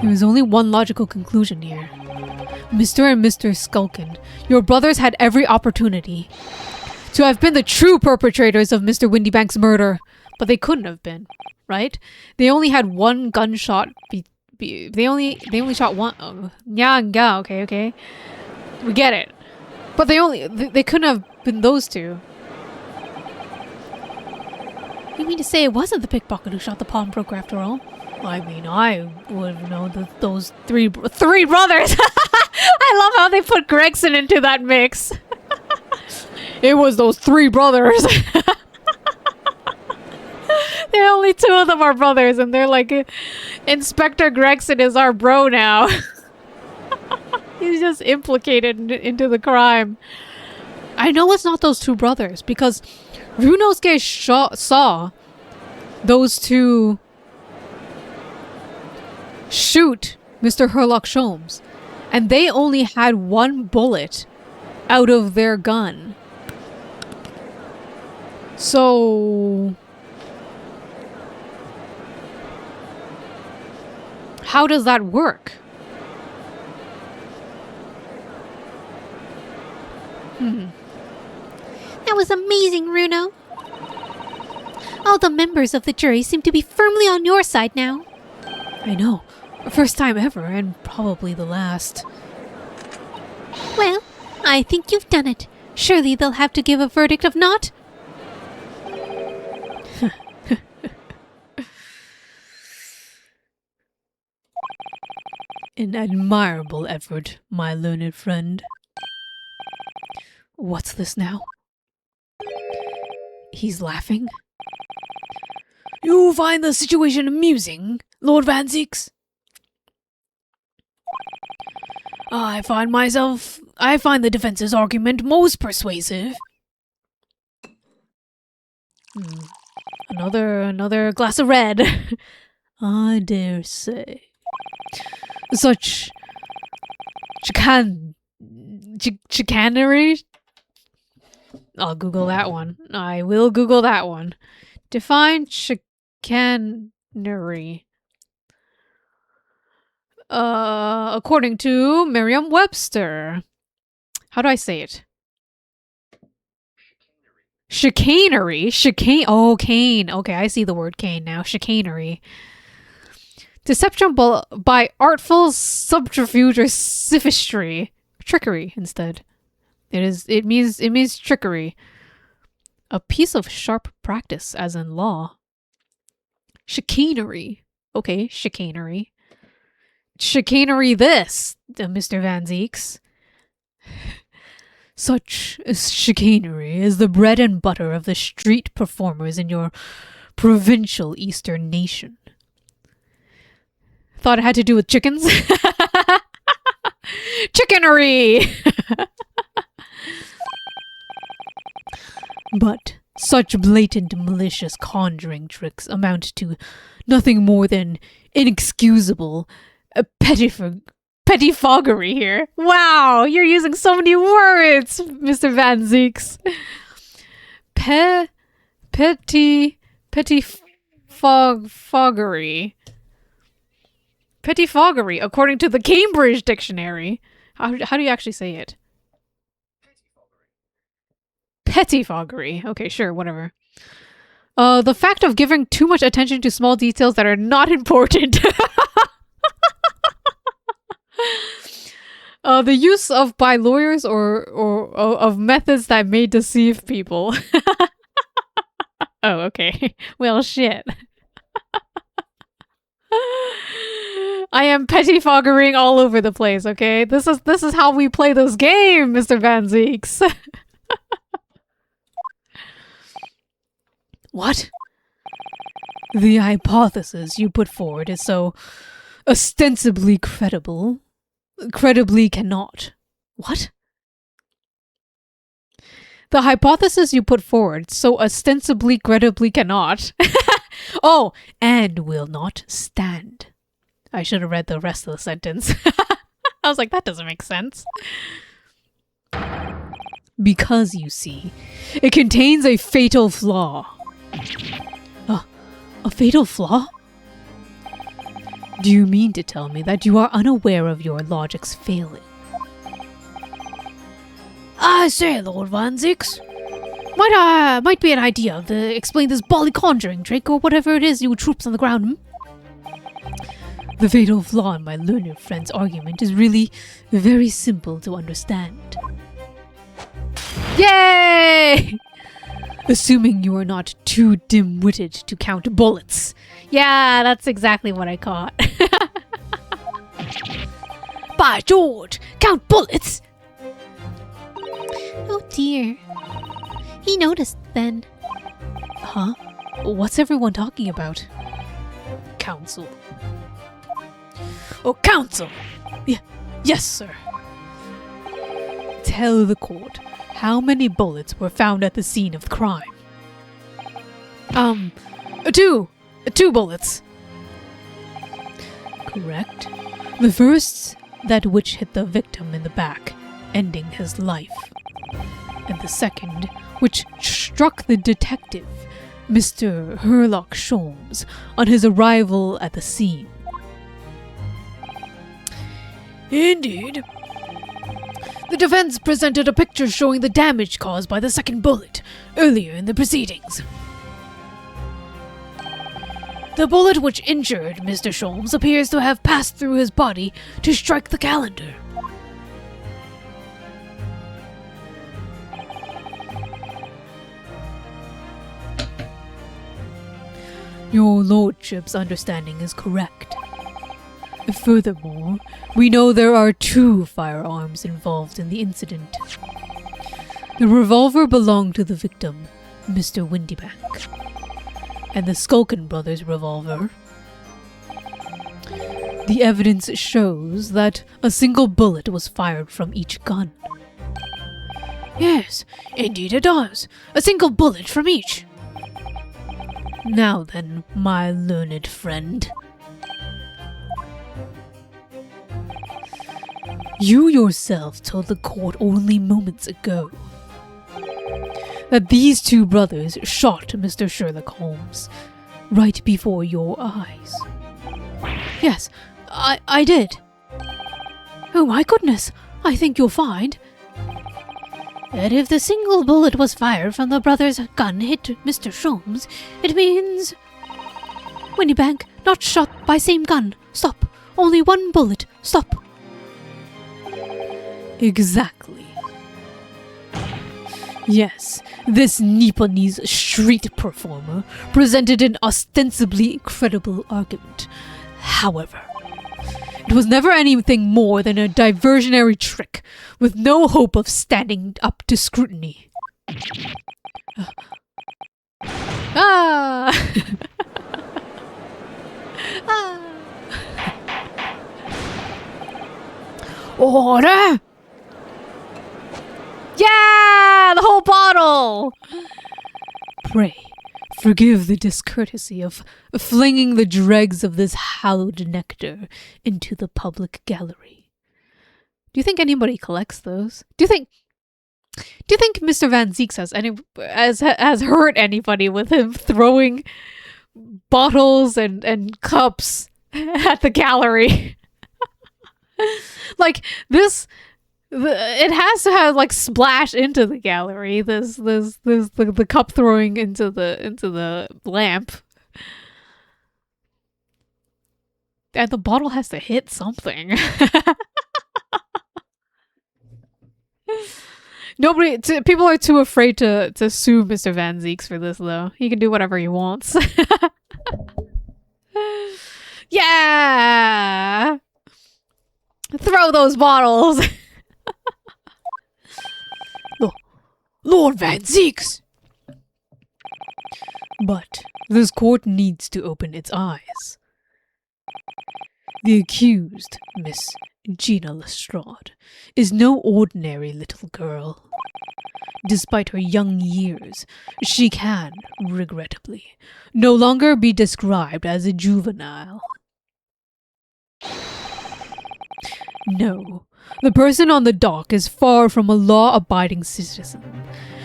There is only one logical conclusion here. Mr. and Mr. Skulkin, your brothers had every opportunity to have been the true perpetrators of Mr. Windybank's murder, but they couldn't have been, right? They only had one gunshot. They only shot one. Oh, yeah, okay. We get it, but they couldn't have been those two. You mean to say it wasn't the pickpocket who shot the pawnbroker after all? I mean, I would have known those three brothers. I love how they put Gregson into that mix. It was those three brothers. There are only two of them are brothers, and they're like, Inspector Gregson is our bro now. He's just implicated into the crime. I know it's not those two brothers because Ryunosuke saw those two shoot Mr. Herlock Sholmes, and they only had one bullet out of their gun. So how does that work? That was amazing, Runo. All the members of the jury seem to be firmly on your side now. I know. First time ever, and probably the last. Well, I think you've done it. Surely they'll have to give a verdict of not? An admirable effort, my learned friend. What's this now? He's laughing? You find the situation amusing, Lord Van Zieks? I find the defense's argument most persuasive. Another glass of red. I dare say. Such chicanery? I'll Google that one. I will Google that one. Define chicanery. According to Merriam-Webster. How do I say it? Chicanery? Oh, cane. Okay, I see the word cane now. Chicanery. Deception by artful subterfuge or sophistry. Trickery, instead. It means trickery. A piece of sharp practice, as in law. Chicanery. Okay, chicanery. Chicanery this, Mr. Van Zieks. Such chicanery is the bread and butter of the street performers in your provincial eastern nation. Thought it had to do with chickens? Chickenery! But such blatant malicious conjuring tricks amount to nothing more than inexcusable pettifoggery here. Wow, you're using so many words, Mr. Van Zieks. Pettifoggery. Pettifoggery, according to the Cambridge Dictionary. How do you actually say it? Pettifoggery. Okay, sure, whatever. The fact of giving too much attention to small details that are not important. The use of by lawyers or of methods that may deceive people. Oh, okay. Well, shit. I am pettifoggering all over the place, okay? This is how we play this game, Mr. Van Zieks. What? The hypothesis you put forward is so ostensibly credible. Credibly cannot. What? The hypothesis you put forward so ostensibly credibly cannot. Oh, and will not stand. I should have read the rest of the sentence. I was like, that doesn't make sense. Because, you see, it contains a fatal flaw. A fatal flaw? Do you mean to tell me that you are unaware of your logic's failing? I say, Lord Van Zieks. Might be an idea to explain this bally conjuring trick or whatever it is you troops on the ground. The fatal flaw in my learned friend's argument is really very simple to understand. Yay! Assuming you are not too dim-witted to count bullets. Yeah, that's exactly what I caught. By George, count bullets! Oh dear. He noticed then. Huh? What's everyone talking about? Counsel. Oh, counsel! Yes, sir. Tell the court how many bullets were found at the scene of the crime. Two bullets. Correct. The first, that which hit the victim in the back, ending his life. And the second, which struck the detective, Mr. Herlock Sholmes, on his arrival at the scene. Indeed. The defense presented a picture showing the damage caused by the second bullet earlier in the proceedings. The bullet which injured Mr. Sholmes appears to have passed through his body to strike the calendar. Your lordship's understanding is correct. Furthermore, we know there are 2 firearms involved in the incident. The revolver belonged to the victim, Mr. Windybank, and the Skulkin brothers' revolver. The evidence shows that a single bullet was fired from each gun. Yes, indeed it does. A single bullet from each. Now then, my learned friend. You yourself told the court only moments ago that these 2 brothers shot Mr. Sherlock Holmes right before your eyes. Yes, I did. Oh my goodness, I think you'll find that if the single bullet was fired from the brother's gun hit Mr. Sholmes, it means... Windybank, not shot by same gun. Stop. Only 1 bullet. Stop. Exactly. Yes, this Nipponese street performer presented an ostensibly credible argument. However, it was never anything more than a diversionary trick with no hope of standing up to scrutiny. Order! Yeah! The whole bottle! Pray, forgive the discourtesy of flinging the dregs of this hallowed nectar into the public gallery. Do you think anybody collects those? Do you think Mr. Van Zieks has hurt anybody with him throwing bottles and cups at the gallery? Like this, it has to have like splash into the gallery. The cup throwing into the lamp, and the bottle has to hit something. People are too afraid to sue Mr. Van Zieks for this, though. He can do whatever he wants. Yeah! Throw those bottles! Lord Van Zieks! But this court needs to open its eyes. The accused, Miss Gina Lestrade, is no ordinary little girl. Despite her young years, she can, regrettably, no longer be described as a juvenile. No, the person on the dock is far from a law-abiding citizen.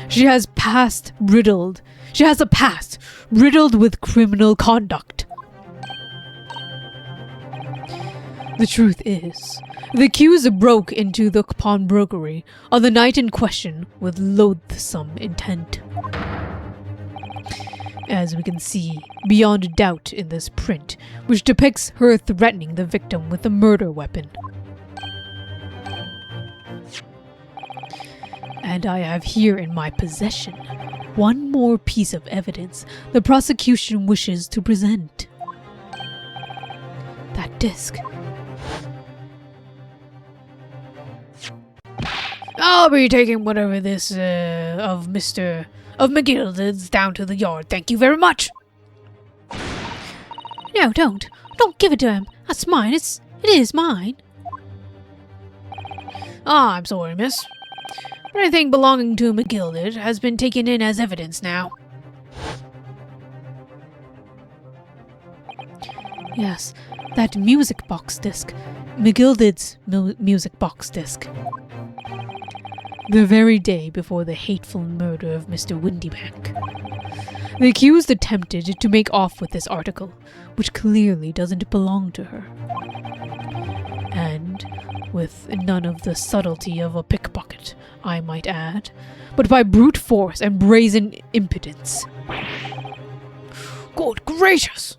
She has a past riddled with criminal conduct. The truth is, the accused broke into the pawnbrokery on the night in question with loathsome intent. As we can see beyond doubt in this print, which depicts her threatening the victim with a murder weapon. And I have here in my possession one more piece of evidence the prosecution wishes to present. That disc. I'll be taking whatever this, of McGilded's down to the yard. Thank you very much. No, don't. Don't give it to him. That's mine. It is mine. Ah, I'm sorry, miss. But anything belonging to McGilded has been taken in as evidence now. Yes, that music box disc. McGilded's music box disc. The very day before the hateful murder of Mr. Windybank. The accused attempted to make off with this article, which clearly doesn't belong to her. And, with none of the subtlety of a pickpocket, I might add, but by brute force and brazen impudence. Good gracious!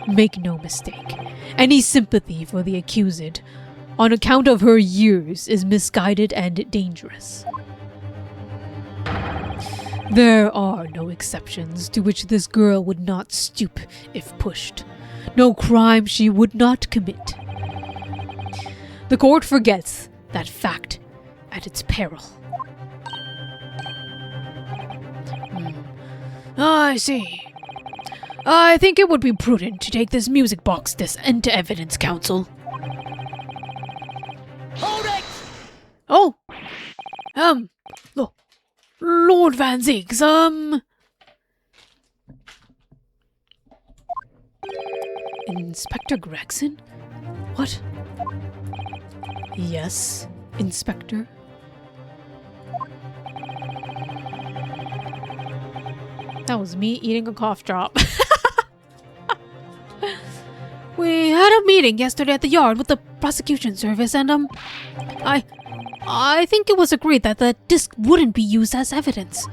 Make no mistake, any sympathy for the accused, on account of her years, is misguided and dangerous. There are no exceptions to which this girl would not stoop if pushed. No crime she would not commit. The court forgets that fact at its peril. I see. I think it would be prudent to take this music box disc into evidence, counsel. Hold it! Oh! Lord Van Zieks, Inspector Gregson? What? Yes, Inspector. That was me eating a cough drop. We had a meeting yesterday at the yard with the prosecution service and, I think it was agreed that the disc wouldn't be used as evidence.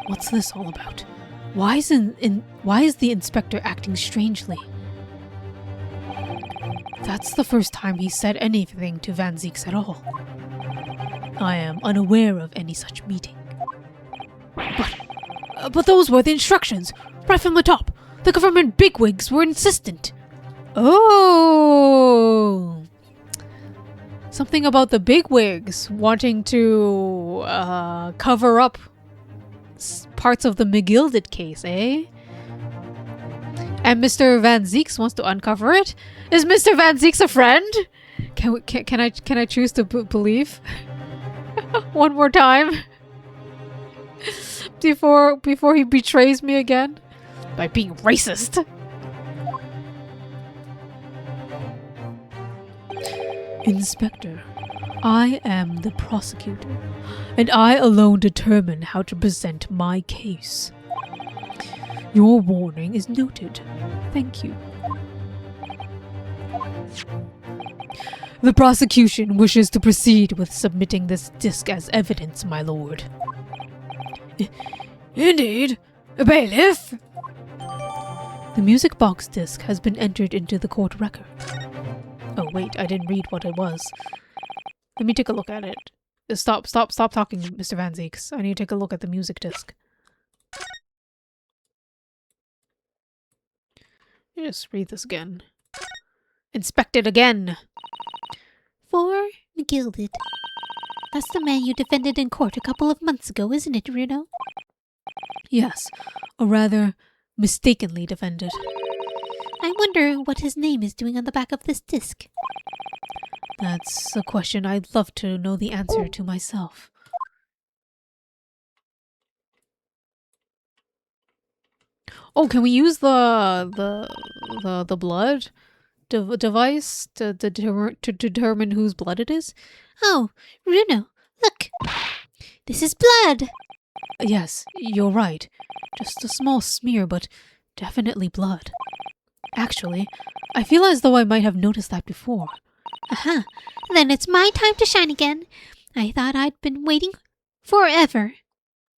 What's this all about? Why is the inspector acting strangely? That's the first time he said anything to Van Zieks at all. I am unaware of any such meeting. But those were the instructions, right from the top. The government bigwigs were insistent. Oh! Something about the bigwigs wanting to cover up parts of the McGilded case, eh? And Mr. Van Zieks wants to uncover it? Is Mr. Van Zieks a friend? Can I choose to believe? One more time? Before he betrays me again? By being racist. Inspector, I am the prosecutor, and I alone determine how to present my case. Your warning is noted. Thank you. The prosecution wishes to proceed with submitting this disc as evidence, my lord. Indeed. Bailiff? The music box disc has been entered into the court record. Oh wait, I didn't read what it was. Let me take a look at it. Stop talking, Mr. Van Zieks. I need to take a look at the music disc. Let me just read this again. Inspect it again! For McGilded. That's the man you defended in court a couple of months ago, isn't it, Runo? Yes, or rather, mistakenly defended. I wonder what his name is doing on the back of this disc. That's a question I'd love to know the answer to myself. Oh, can we use the blood device to determine whose blood it is? Oh, Runo, look! This is blood! Yes, you're right. Just a small smear, but definitely blood. Actually, I feel as though I might have noticed that before. Aha, then it's my time to shine again. I thought I'd been waiting forever.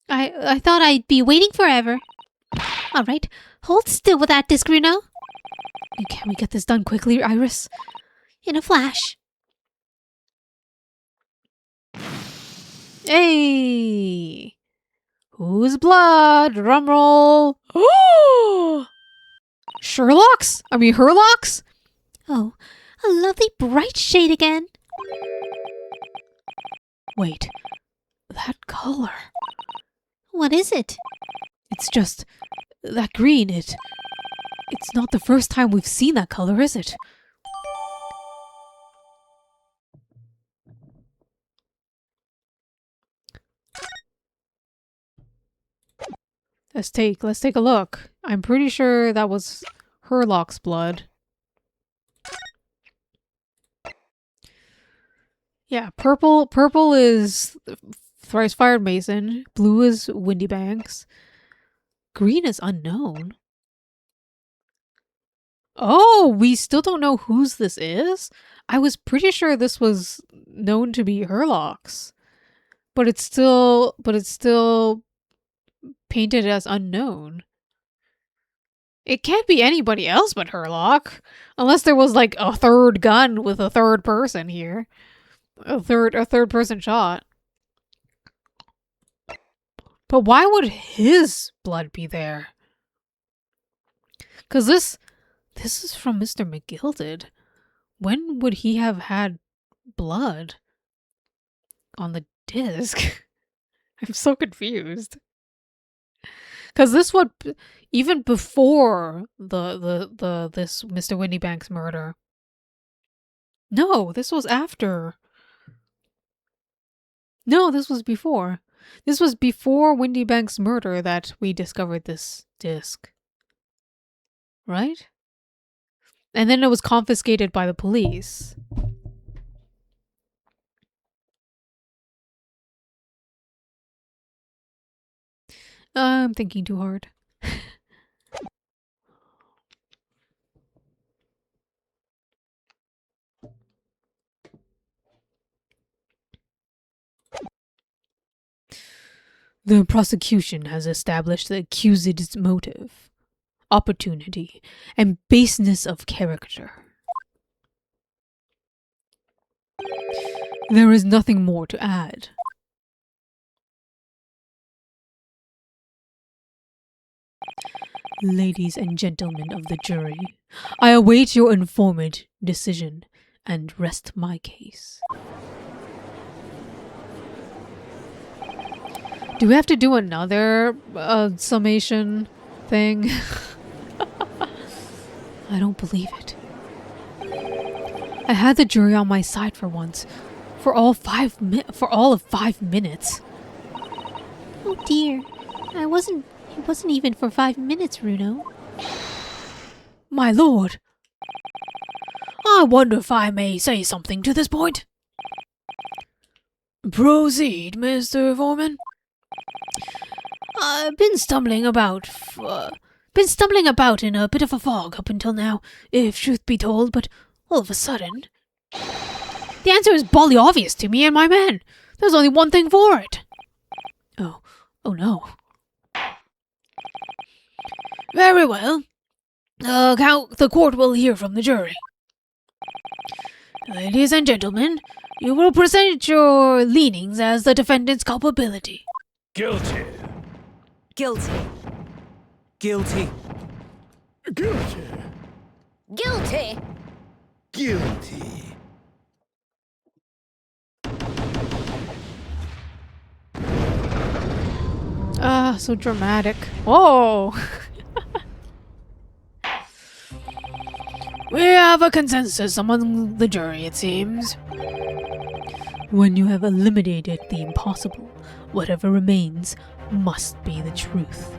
I thought I'd be waiting forever. All right, hold still with that disc, Runo. Can we get this done quickly, Iris? In a flash. Hey! Whose blood? Drumroll! Oh! Sherlock's? I mean, Herlock's? Oh, a lovely bright shade again. Wait, that color. What is it? It's just that green. It's not the first time we've seen that color, is it? Let's take a look. I'm pretty sure that was Herlock's blood. Yeah, purple is Thrice Fired Mason, blue is Windy Banks, green is unknown. Oh, we still don't know whose this is? I was pretty sure this was known to be Herlock's. But it's still painted as unknown. It can't be anybody else but Herlock. Unless there was like a third gun with a third person here. a third person shot. But why would his blood be there? Because this is from Mr. McGilded. When would he have had blood on the disc? I'm so confused. Because this would, even before this Mr. Windybank's murder. No, this was after. No, this was before. This was before Windybank's murder that we discovered this disc. Right? And then it was confiscated by the police. I'm thinking too hard. The prosecution has established the accused's motive, opportunity, and baseness of character. There is nothing more to add. Ladies and gentlemen of the jury, I await your informed decision and rest my case. Do we have to do another summation thing? I don't believe it. I had the jury on my side for once, for all of 5 minutes. Oh dear. It wasn't even for 5 minutes, Runo. My lord, I wonder if I may say something to this point. Proceed, Mr. Foreman. I've been stumbling about in a bit of a fog up until now, if truth be told, but all of a sudden... The answer is bally obvious to me and my men. There's only one thing for it. Oh no. Very well. The court will hear from the jury. Ladies and gentlemen, you will present your leanings as the defendant's culpability. Guilty. Guilty. Guilty. Guilty. Guilty. Guilty. Ah, so dramatic. Whoa! We have a consensus among the jury, it seems. When you have eliminated the impossible, whatever remains must be the truth.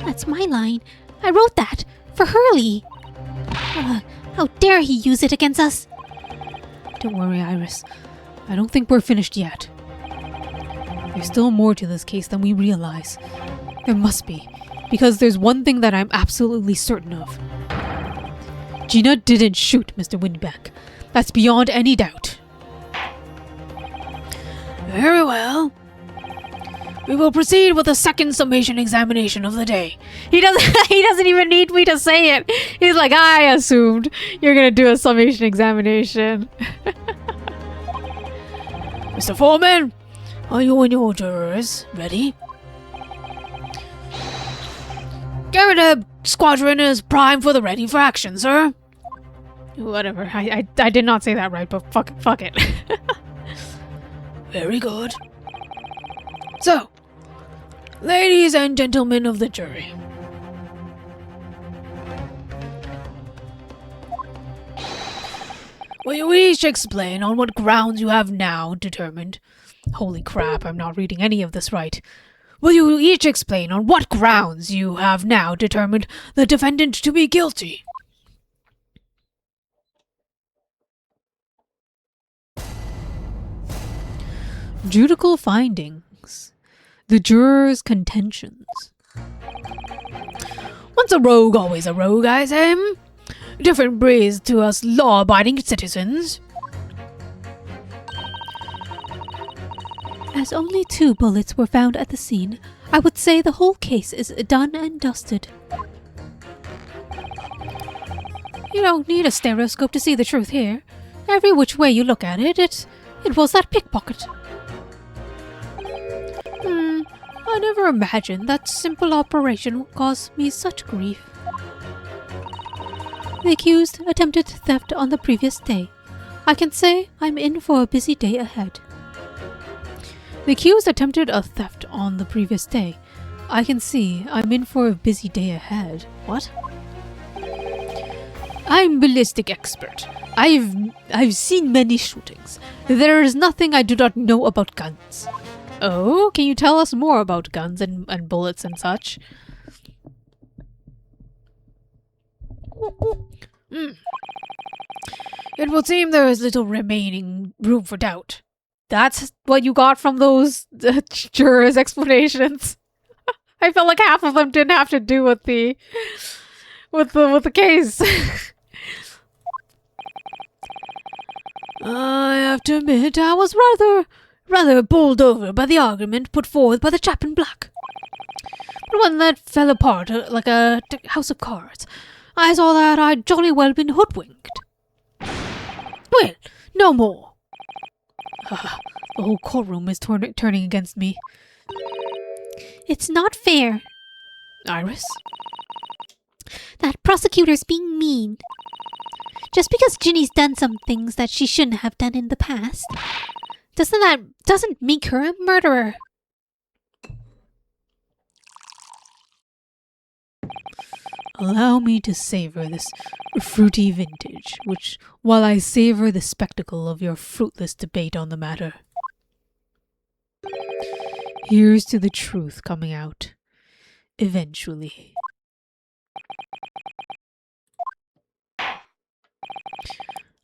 That's my line. I wrote that for Hurley. How dare he use it against us? Don't worry, Iris. I don't think we're finished yet. There's still more to this case than we realize. There must be, because there's one thing that I'm absolutely certain of. Gina didn't shoot Mr. Windybank. That's beyond any doubt. Very well. We will proceed with the second summation examination of the day. He doesn't even need me to say it. He's like, I assumed you're gonna do a summation examination. Mr. Foreman, are you and your jurors ready? Garrett Squadron is primed for the ready for action, sir. Whatever. I did not say that right, but fuck it. Very good. So, ladies and gentlemen of the jury. Will you each explain on what grounds you have now determined... Holy crap, I'm not reading any of this right. Will you each explain on what grounds you have now determined the defendant to be guilty? Judicial findings. The jurors' contentions. Once a rogue, always a rogue, I say. Different breeds to us law-abiding citizens. As only 2 bullets were found at the scene, I would say the whole case is done and dusted. You don't need a stereoscope to see the truth here. Every which way you look at it, it was that pickpocket. I never imagined that simple operation would cause me such grief. The accused attempted theft on the previous day. I can say I'm in for a busy day ahead. The accused attempted a theft on the previous day. I can see I'm in for a busy day ahead. What? I'm ballistic expert. I've seen many shootings. There is nothing I do not know about guns. Oh, can you tell us more about guns and bullets and such? It would seem there is little remaining room for doubt. That's what you got from those jurors' explanations. I felt like half of them didn't have to do with the case. I have to admit, I was rather bowled over by the argument put forward by the chap in black. But when that fell apart like a house of cards, I saw that I'd jolly well been hoodwinked. Well, no more. The whole courtroom is turning against me. It's not fair. Iris? That prosecutor's being mean. Just because Ginny's done some things that she shouldn't have done in the past, doesn't make her a murderer. Allow me to savor this fruity vintage, while I savor the spectacle of your fruitless debate on the matter. Here's to the truth coming out. Eventually.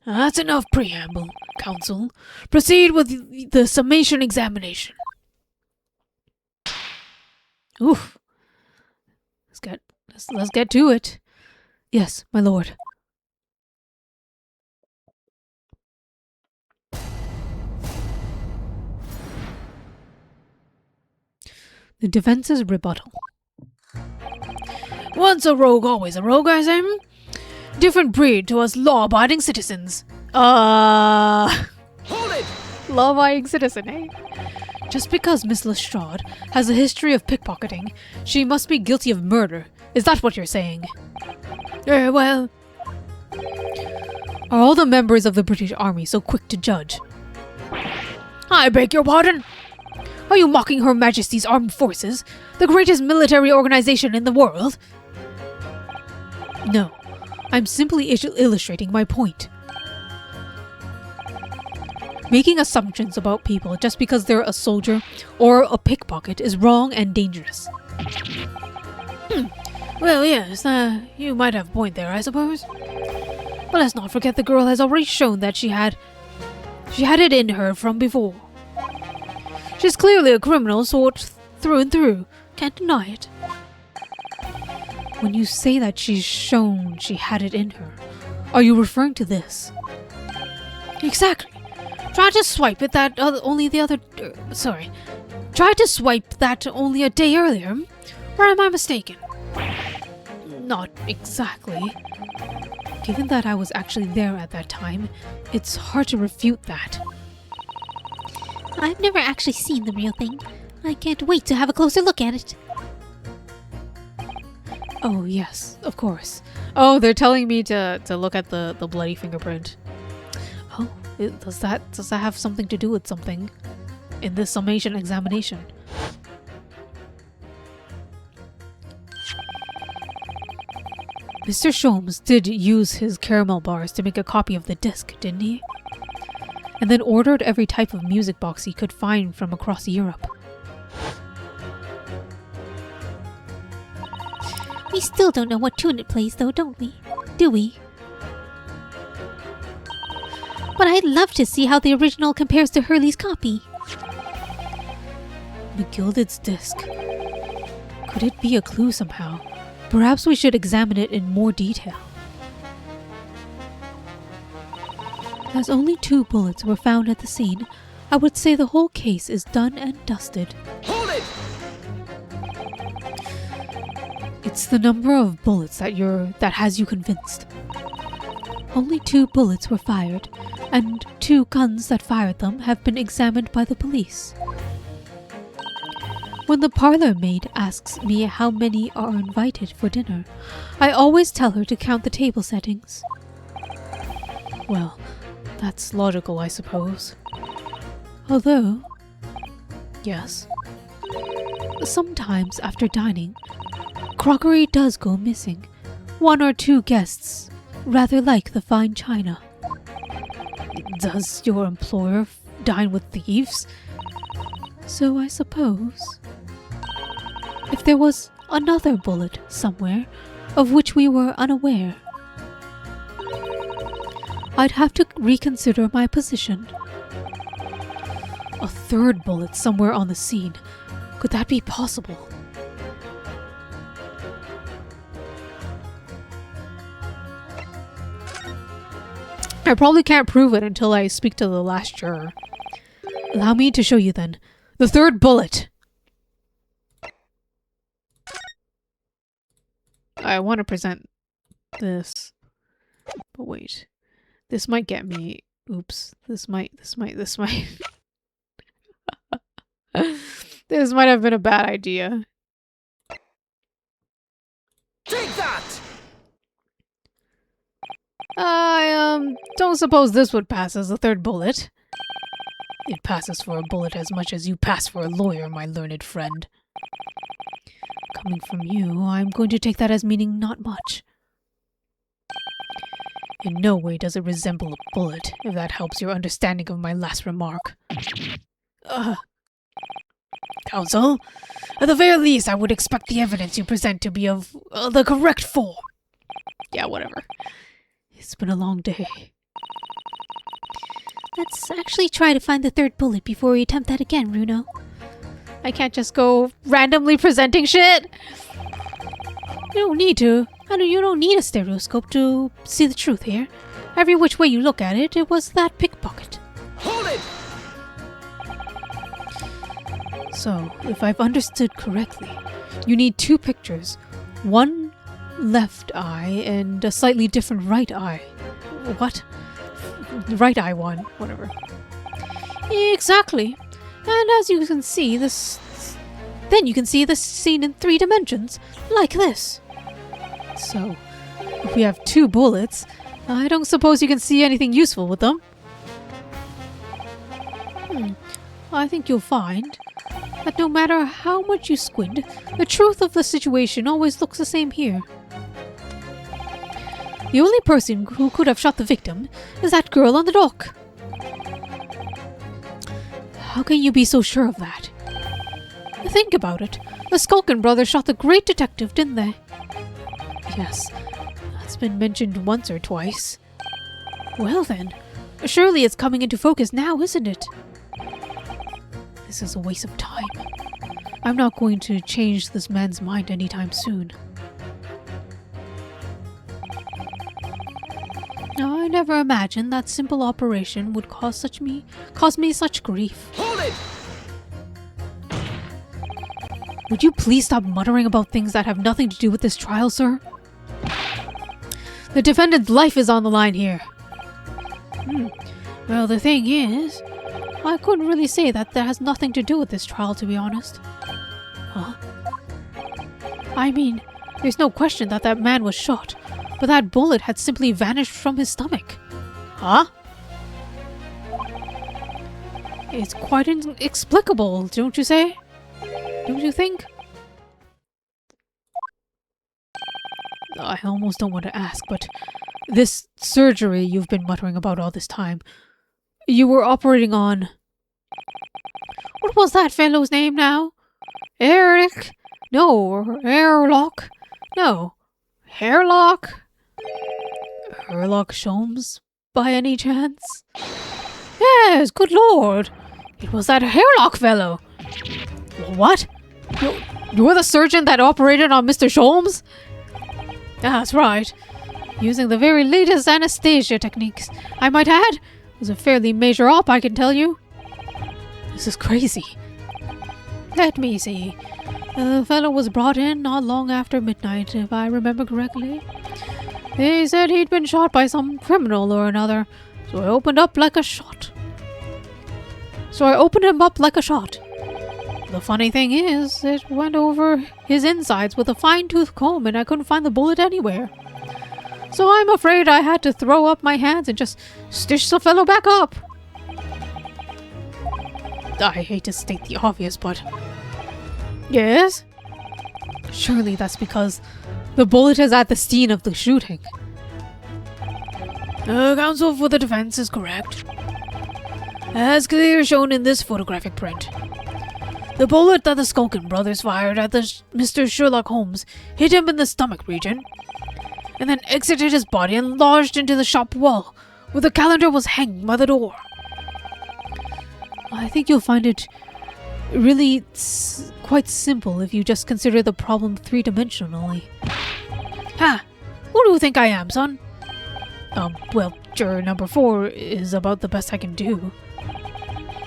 That's enough preamble, counsel. Proceed with the summation examination. Oof. Let's get to it. Yes, my lord. The defense's rebuttal. Once a rogue, always a rogue, I say. Different breed to us law-abiding citizens. Hold it! Law-abiding citizen, eh? Just because Miss Lestrade has a history of pickpocketing, she must be guilty of murder. Is that what you're saying? Well... Are all the members of the British Army so quick to judge? I beg your pardon? Are you mocking Her Majesty's Armed Forces, the greatest military organization in the world? No, I'm simply illustrating my point. Making assumptions about people just because they're a soldier or a pickpocket is wrong and dangerous. Well, yes, you might have a point there, I suppose. But let's not forget the girl has already shown that she had it in her from before. She's clearly a criminal sort through and through. Can't deny it. When you say that she's shown she had it in her, are you referring to this? Exactly. Tried to swipe that only a day earlier. Or am I mistaken? Not exactly. Given that I was actually there at that time, it's hard to refute that. I've never actually seen the real thing. I can't wait to have a closer look at it. Oh, yes, of course. Oh, they're telling me to look at the bloody fingerprint. Oh, does that have something to do with something in this summation examination? Mr. Sholmes did use his caramel bars to make a copy of the disc, didn't he? And then ordered every type of music box he could find from across Europe. We still don't know what tune it plays though, don't we? Do we? But I'd love to see how the original compares to Hurley's copy. McGilded's disc. Could it be a clue somehow? Perhaps we should examine it in more detail. As only 2 bullets were found at the scene, I would say the whole case is done and dusted. Hold it! It's the number of bullets that has you convinced. Only 2 bullets were fired, and 2 guns that fired them have been examined by the police. When the parlor maid asks me how many are invited for dinner, I always tell her to count the table settings. Well, that's logical, I suppose. Although, yes, sometimes after dining, crockery does go missing. 1 or 2 guests rather like the fine china. Does your employer dine with thieves? So I suppose. If there was another bullet somewhere of which we were unaware, I'd have to reconsider my position. A 3rd bullet somewhere on the scene. Could that be possible? I probably can't prove it until I speak to the last juror. Allow me to show you then. The 3rd bullet! I want to present this. But wait. This might get me. Oops. This might. This might have been a bad idea. Take that! I don't suppose this would pass as a 3rd bullet. It passes for a bullet as much as you pass for a lawyer, my learned friend. Coming from you, I'm going to take that as meaning not much. In no way does it resemble a bullet, if that helps your understanding of my last remark. Counsel, at the very least, I would expect the evidence you present to be of the correct form. Yeah, whatever. It's been a long day. Let's actually try to find the 3rd bullet before we attempt that again, Runo. I can't just go randomly presenting shit. You don't need to. You don't need a stereoscope to see the truth here. Every which way you look at it, it was that pickpocket. Hold it! So, if I've understood correctly, you need 2 pictures. One left eye and a slightly different right eye. What? Right eye one. Whatever. Exactly. And as you can see, then you can see this scene in 3 dimensions, like this. So, if we have 2 bullets, I don't suppose you can see anything useful with them. I think you'll find that no matter how much you squint, the truth of the situation always looks the same here. The only person who could have shot the victim is that girl on the dock. How can you be so sure of that? Think about it. The Skulkin brothers shot the great detective, didn't they? Yes, that's been mentioned once or twice. Well then, surely it's coming into focus now, isn't it? This is a waste of time. I'm not going to change this man's mind anytime soon. I never imagined that simple operation would cause me such grief. Hold it! Would you please stop muttering about things that have nothing to do with this trial, sir? The defendant's life is on the line here. Well, the thing is, I couldn't really say that has nothing to do with this trial, to be honest. Huh? I mean, there's no question that that man was shot, but that bullet had simply vanished from his stomach. Huh? It's quite inexplicable, don't you say? Don't you think? I almost don't want to ask, but this surgery you've been muttering about all this time, you were operating on... What was that fellow's name now? Eric? No, Airlock? No, Hairlock? Herlock Sholmes, by any chance? Yes, good lord! It was that Hairlock fellow! What? You're the surgeon that operated on Mr. Sholmes? That's right. Using the very latest anesthesia techniques, I might add. It was a fairly major op, I can tell you. This is crazy. Let me see. The fellow was brought in not long after midnight, if I remember correctly. They said he'd been shot by some criminal or another, So I opened up like a shot. So I opened him up like a shot. The funny thing is, it went over his insides with a fine-tooth comb and I couldn't find the bullet anywhere. So I'm afraid I had to throw up my hands and just stitch the fellow back up. I hate to state the obvious, but... Yes? Surely that's because the bullet is at the scene of the shooting. Counsel for the defense is correct. As clearly shown in this photographic print. The bullet that the Skulkin brothers fired at Mr. Sherlock Holmes hit him in the stomach region, and then exited his body and lodged into the shop wall, where the calendar was hanging by the door. I think you'll find it really quite simple if you just consider the problem three-dimensionally. Ha! Who do you think I am, son? Well, juror number 4 is about the best I can do.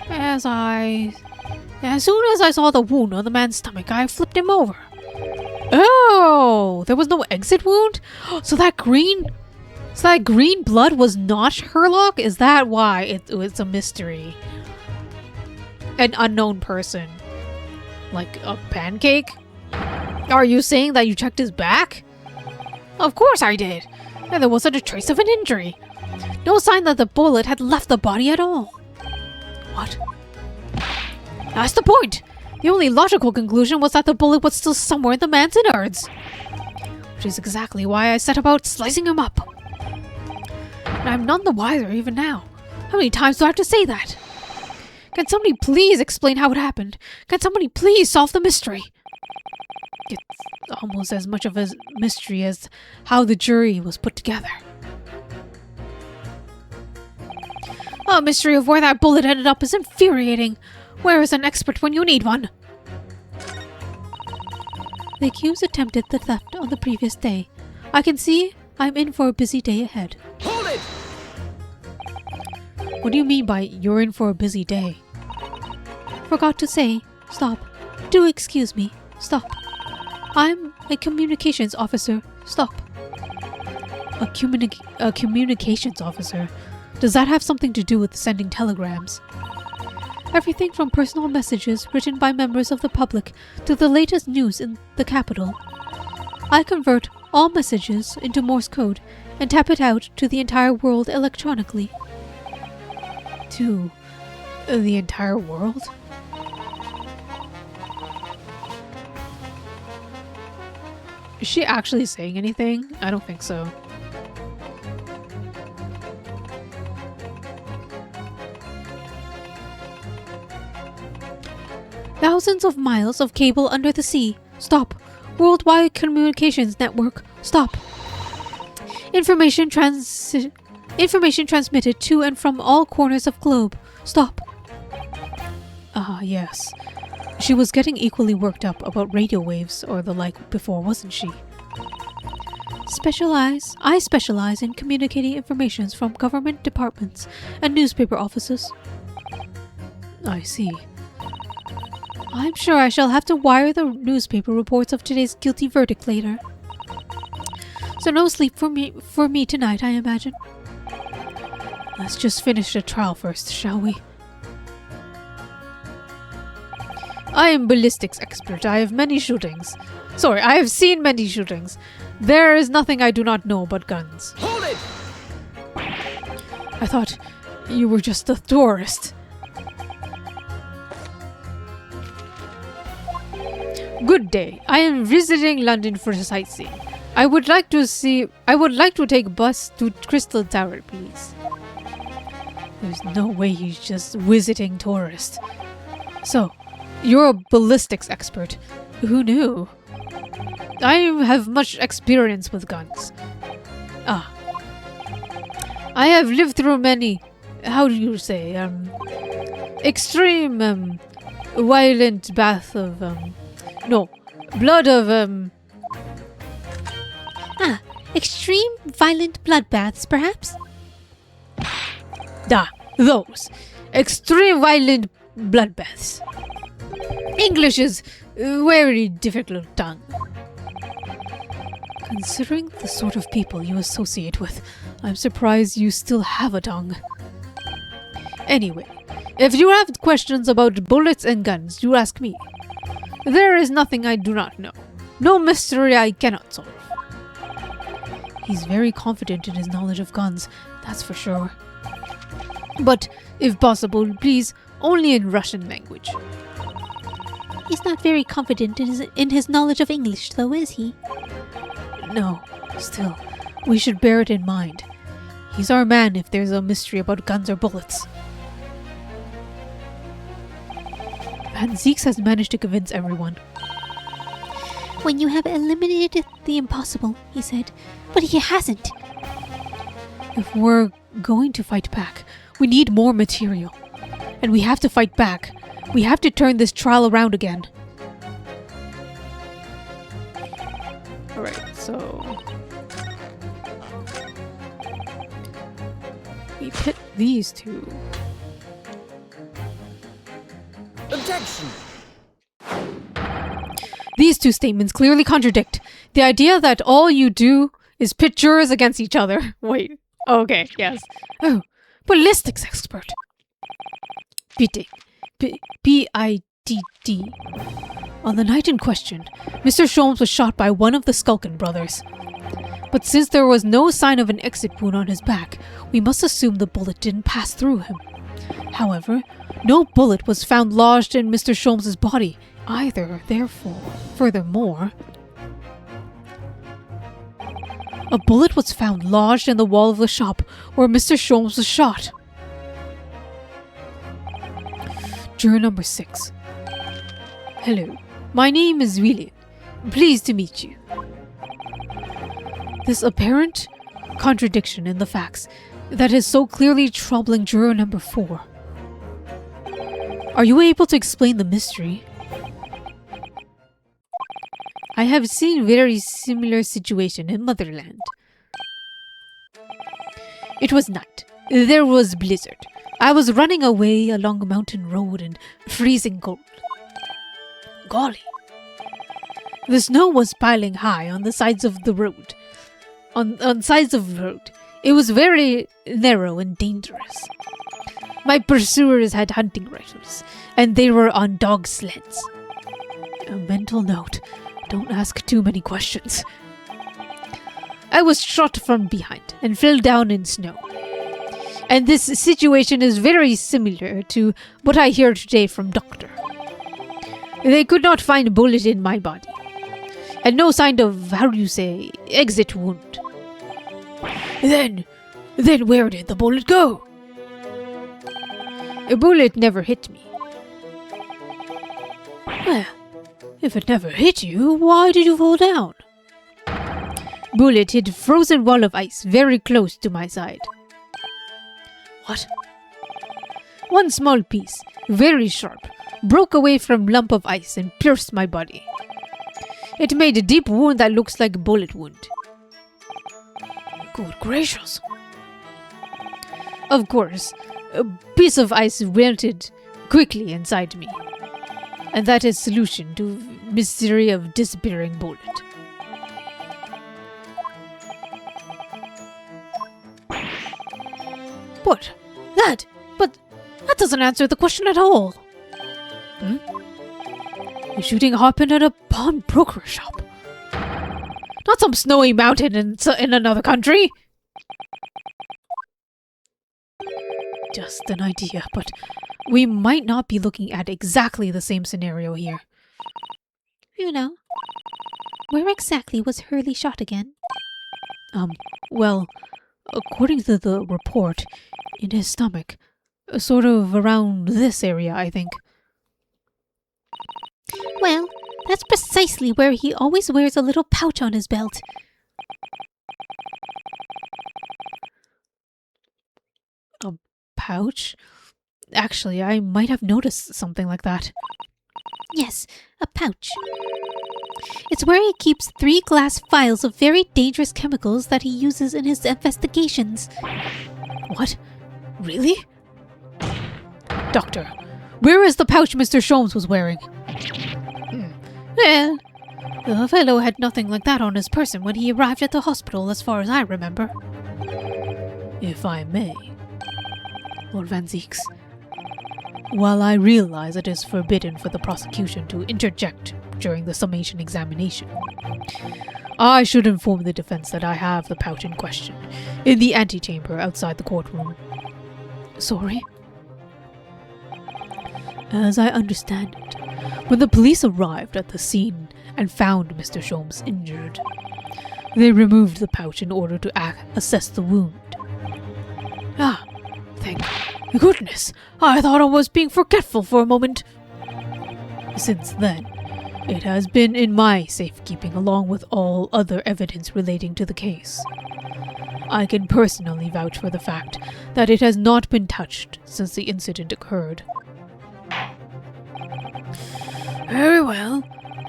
As soon as I saw the wound on the man's stomach, I flipped him over. Oh, there was no exit wound? So that green blood was not Sherlock? Is that why it's a mystery? An unknown person. Like a pancake? Are you saying that you checked his back? Of course I did. And there wasn't a trace of an injury. No sign that the bullet had left the body at all. What? That's the point! The only logical conclusion was that the bullet was still somewhere in the man's innards. Which is exactly why I set about slicing him up. And I'm none the wiser even now. How many times do I have to say that? Can somebody please explain how it happened? Can somebody please solve the mystery? It's almost as much of a mystery as how the jury was put together. A mystery of where that bullet ended up is infuriating. Where is an expert when you need one? The accused attempted the theft on the previous day. I can see I'm in for a busy day ahead. Hold it! What do you mean by you're in for a busy day? Forgot to say. Stop. Do excuse me. Stop. I'm a communications officer. Stop. A communications officer? Does that have something to do with sending telegrams? Everything from personal messages written by members of the public to the latest news in the capital. I convert all messages into Morse code and tap it out to the entire world electronically. To the entire world? Is she actually saying anything? I don't think so. Thousands of miles of cable under the sea. Stop. Worldwide communications network. Stop. Information transmitted to and from all corners of globe. Stop. Yes. She was getting equally worked up about radio waves or the like before, wasn't she? I specialize in communicating informations from government departments and newspaper offices. I see. I'm sure I shall have to wire the newspaper reports of today's guilty verdict later. So no sleep for me tonight, I imagine. Let's just finish the trial first, shall we? I am ballistics expert. I have many shootings. Sorry, I have seen many shootings. There is nothing I do not know but guns. Hold it! I thought you were just a tourist. Good day. I am visiting London for sightseeing. I would like to take a bus to Crystal Tower, please. There's no way he's just visiting tourists. So, you're a ballistics expert. Who knew? I have much experience with guns. I have lived through many, how do you say, extreme, violent bath of, blood of, Extreme violent bloodbaths, perhaps? Those. Extreme violent bloodbaths. English is a very difficult tongue. Considering the sort of people you associate with, I'm surprised you still have a tongue. Anyway, if you have questions about bullets and guns, you ask me. There is nothing I do not know. No mystery I cannot solve. He's very confident in his knowledge of guns, that's for sure. But, if possible, please, only in Russian language. He's not very confident in his knowledge of English, though, is he? No, still, we should bear it in mind. He's our man if there's a mystery about guns or bullets. Van Zieks has managed to convince everyone. When you have eliminated the impossible, he said. But he hasn't. If we're going to fight back, we need more material. And we have to fight back. We have to turn this trial around again. Alright, so we pit these two. Objection! These two statements clearly contradict the idea that all you do is pit jurors against each other. Wait. Okay, yes. Oh, ballistics expert. Pitting. P-I-T-T. On the night in question, Mr. Sholmes was shot by one of the Skulkin brothers. But since there was no sign of an exit wound on his back, we must assume the bullet didn't pass through him. However, no bullet was found lodged in Mr. Sholmes' body either, therefore. Furthermore, a bullet was found lodged in the wall of the shop where Mr. Sholmes was shot. Juror number 6. Hello, my name is William. Pleased to meet you. This apparent contradiction in the facts that is so clearly troubling juror number 4. Are you able to explain the mystery? I have seen very similar situation in Motherland. It was night. There was blizzard. I was running away along a mountain road and freezing cold. Golly. The snow was piling high on the sides of the road. On sides of the road. It was very narrow and dangerous. My pursuers had hunting rifles, and they were on dog sleds. A mental note. Don't ask too many questions. I was shot from behind and fell down in snow. And this situation is very similar to what I hear today from Doctor. They could not find a bullet in my body. And no sign of, exit wound. Then where did the bullet go? A bullet never hit me. Well, if it never hit you, why did you fall down? Bullet hit a frozen wall of ice very close to my side. What? One small piece, very sharp, broke away from lump of ice and pierced my body. It made a deep wound that looks like a bullet wound. Good gracious. Of course, a piece of ice melted quickly inside me. And that is solution to mystery of disappearing bullet. But that doesn't answer the question at all. The shooting happened at a pawnbroker shop. Not some snowy mountain in another country. Just an idea, but we might not be looking at exactly the same scenario here. You know. Where exactly was Hurley shot again? Well, according to the report, in his stomach. Sort of around this area, I think. Well, that's precisely where he always wears a little pouch on his belt. A pouch? Actually, I might have noticed something like that. Yes, a pouch. It's where he keeps 3 glass vials of very dangerous chemicals that he uses in his investigations. What? Really? Doctor, where is the pouch Mr. Sholmes was wearing? Well, the fellow had nothing like that on his person when he arrived at the hospital, as far as I remember. If I may. Lord Van Zeeks, while I realize it is forbidden for the prosecution to interject during the summation examination, I should inform the defense that I have the pouch in question in the antechamber outside the courtroom. Sorry? As I understand it, when the police arrived at the scene and found Mr. Sholmes injured, they removed the pouch in order to assess the wound. Ah, thank goodness! I thought I was being forgetful for a moment. Since then, it has been in my safekeeping along with all other evidence relating to the case. I can personally vouch for the fact that it has not been touched since the incident occurred. Very well.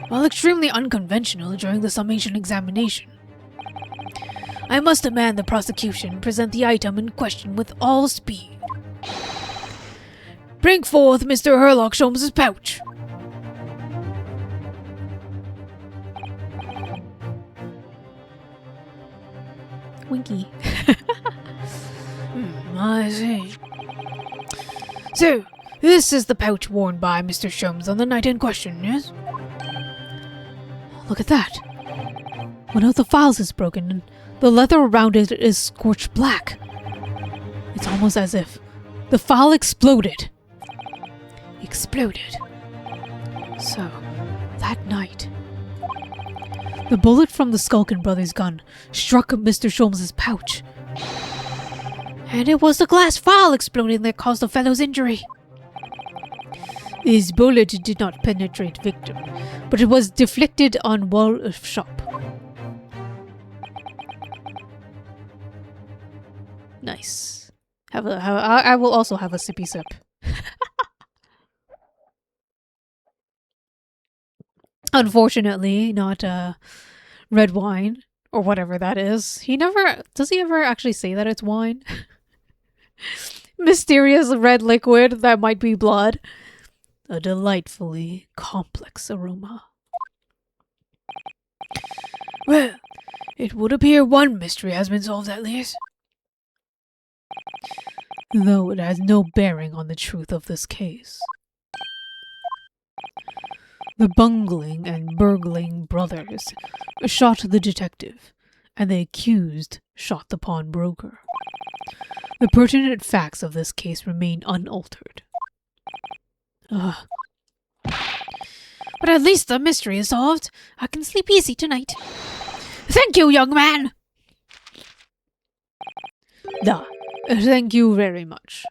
While extremely unconventional during the summation examination, I must demand the prosecution present the item in question with all speed. Bring forth Mr. Herlock Sholmes' pouch. Winky. I see. So, this is the pouch worn by Mr. Sholmes on the night in question, yes? Look at that. One of the files is broken and the leather around it is scorched black. It's almost as if the file exploded. Exploded. So, that night, the bullet from the Skulkin brothers' gun struck Mr. Sholmes' pouch. And it was the glass file exploding that caused the fellow's injury. His bullet did not penetrate victim, but it was deflected on wall of shop. Nice. I will also have a sippy sip. Unfortunately, not red wine or whatever that is. Does he ever actually say that it's wine? Mysterious red liquid that might be blood. A delightfully complex aroma. Well, it would appear one mystery has been solved at least. Though it has no bearing on the truth of this case. The bungling and burgling brothers shot the detective, and the accused shot the pawnbroker. The pertinent facts of this case remain unaltered. But at least the mystery is solved. I can sleep easy tonight. Thank you, young man! Thank you very much.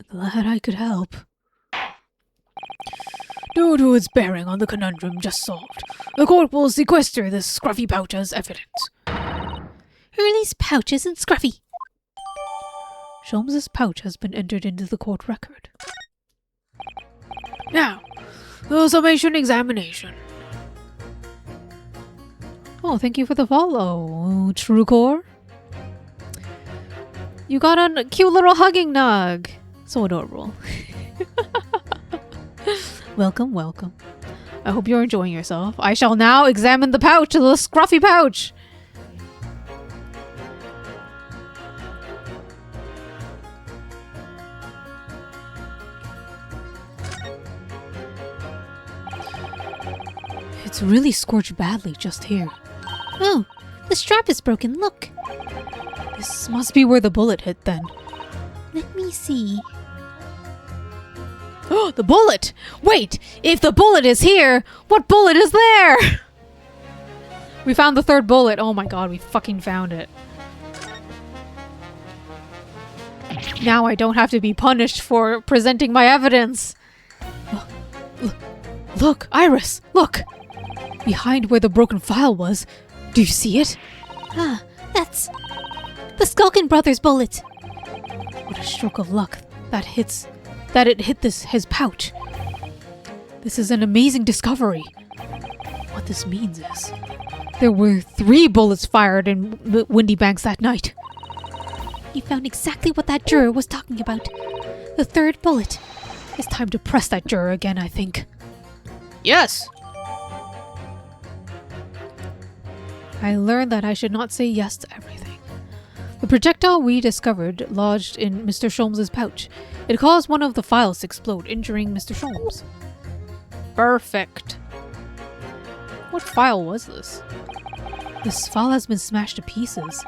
Glad I could help. Due to its bearing on the conundrum just solved, the court will sequester this scruffy pouch as evidence. Hurley's pouch isn't scruffy. Sholmes' pouch has been entered into the court record. Now, the summation examination. Oh, thank you for the follow, Truecore. You got a cute little hugging nug. So adorable. Welcome, welcome. I hope you're enjoying yourself. I shall now examine the pouch, the scruffy pouch. It's really scorched badly just here. Oh, the strap is broken, look. This must be where the bullet hit then. Let me see. Oh, the bullet! Wait! If the bullet is here, what bullet is there? We found the third bullet. Oh my god, we fucking found it. Now I don't have to be punished for presenting my evidence. Look, Iris, look! Behind where the broken file was. Do you see it? Ah, that's the Skulkin brothers' bullet. What a stroke of luck that it hit his pouch. This is an amazing discovery. What this means is there were 3 bullets fired in Windy Banks that night. He found exactly what that juror was talking about. The third bullet. It's time to press that juror again, I think. Yes! I learned that I should not say yes to everything. The The projectile we discovered lodged in Mr. Sholmes' pouch. It caused one of the files to explode, injuring Mr. Sholmes. Perfect. What file was this? This file has been smashed to pieces.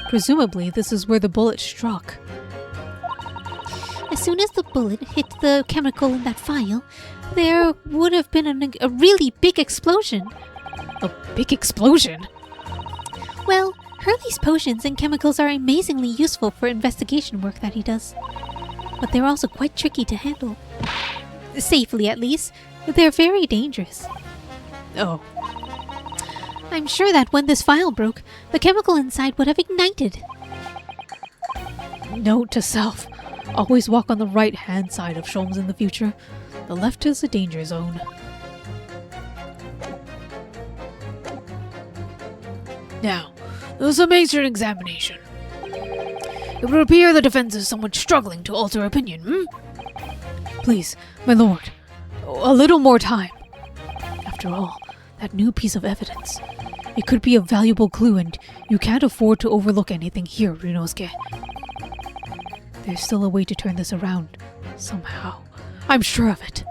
Presumably, this is where the bullet struck. As soon as the bullet hit the chemical in that file, there would have been a really big explosion. A big explosion? Well, Hurley's potions and chemicals are amazingly useful for investigation work that he does. But they're also quite tricky to handle. Safely, at least. They're very dangerous. Oh. I'm sure that when this file broke, the chemical inside would have ignited. Note to self. Always walk on the right-hand side of Sholmes in the future. The left is a danger zone. Now, there was a major examination. It would appear the defense is somewhat struggling to alter opinion, Please, my lord, a little more time. After all, that new piece of evidence. It could be a valuable clue, and you can't afford to overlook anything here, Ryunosuke. There's still a way to turn this around, somehow. I'm sure of it.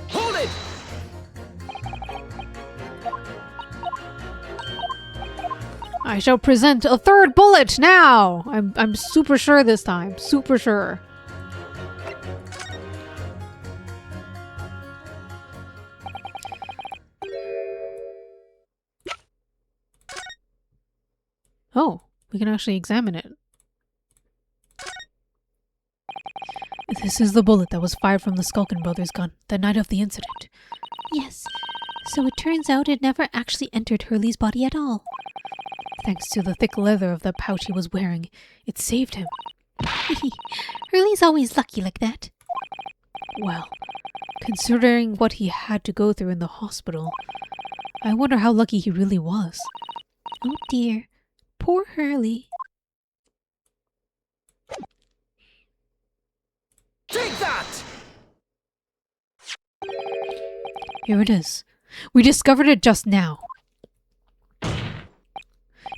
Hold it! I shall present a third bullet now! I'm super sure this time. Super sure. Oh, we can actually examine it. This is the bullet that was fired from the Skulkin brothers' gun the night of the incident. Yes, so it turns out it never actually entered Hurley's body at all. Thanks to the thick leather of the pouch he was wearing, it saved him. Hurley's always lucky like that. Well, considering what he had to go through in the hospital, I wonder how lucky he really was. Oh dear, poor Hurley. Take that! Here it is. We discovered it just now.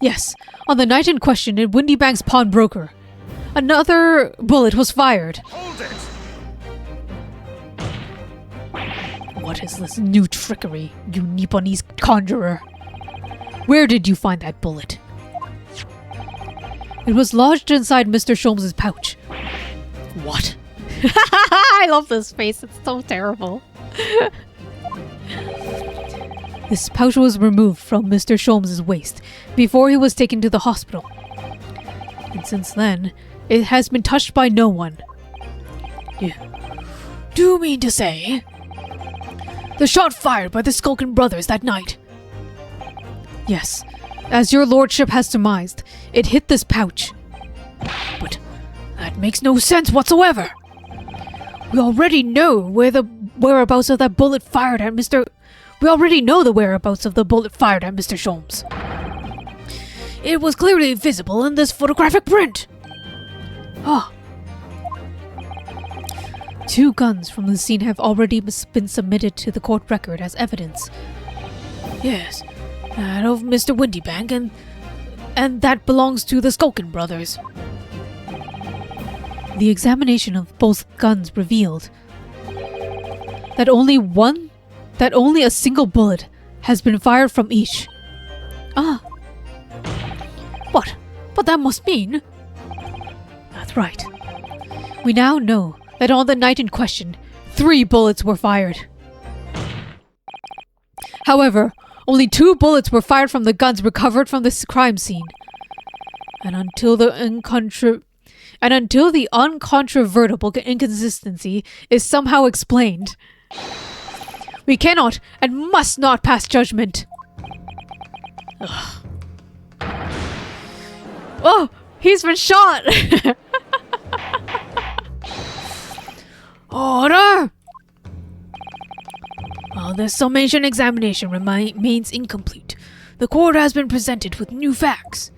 Yes, on the night in question in Windy Bank's pawnbroker, another bullet was fired. Hold it! What is this new trickery, you Nipponese conjurer? Where did you find that bullet? It was lodged inside Mr. Sholmes' pouch. What? I love this face, it's so terrible. This pouch was removed from Mr. Sholmes' waist before he was taken to the hospital. And since then, it has been touched by no one. You do mean to say the shot fired by the Skulkin brothers that night? Yes, as your lordship has surmised, it hit this pouch. But that makes no sense whatsoever. We already know where the whereabouts of that bullet fired at Mr. We already know the whereabouts of the bullet fired at Mr. Sholmes. It was clearly visible in this photographic print. Ah. 2 guns from the scene have already been submitted to the court record as evidence. Yes, that of Mr. Windybank and that belongs to the Skulkin brothers. The examination of both guns revealed that only a single bullet has been fired from each. Ah. What? But that must mean... That's right. We now know that on the night in question, 3 bullets were fired. However, only 2 bullets were fired from the guns recovered from this crime scene. And until the uncontrovertible inconsistency is somehow explained, we cannot and must not pass judgment. Ugh. Oh, he's been shot! Order! While the summation examination remains incomplete, the court has been presented with new facts.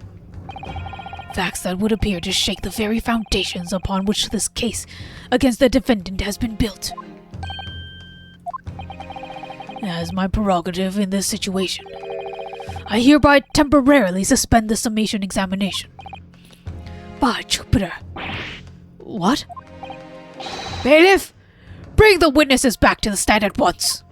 Facts that would appear to shake the very foundations upon which this case against the defendant has been built. as my prerogative in this situation, I hereby temporarily suspend the summation examination. By Jupiter. What? Bailiff, bring the witnesses back to the stand at once.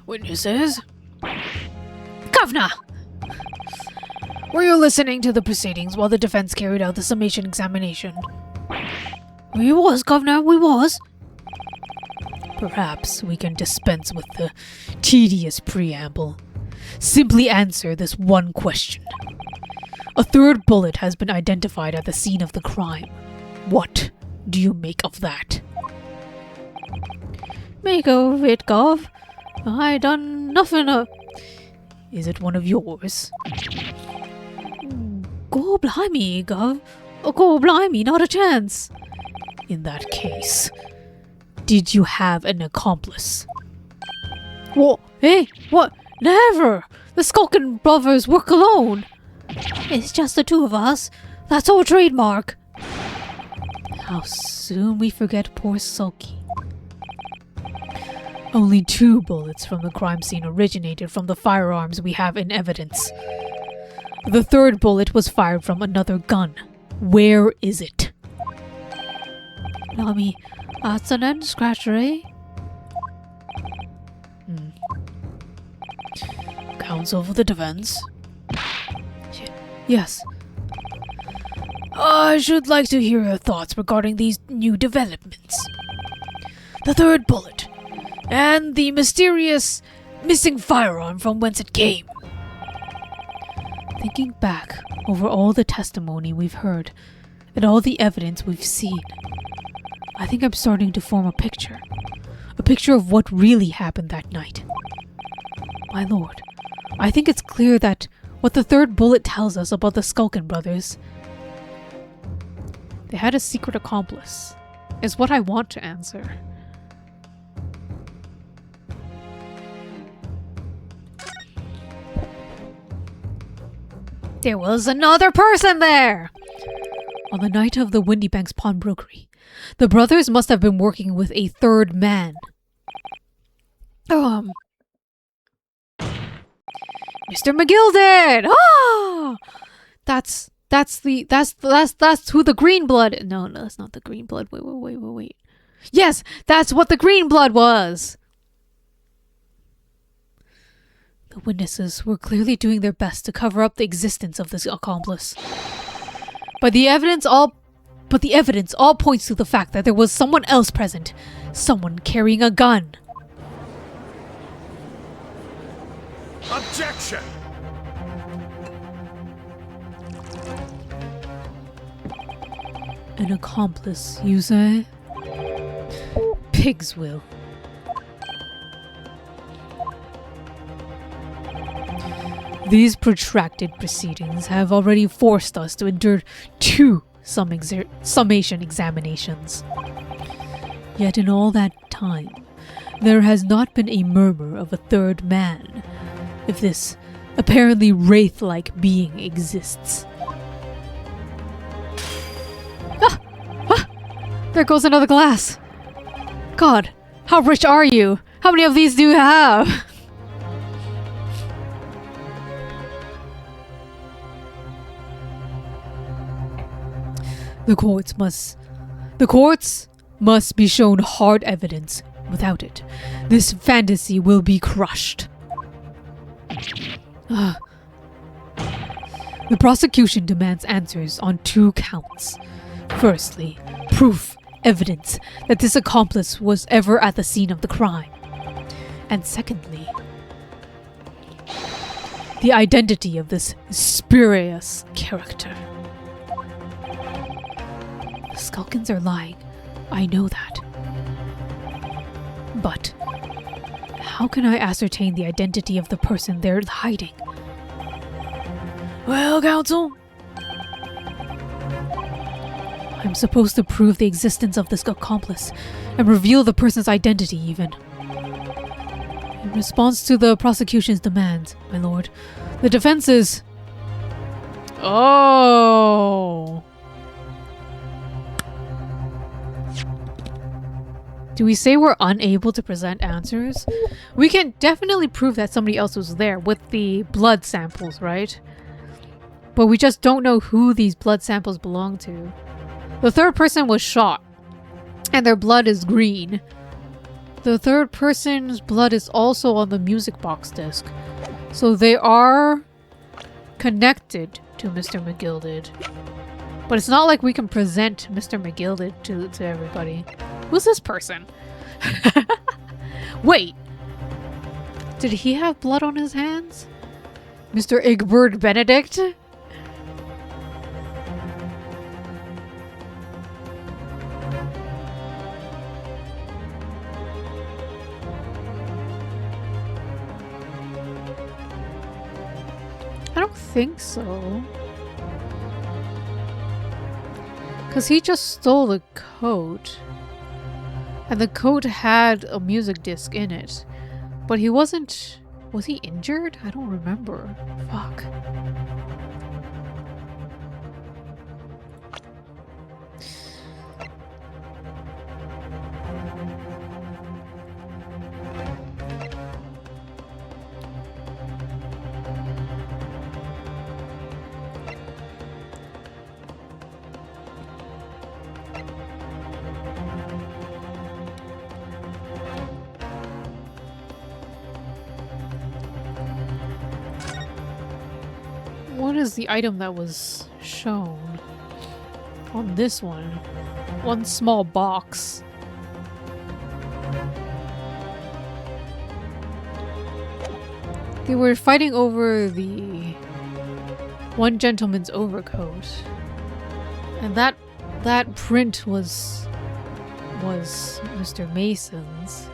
Witnesses? Governor! Were you listening to the proceedings while the defense carried out the summation examination? We was, Governor, we was. Perhaps we can dispense with the tedious preamble. Simply answer this one question. A third bullet has been identified at the scene of the crime. What do you make of that? Make of it, Gov? I done nothing of... Is it one of yours? Go blimey, Gov. Oh, go blimey, not a chance. In that case, did you have an accomplice? What? Hey, what? Never! The Skulkin brothers work alone. It's just the two of us. That's our trademark. How soon we forget poor Sulky. Only 2 bullets from the crime scene originated from the firearms we have in evidence. The third bullet was fired from another gun. Where is it? Lummy, that's an end scratcher, eh? Counsel for the defense? Yes. I should like to hear your thoughts regarding these new developments. The third bullet, and the mysterious missing firearm from whence it came. Thinking back over all the testimony we've heard and all the evidence we've seen, I think I'm starting to form a picture of what really happened that night. My lord, I think it's clear that what the third bullet tells us about the Skulkin brothers, they had a secret accomplice, is what I want to answer. There was another person there! On the night of the Windy Banks pawnbrokery, the brothers must have been working with a third man. Mr. McGilded! Ah! That's who the green blood... No, that's not the green blood. Wait. Yes, that's what the green blood was! The witnesses were clearly doing their best to cover up the existence of this accomplice. But the evidence all points to the fact that there was someone else present. Someone carrying a gun. Objection! An accomplice, you say? Pig's will. These protracted proceedings have already forced us to endure 2 summation examinations. Yet in all that time, there has not been a murmur of a third man, if this apparently wraith-like being exists. There goes another glass. God, how rich are you? How many of these do you have? The courts must be shown hard evidence. Without it, this fantasy will be crushed. The prosecution demands answers on 2 counts. Firstly, proof, evidence that this accomplice was ever at the scene of the crime. And secondly, the identity of this spurious character. The Skulkins are lying. I know that. But how can I ascertain the identity of the person they're hiding? Well, counsel, I'm supposed to prove the existence of this accomplice and reveal the person's identity even. In response to the prosecution's demands, my lord, The defense is... Oh. Do we say we're unable to present answers? We can definitely prove that somebody else was there with the blood samples, right? But we just don't know who these blood samples belong to. The third person was shot, and their blood is green. The third person's blood is also on the music box disc. So they are connected to Mr. McGilded. But it's not like we can present Mr. McGilded to everybody. Who's this person? Wait! Did he have blood on his hands? Mr. Egbert Benedict? I don't think so. Because he just stole the coat. And the coat had a music disc in it. But he wasn't... Was he injured? I don't remember. Fuck. What is the item that was shown on this one? One small box. They were fighting over the one gentleman's overcoat. And that print was Mr. Mason's.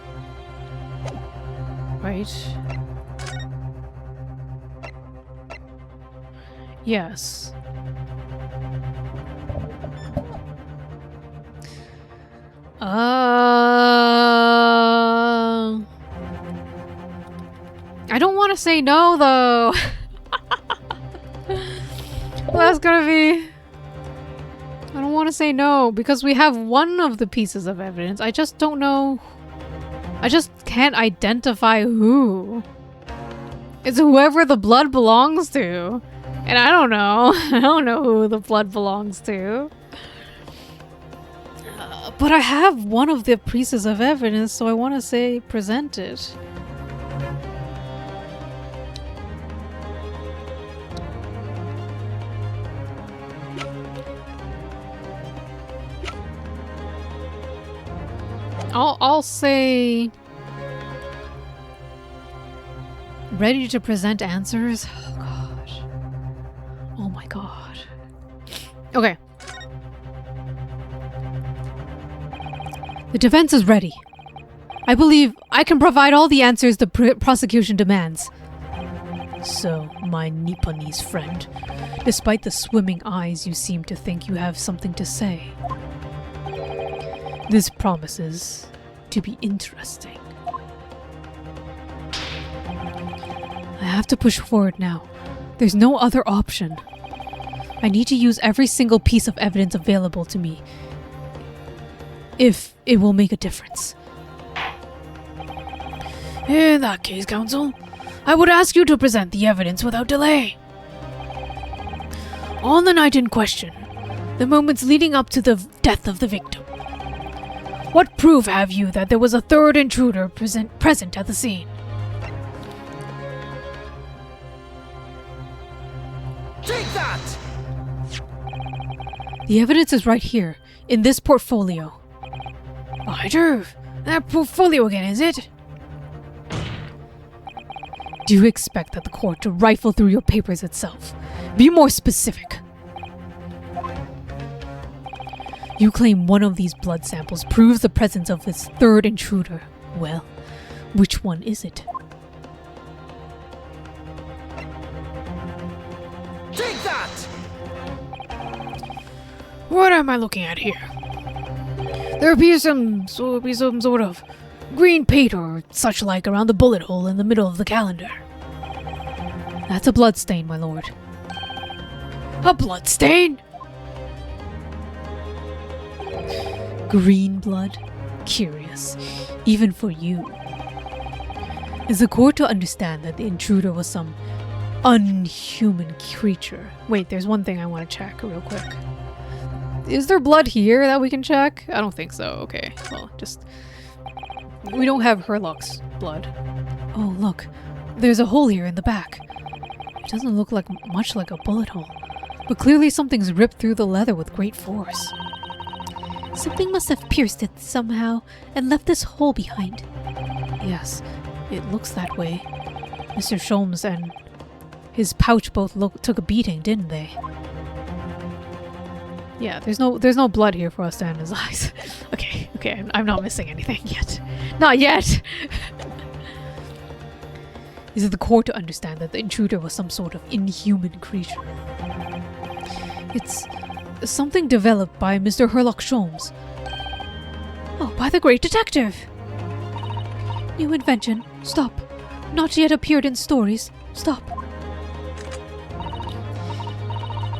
Right? Yes. I don't want to say no, though. That's gonna be... I don't want to say no, because we have one of the pieces of evidence. I just don't know... I just can't identify who. It's whoever the blood belongs to. And I don't know. I don't know who the blood belongs to. But I have one of the pieces of evidence, so I want to say present it. I'll say... Ready to present answers? Oh gosh. Oh my god. Okay. The defense is ready. I believe I can provide all the answers the prosecution demands. So, my Nipponese friend, despite the swimming eyes, you seem to think you have something to say. This promises to be interesting. I have to push forward now. There's no other option. I need to use every single piece of evidence available to me, if it will make a difference. In that case, counsel, I would ask you to present the evidence without delay. On the night in question, the moments leading up to the death of the victim, what proof have you that there was a third intruder present at the scene? Take that! The evidence is right here, in this portfolio. By Jove, that portfolio again, is it? Do you expect that the court to rifle through your papers itself? Be more specific. You claim one of these blood samples proves the presence of this third intruder. Well, which one is it? Take that! What am I looking at here? There appears some sort of green paint or such like around the bullet hole in the middle of the calendar. That's a bloodstain, my lord. A bloodstain? Green blood? Curious. Even for you. Is the court to understand that the intruder was some unhuman creature? Wait, there's one thing I want to check real quick. Is there blood here that we can check? I don't think so. Okay, well, just... We don't have Herlock's blood. Oh, look. There's a hole here in the back. It doesn't look like much like a bullet hole, but clearly something's ripped through the leather with great force. Something must have pierced it somehow and left this hole behind. Yes, it looks that way. Mr. Sholmes and his pouch both took a beating, didn't they? Yeah, there's no blood here for us to analyze. Okay, I'm not missing anything yet. Not yet! Is it the court to understand that the intruder was some sort of inhuman creature? It's something developed by Mr. Herlock Sholmes. Oh, by the great detective! New invention. Stop. Not yet appeared in stories. Stop.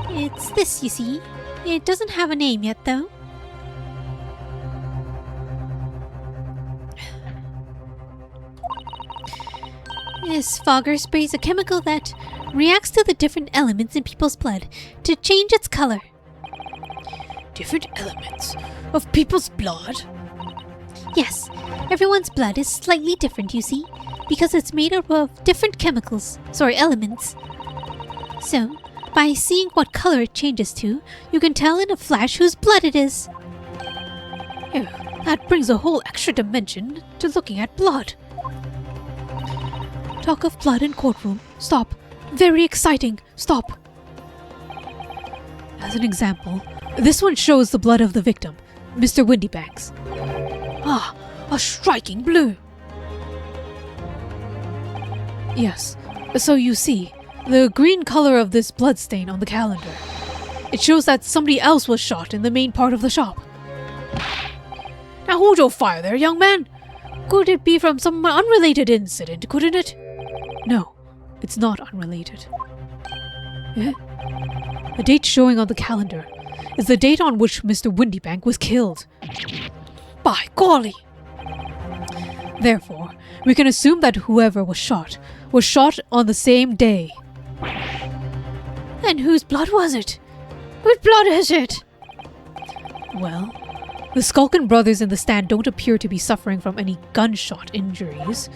It's this, you see. It doesn't have a name yet, though. This fogger sprays a chemical that reacts to the different elements in people's blood to change its color. Different elements of people's blood? Yes, everyone's blood is slightly different, you see, because it's made up of different elements. So, by seeing what color it changes to, you can tell in a flash whose blood it is. Ew, that brings a whole extra dimension to looking at blood. Talk of blood in courtroom. Stop. Very exciting. Stop. As an example, this one shows the blood of the victim, Mr. Windybanks. Ah, a striking blue. Yes, so you see, the green color of this bloodstain on the calendar. It shows that somebody else was shot in the main part of the shop. Now hold your fire there, young man. Could it be from some unrelated incident, couldn't it? No, it's not unrelated. Eh? The date showing on the calendar is the date on which Mr. Windybank was killed. By golly! Therefore, we can assume that whoever was shot on the same day. And whose blood was it? Whose blood is it? Well, the Skulkin brothers in the stand don't appear to be suffering from any gunshot injuries.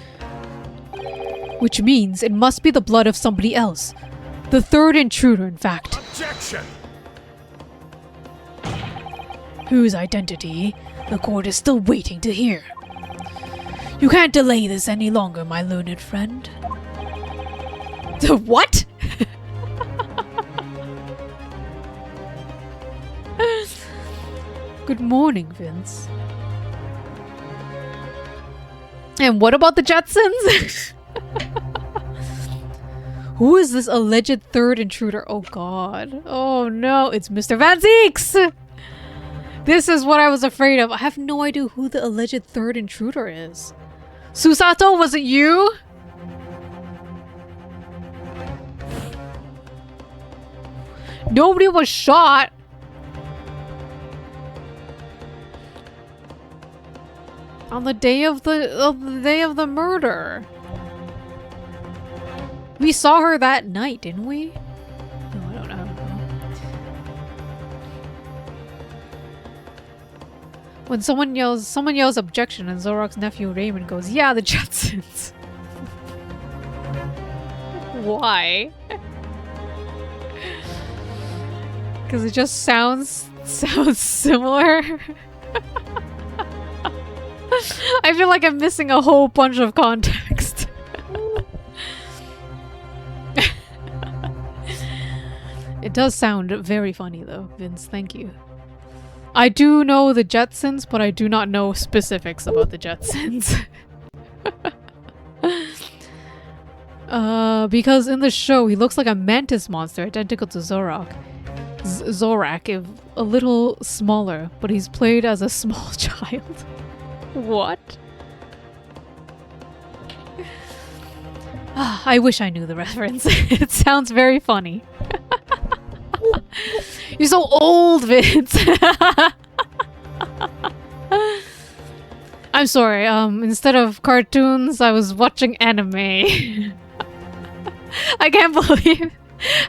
Which means it must be the blood of somebody else. The third intruder, in fact. Objection! Whose identity the court is still waiting to hear. You can't delay this any longer, my learned friend. The what? Good morning, Vince. And what about the Jetsons? Who is this alleged third intruder? Oh god. Oh no, it's Mr. Van Zeeks! This is what I was afraid of. I have no idea who the alleged third intruder is. Susato, was it you? Nobody was shot. On the day of the murder. We saw her that night, didn't we? No, I don't know. When someone yells objection and Zorok's nephew Raymond goes, yeah, the Jetsons. Why? Because it just sounds similar. I feel like I'm missing a whole bunch of context. It does sound very funny though, Vince, thank you. I do know the Jetsons, but I do not know specifics about the Jetsons. Because in the show, he looks like a mantis monster identical to Zorak. Zorak, if a little smaller, but he's played as a small child. What? I wish I knew the reference. It sounds very funny. You're so old, Vince. I'm sorry. Instead of cartoons, I was watching anime. I can't believe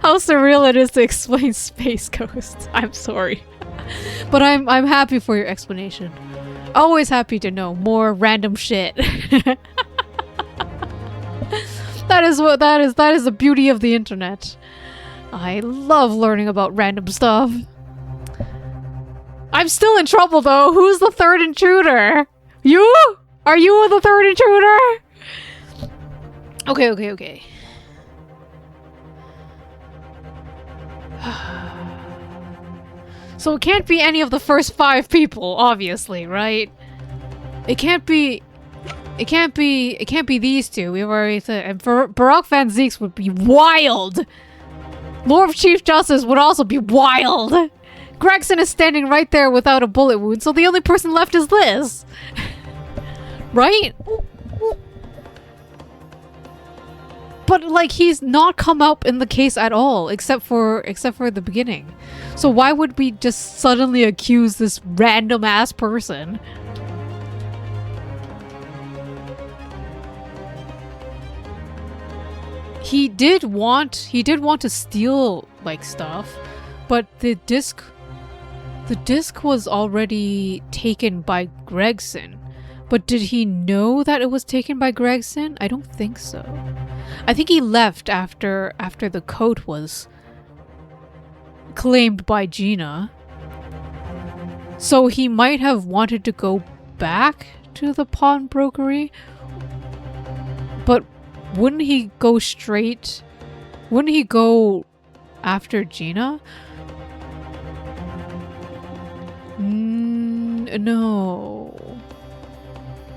how surreal it is to explain Space Ghost. I'm sorry. But I'm happy for your explanation. Always happy to know more random shit. That is the beauty of the internet. I love learning about random stuff. I'm still in trouble though. Who's the third intruder? You? Are you the third intruder? Okay. So it can't be any of the first 5 people, obviously, right? It can't be these two. We've already said, and Barack Van Zeeks would be wild. Lord Chief Justice would also be wild. Gregson is standing right there without a bullet wound, so the only person left is Liz. Right? But like he's not come up in the case at all, except for the beginning. So why would we just suddenly accuse this random ass person? He did want to steal like stuff, but the disc was already taken by Gregson. But did he know that it was taken by Gregson? I don't think so. I think he left after the coat was claimed by Gina. So he might have wanted to go back to the pawnbrokery. But wouldn't he go straight? Wouldn't he go after Gina?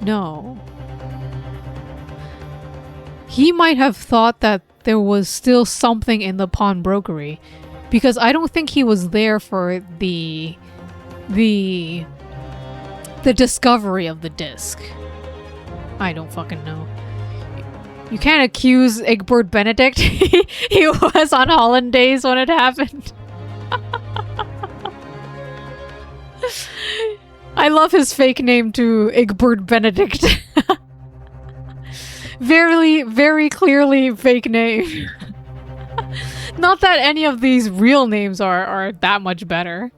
No. He might have thought that there was still something in the pawnbrokery, because I don't think he was there for the discovery of the disc. I don't fucking know. You can't accuse Egbert Benedict. He was on Hollandaise when it happened. I love his fake name too, Egbert Benedict. Very, very clearly fake name. Not that any of these real names are that much better.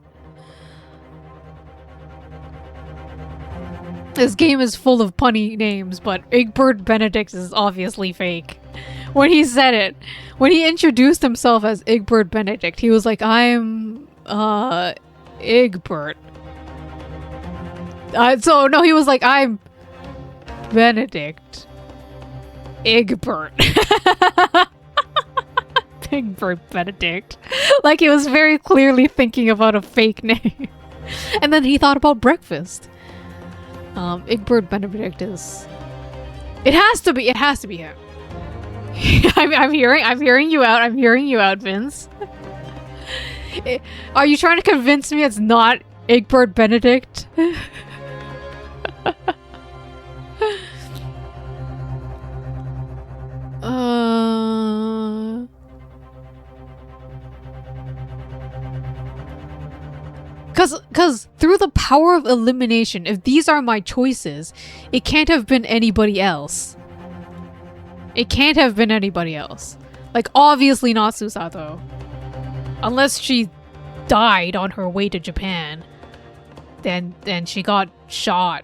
This game is full of punny names, but Egbert Benedict is obviously fake. When he said it, when he introduced himself as Egbert Benedict, he was like, I'm, Egbert. So, no, he was like, I'm Benedict. Egbert. Egbert Benedict. Like he was very clearly thinking about a fake name. And then he thought about breakfast. Egbert Benedict is... It has to be him. I'm hearing you out, Vince. Are you trying to convince me it's not Egbert Benedict? Cause through the power of elimination, if these are my choices, it can't have been anybody else. It can't have been anybody else. Like, obviously not Susato. Unless she died on her way to Japan. Then she got shot.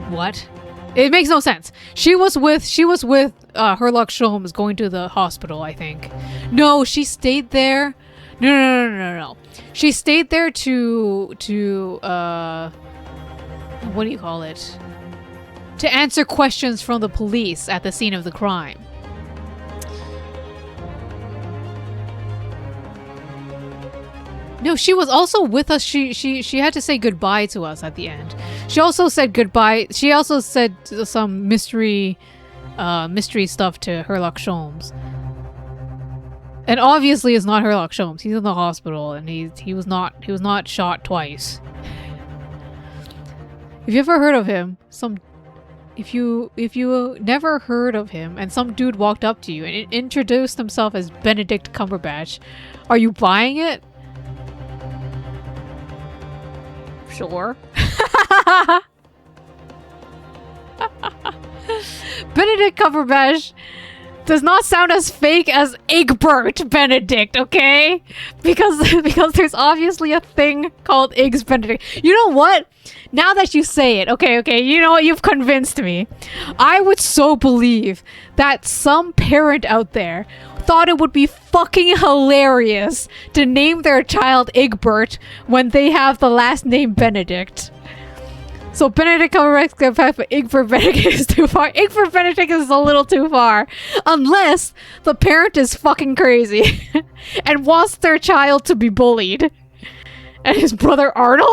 What? It makes no sense. She was with Herlock Sholmes going to the hospital, I think. No, she stayed there. No. She stayed there to what do you call it? To answer questions from the police at the scene of the crime. No, she was also with us. She had to say goodbye to us at the end. She also said goodbye. She also said some mystery stuff to Herlock Sholmes. And obviously it's not Herlock Sholmes. He's in the hospital and he was not shot twice. Have you ever heard of him? Some if you never heard of him and some dude walked up to you and introduced himself as Benedict Cumberbatch, are you buying it? Sure. Benedict Cumberbatch does not sound as fake as Egbert Benedict, okay? Because there's obviously a thing called Eggs Benedict. You know what? Now that you say it, okay, you know what? You've convinced me. I would so believe that some parent out there thought it would be fucking hilarious to name their child Egbert when they have the last name Benedict. So Benedict Cumberbatch, but Egbert Benedict is too far. Egbert Benedict is a little too far. Unless the parent is fucking crazy and wants their child to be bullied. And his brother Arnold?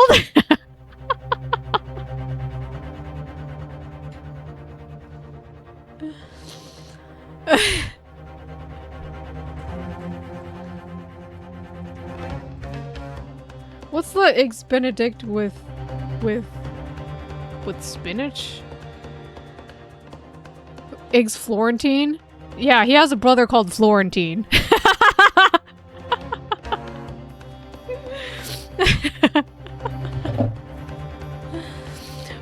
What's the Eggs Benedict with spinach? Eggs Florentine? Yeah, he has a brother called Florentine.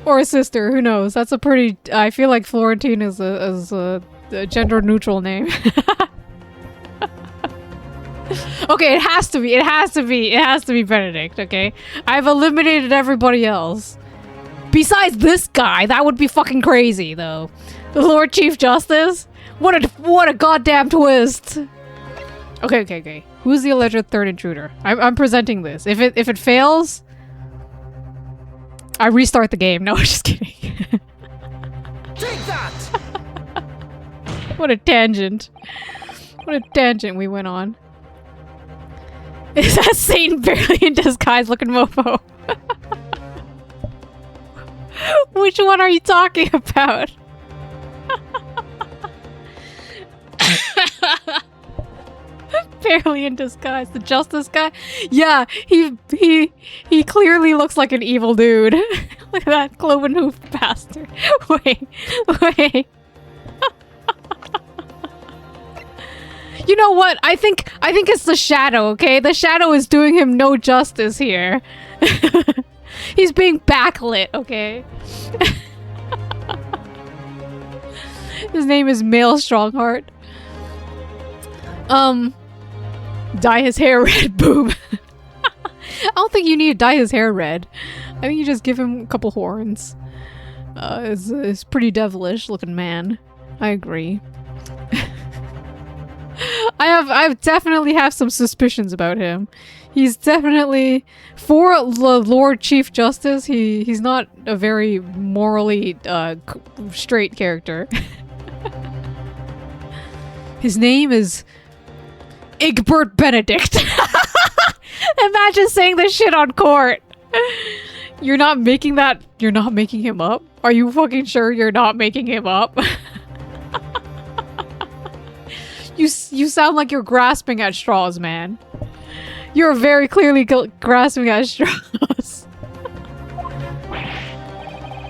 Or a sister, who knows? That's a pretty... I feel like Florentine is a gender neutral name. Okay, it has to be Benedict, okay? I've eliminated everybody else. Besides this guy, that would be fucking crazy, though. The Lord Chief Justice? What a goddamn twist! Okay. Who's the alleged third intruder? I'm presenting this. If it fails, I restart the game. No, just kidding. Take that! What a tangent. What a tangent we went on. Is that Satan barely in disguise looking mofo? Which one are you talking about? Barely in disguise. The justice guy? Yeah, he clearly looks like an evil dude. Look at that cloven hoof bastard. Wait. You know what? I think it's the shadow, okay? The shadow is doing him no justice here. He's being backlit, okay? His name is Male Strongheart. Dye his hair red, boom. I don't think you need to dye his hair red. I think you just give him a couple horns. It's pretty devilish looking man. I agree. I definitely have some suspicions about him. He's definitely, for the Lord Chief Justice, he's not a very morally straight character. His name is Egbert Benedict. Imagine saying this shit on court. You're not making him up? Are you fucking sure you're not making him up? You sound like you're grasping at straws, man. You're very clearly grasping at straws.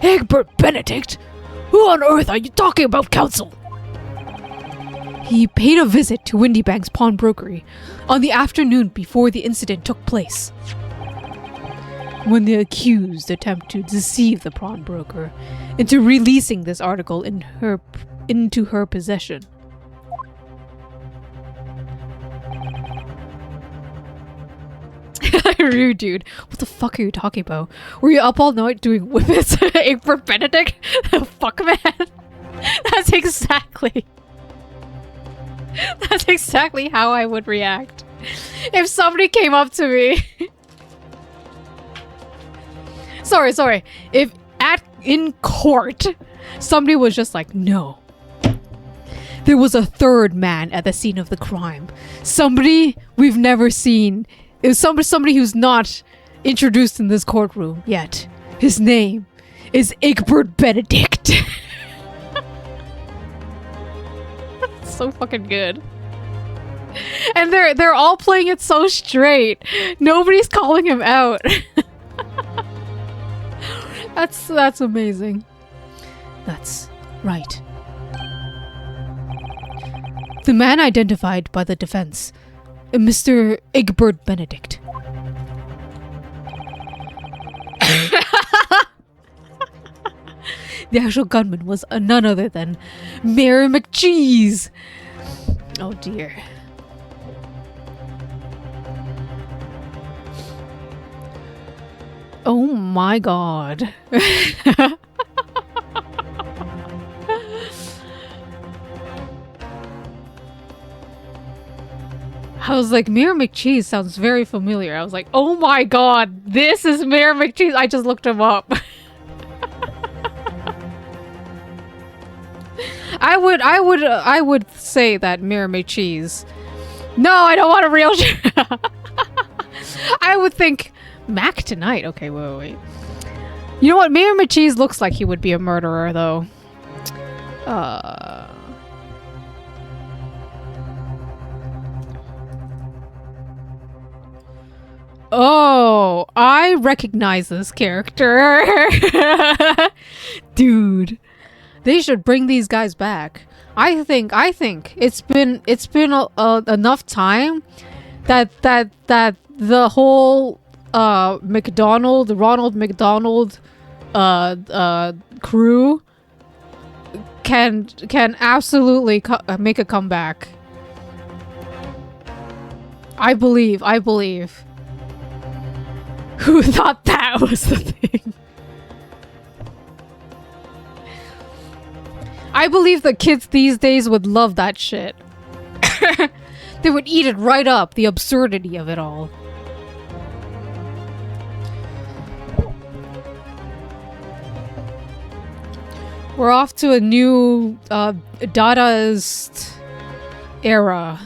Egbert Benedict? Who on earth are you talking about, counsel? He paid a visit to Windybank's pawnbrokery on the afternoon before the incident took place. When the accused attempted to deceive the pawnbroker into releasing this article into her possession. Rude, dude. What the fuck are you talking about? Were you up all night doing whippets? Egbert Benedict? The fuck, man? That's exactly how I would react. If somebody came up to me... Sorry. If in court, somebody was just like, no. There was a third man at the scene of the crime. Somebody we've never seen. It was somebody who's not introduced in this courtroom yet. His name is Egbert Benedict. So fucking good. And they're all playing it so straight. Nobody's calling him out. That's amazing. That's right. The man identified by the defense, Mr. Egbert Benedict. The actual gunman was none other than Mayor McCheese. Oh dear. Oh my god. I was like, Mayor McCheese sounds very familiar. I was like, oh my god, this is Mayor McCheese. I just looked him up. I would say that Mayor McCheese. No, I don't want a real. I would think Mac tonight. Okay, wait. You know what? Mayor McCheese looks like he would be a murderer, though. Oh, I recognize this character. Dude. They should bring these guys back. I think it's been enough time that the whole Ronald McDonald crew can absolutely make a comeback. I believe. Who thought that was the thing? I believe the kids these days would love that shit. They would eat it right up, the absurdity of it all. We're off to a new Dadaist era.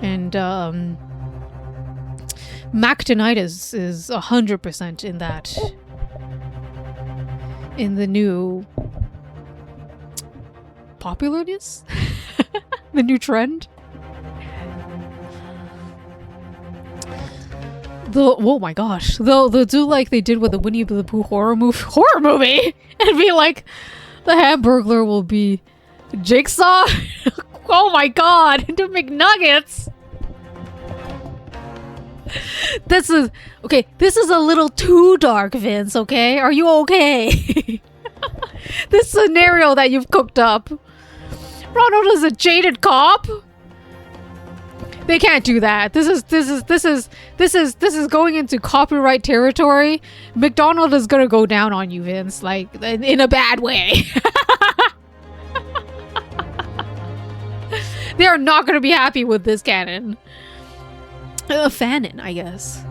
And Mac tonight is 100% in that. In the new popularness? The new trend? Oh my gosh. They'll do like they did with the Winnie the Pooh horror movie and be like, the Hamburglar will be Jigsaw? Oh my god, into McNuggets! This is a little too dark, Vince, okay? Are you okay? This scenario that you've cooked up. Ronald is a jaded cop? They can't do that. This is going into copyright territory. McDonald is gonna go down on you, Vince, like in a bad way. They are not gonna be happy with this canon. Fanon, I guess.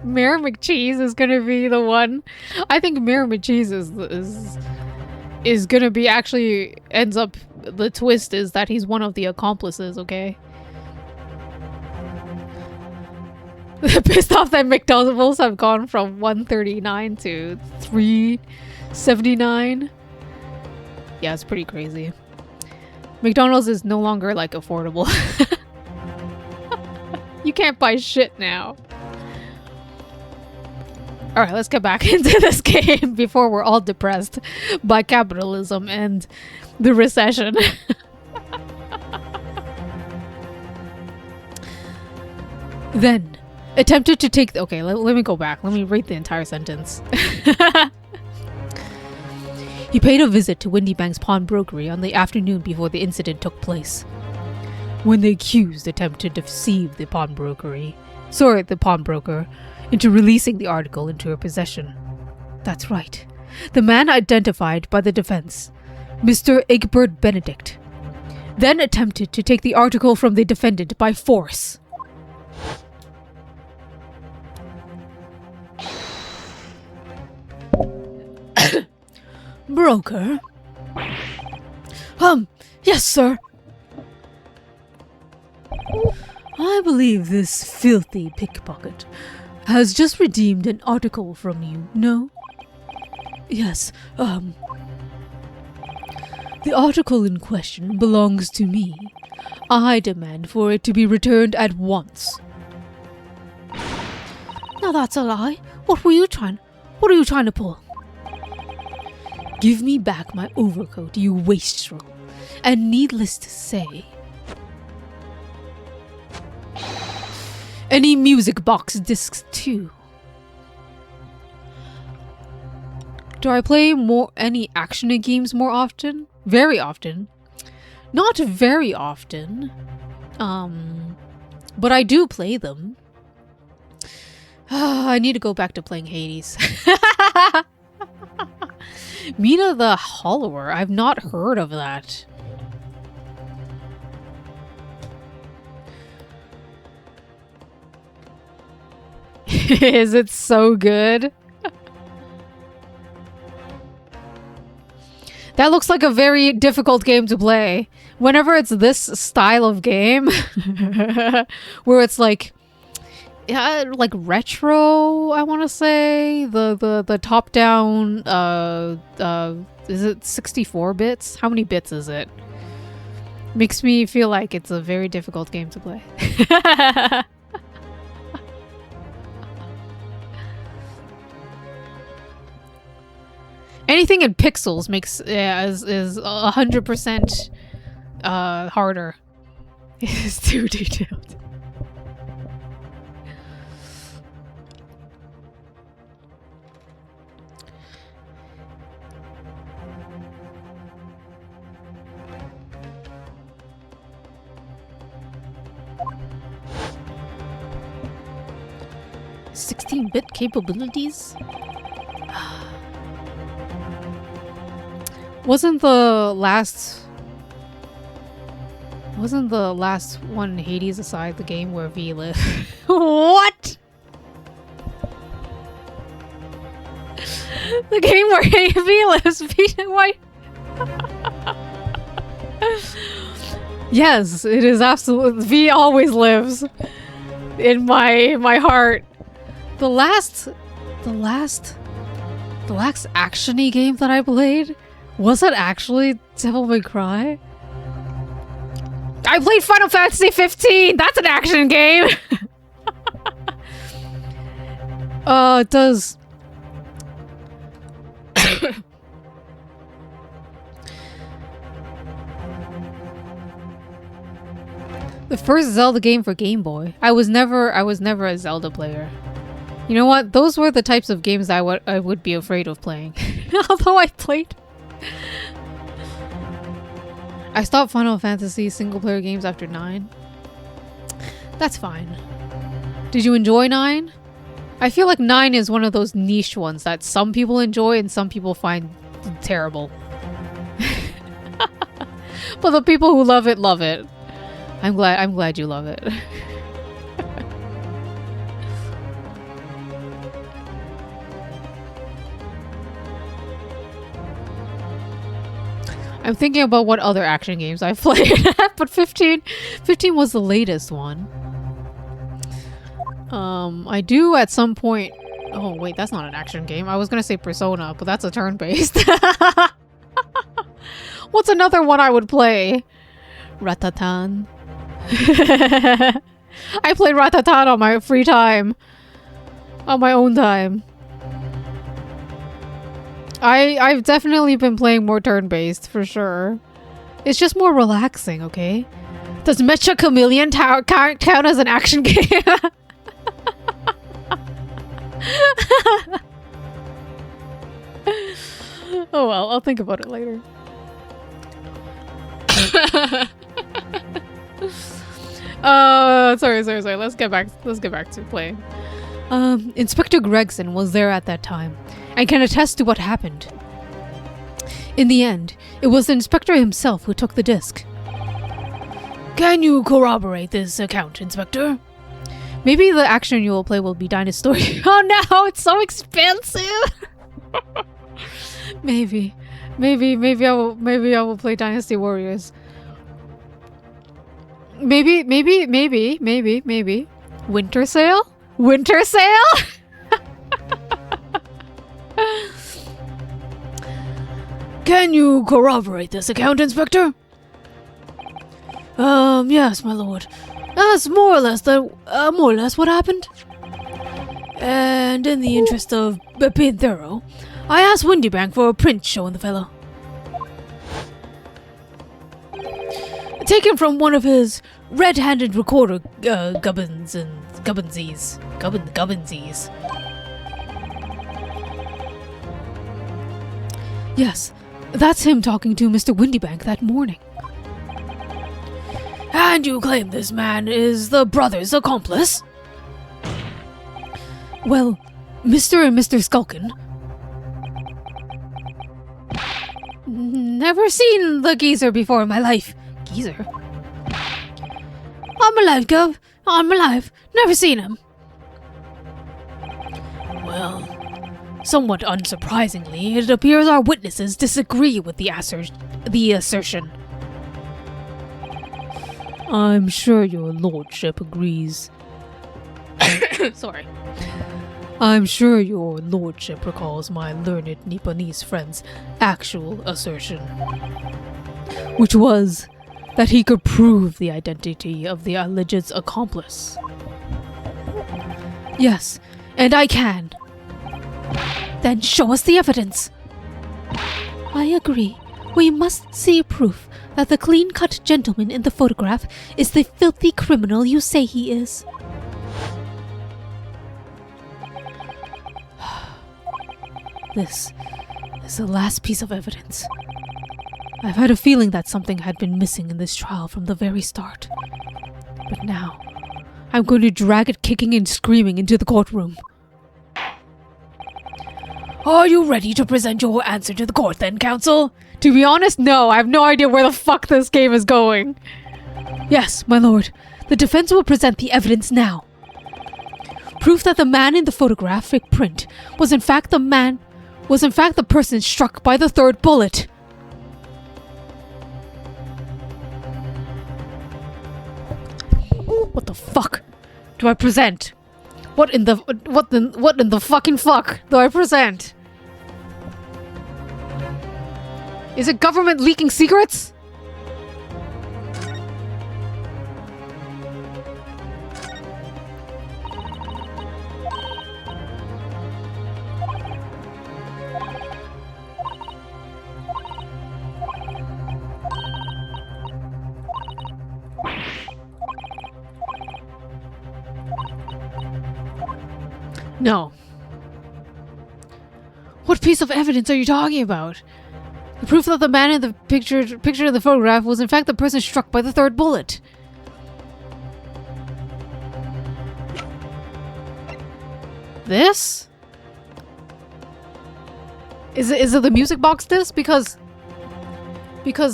Mayor McCheese is gonna be the one. I think Mayor McCheese is gonna be ends up. The twist is that he's one of the accomplices. Okay. Pissed off that McDonald's have gone from 139 to 379. Yeah, it's pretty crazy. McDonald's is no longer like affordable. You can't buy shit now. Alright, let's get back into this game before we're all depressed by capitalism and the recession. Then, attempted to take... Okay, let me go back. Let me read the entire sentence. He paid a visit to Windy Bank's pawnbrokery on the afternoon before the incident took place. When the accused attempted to deceive the pawnbroker into releasing the article into her possession. That's right. The man identified by the defense, Mr. Egbert Benedict, then attempted to take the article from the defendant by force. Broker? Yes, sir. I believe this filthy pickpocket has just redeemed an article from you, no? Yes, the article in question belongs to me. I demand for it to be returned at once. Now that's a lie. What were you trying? What are you trying to pull? Give me back my overcoat, you wastrel. And needless to say, any music box discs too. Do I play any action games more often? Very often. Not very often. But I do play them. I need to go back to playing Hades. Mina the Hollower. I've not heard of that. Is it so good? That looks like a very difficult game to play. Whenever it's this style of game, where it's like, yeah, like retro, I want to say the top down. Is it 64 bits? How many bits is it? Makes me feel like it's a very difficult game to play. Anything in pixels makes is 100% harder. It's too detailed. "16-bit capabilities? Wasn't the last one Hades aside the game where V lived?" What? The game where V lives? Why? Yes, it is absolutely. V always lives in my heart. The last action-y game that I played, was it actually Devil May Cry? I played Final Fantasy 15! That's an action game! It does... The first Zelda game for Game Boy. I was never a Zelda player. You know what? Those were the types of games I would be afraid of playing. Although I played... I stopped Final Fantasy single-player games after 9. That's fine. Did you enjoy 9? I feel like 9 is one of those niche ones that some people enjoy and some people find terrible. But the people who love it, love it. I'm glad you love it. I'm thinking about what other action games I've played, but 15 was the latest one. I do at some point... Oh wait, that's not an action game. I was gonna say Persona, but that's a turn-based. What's another one I would play? Ratatan. I played Ratatan on my free time. On my own time. I've definitely been playing more turn-based, for sure. It's just more relaxing, okay? Does Mecha Chameleon count as an action game? Oh well, I'll think about it later. Sorry. Let's get back to playing. Inspector Gregson was there at that time and can attest to what happened. In the end, it was the inspector himself who took the disc. Can you corroborate this account, Inspector? Maybe the action you will play will be Dynasty. Oh no, it's so expensive. Maybe I will play Dynasty Warriors. Maybe. Winter sale? Winter sale? Can you corroborate this account, Inspector? Yes, my lord. That's more or less what happened. And in the interest of being thorough, I asked Windybank for a print showing the fellow. Taken from one of his red-handed recorder gubbins and gubbinsies. Gubbinsies. Yes, that's him talking to Mr. Windybank that morning. And you claim this man is the brother's accomplice? Well, Mr. and Mr. Skulkin. Never seen the geezer before in my life. Geezer? On my life, Gov. On my life. Never seen him. Well, somewhat unsurprisingly, it appears our witnesses disagree with the assertion. I'm sure your lordship agrees. Sorry. I'm sure your lordship recalls my learned Nipponese friend's actual assertion, which was that he could prove the identity of the alleged accomplice. Yes, and I can. Then show us the evidence. I agree. We must see proof that the clean-cut gentleman in the photograph is the filthy criminal you say he is. This is the last piece of evidence. I've had a feeling that something had been missing in this trial from the very start. But now, I'm going to drag it kicking and screaming into the courtroom. Are you ready to present your answer to the court then, counsel? To be honest, no. I have no idea where the fuck this game is going. Yes, my lord. The defense will present the evidence now. Proof that the man in the photographic print was in fact the person struck by the third bullet. What the fuck do I present? What in the fucking fuck do I present? Is it government leaking secrets? No. What piece of evidence are you talking about? The proof that the man in the picture in the photograph was in fact the person struck by the third bullet. This? Is it the music box disc? Because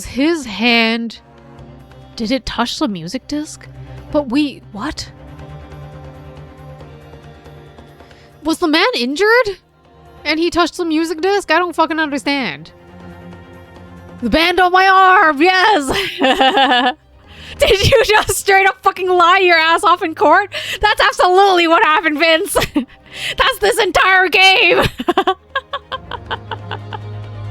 his hand, did it touch the music disc? But what? Was the man injured? And he touched the music disc? I don't fucking understand. The band on my arm, yes! Did you just straight up fucking lie your ass off in court? That's absolutely what happened, Vince! That's this entire game!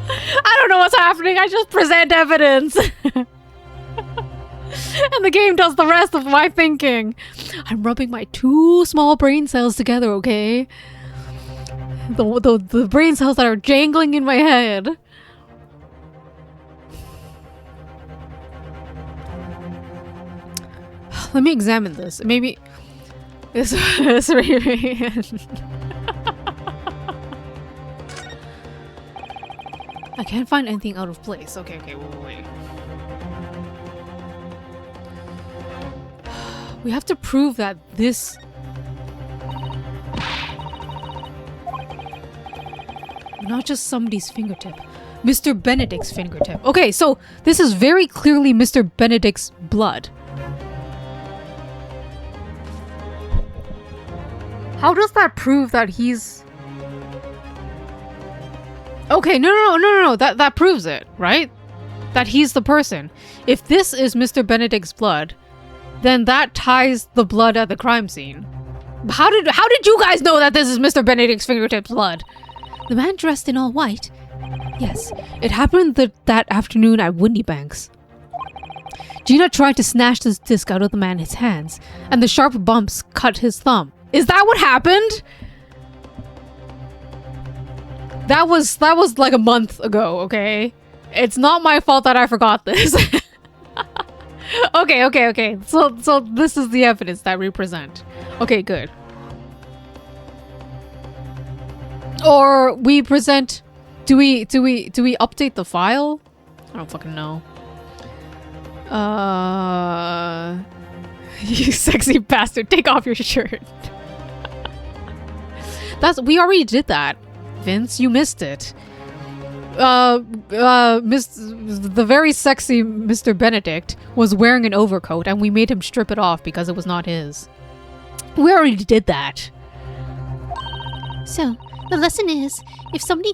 I don't know what's happening, I just present evidence. And the game does the rest of my thinking. I'm rubbing my two small brain cells together, okay? The brain cells that are jangling in my head. Let me examine this. Maybe this maybe. I can't find anything out of place. Okay, wait. We have to prove that this... Not just somebody's fingertip. Mr. Benedict's fingertip. Okay, so this is very clearly Mr. Benedict's blood. How does that prove that he's... Okay, no. That proves it, right? That he's the person. If this is Mr. Benedict's blood, then that ties the blood at the crime scene. How did you guys know that this is Mr. Benedict's fingertips blood? The man dressed in all white. Yes, it happened that afternoon at Windybank's. Gina tried to snatch this disc out of the man's hands, and the sharp bumps cut his thumb. Is that what happened? That was like a month ago, okay? It's not my fault that I forgot this. Okay. So this is the evidence that we present. Okay, good. Or we present... Do we update the file? I don't fucking know. You sexy bastard, take off your shirt. We already did that. Vince, you missed it. The very sexy Mr. Benedict was wearing an overcoat and we made him strip it off because it was not his. We already did that. So, the lesson is, if somebody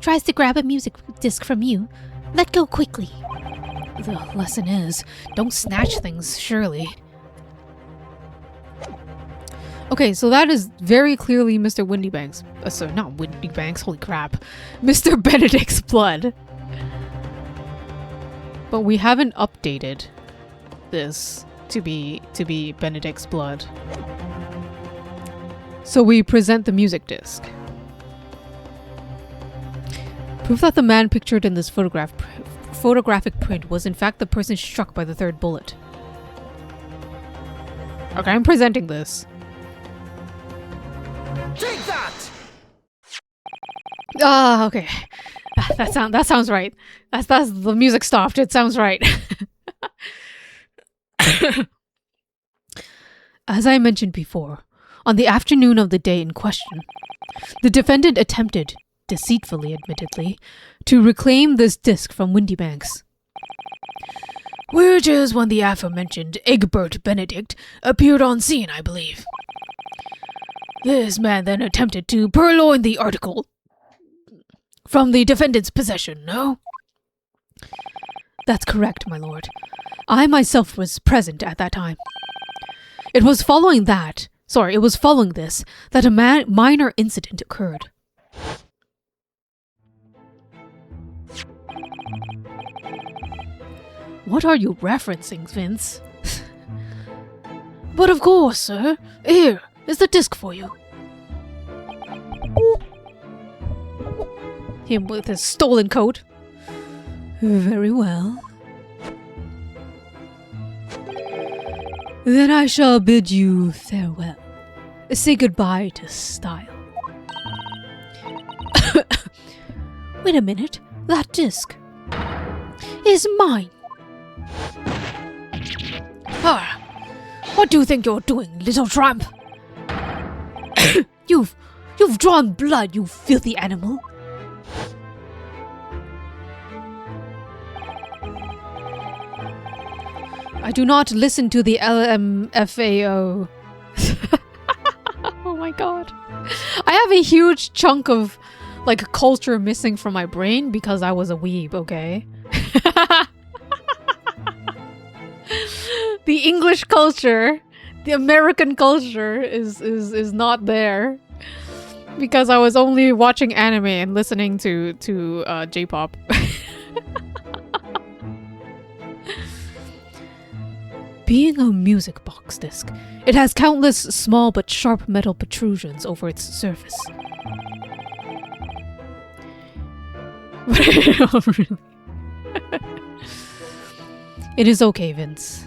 tries to grab a music disc from you, let go quickly. The lesson is, don't snatch things, surely. Okay, so that is very clearly Mr. Windybanks. Sorry, not Windybanks, holy crap. Mr. Benedict's blood. But we haven't updated this to be Benedict's blood. So we present the music disc. Proof that the man pictured in this photographic print was in fact the person struck by the third bullet. Okay, I'm presenting this. Take that! Ah, okay. That sounds right. That's the music stopped. It sounds right. As I mentioned before, on the afternoon of the day in question, the defendant attempted, deceitfully admittedly, to reclaim this disc from Windybanks. Which is when the aforementioned Egbert Benedict appeared on scene, I believe. This man then attempted to purloin the article from the defendant's possession, no? That's correct, my lord. I myself was present at that time. It was following this that a minor incident occurred. What are you referencing, Vince? But of course, sir. Here is the disc for you. Him with his stolen coat. Very well. Then I shall bid you farewell. Say goodbye to style. Wait a minute. That disc is mine. Ah, what do you think you're doing, little tramp? You've drawn blood, you filthy animal. I do not listen to the LMFAO. Oh my god. I have a huge chunk of, like, culture missing from my brain because I was a weeb, okay? The English culture, the American culture is not there. Because I was only watching anime and listening to J-pop. Being a music box disc, it has countless small but sharp metal protrusions over its surface. It is okay, Vince.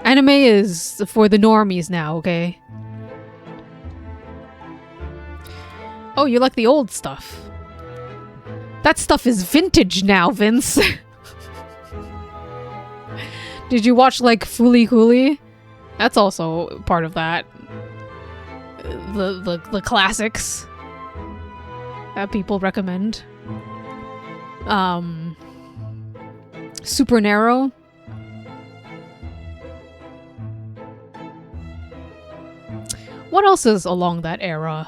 Anime is for the normies now, okay? Oh, you like the old stuff. That stuff is vintage now, Vince. Did you watch, like, Fooly Cooly? That's also part of that. The classics that people recommend. Super Narrow. What else is along that era?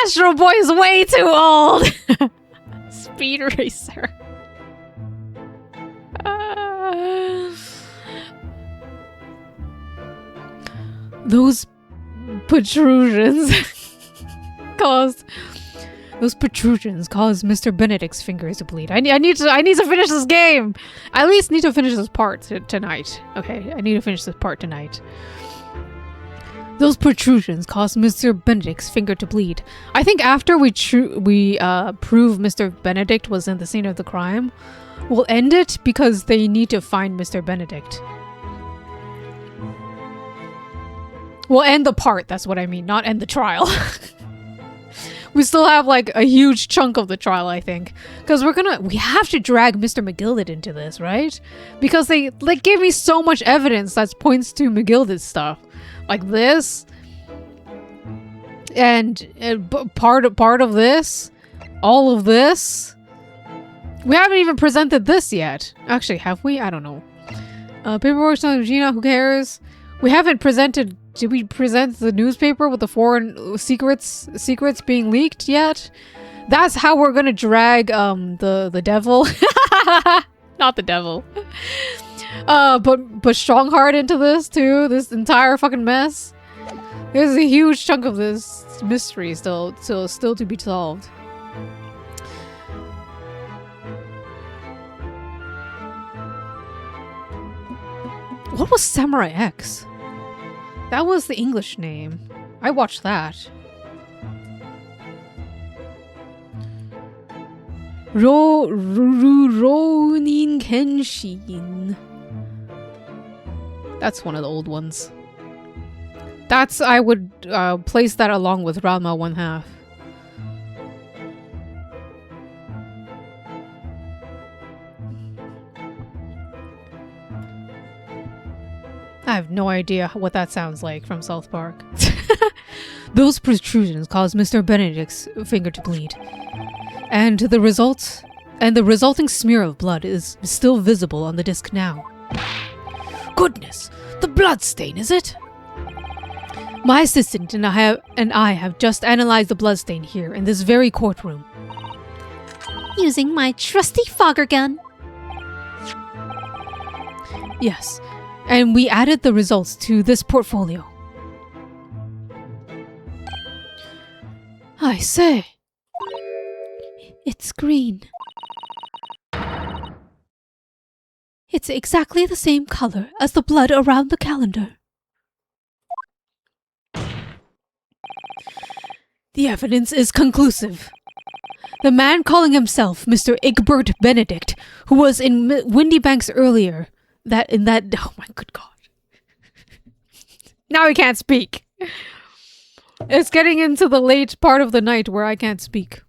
Astro Boy is way too old! Speed Racer. Those protrusions caused Those protrusions cause Mr. Benedict's fingers to bleed. I need to finish this game. I at least need to finish this part tonight. Okay, I need to finish this part tonight. Those protrusions cause Mr. Benedict's finger to bleed. I think after we prove Mr. Benedict was in the scene of the crime, we'll end it because they need to find Mr. Benedict. We'll end the part, that's what I mean, not end the trial. We still have like a huge chunk of the trial, I think. Because we have to drag Mr. McGilded into this, right? Because they gave me so much evidence that points to McGilded's stuff. Like this. And part of this. All of this. We haven't even presented this yet. Actually, have we? I don't know. Paperwork telling Gina, who cares? We haven't presented... Did we present the newspaper with the foreign secrets being leaked yet? That's how we're gonna drag the devil. Not the devil. But Strongheart into this too. This entire fucking mess. There's a huge chunk of this mystery still to be solved. What was Samurai X? That was the English name. I watched that. Ronin Kenshin. That's one of the old ones. I would place that along with Ranma 1/2. I have no idea what that sounds like from South Park. Those protrusions caused Mr. Benedict's finger to bleed. And the resulting smear of blood is still visible on the disc now. Goodness! The blood stain, is it? My assistant and I have just analyzed the blood stain here in this very courtroom. Using my trusty fogger gun. Yes. And we added the results to this portfolio. I say. It's green. It's exactly the same color as the blood around the calendar. The evidence is conclusive. The man calling himself Mr. Egbert Benedict, who was in Windy Banks earlier, oh my good god. Now I can't speak. It's getting into the late part of the night where I can't speak.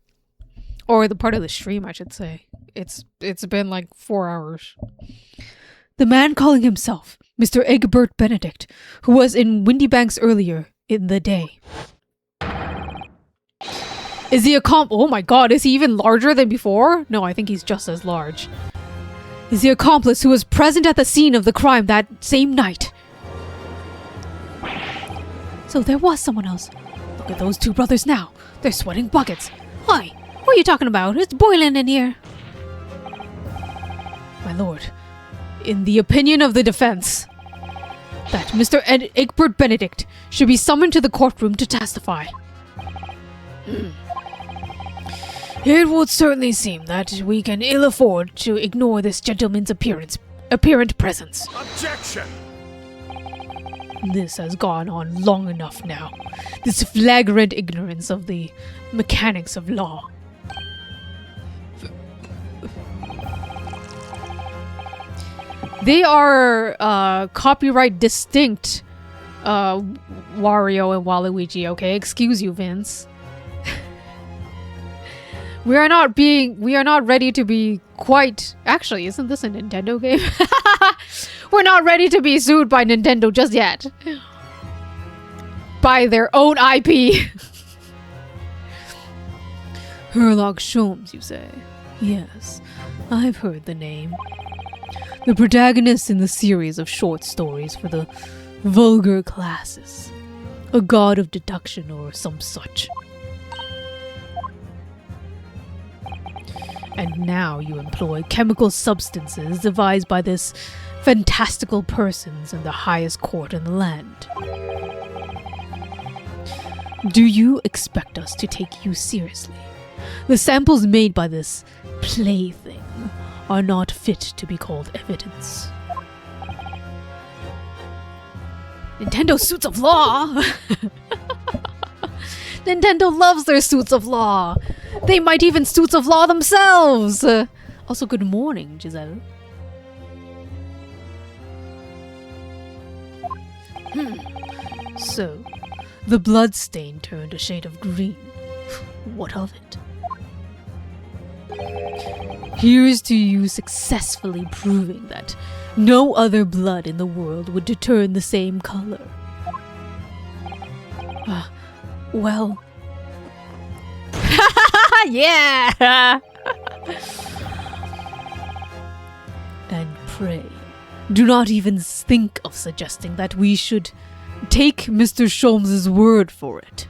Or the part of the stream, I should say. It's been like 4 hours. The man calling himself Mr. Egbert Benedict, who was in Windy Banks earlier in the day. Is he oh my god, is he even larger than before? No, I think he's just as large. Is the accomplice who was present at the scene of the crime that same night. So there was someone else. Look at those two brothers now. They're sweating buckets. Hi, what are you talking about? It's boiling in here. My lord, in the opinion of the defense, that Mr. Egbert Benedict should be summoned to the courtroom to testify. It would certainly seem that we can ill afford to ignore this gentleman's apparent presence. Objection! This has gone on long enough now. This flagrant ignorance of the mechanics of law. They are copyright distinct, Wario and Waluigi, okay? Excuse you, Vince. We are not ready to be quite... Actually, isn't this a Nintendo game? We're not ready to be sued by Nintendo just yet. By their own IP. Herlock Sholmes, you say? Yes, I've heard the name. The protagonist in the series of short stories for the vulgar classes. A god of deduction or some such. And now you employ chemical substances devised by this fantastical persons in the highest court in the land. Do you expect us to take you seriously? The samples made by this plaything are not fit to be called evidence. Nintendo suits of law! Nintendo loves their suits of law! They might even suits of law themselves! Also, good morning, Giselle. So, the bloodstain turned a shade of green. What of it? Here's to you successfully proving that no other blood in the world would turn the same color. Well... yeah! And pray, do not even think of suggesting that we should take Mr. Sholmes' word for it.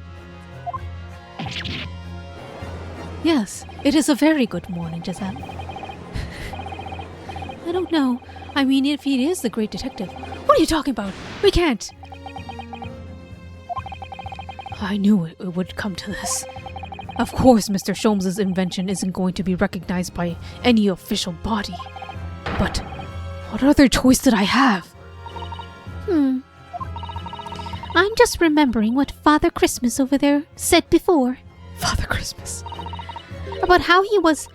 Yes, it is a very good morning, Giselle. I don't know. I mean, if he is the great detective. What are you talking about? We can't. I knew it would come to this. Of course, Mr. Sholmes' invention isn't going to be recognized by any official body. But what other choice did I have? I'm just remembering what Father Christmas over there said before. Father Christmas. About how he was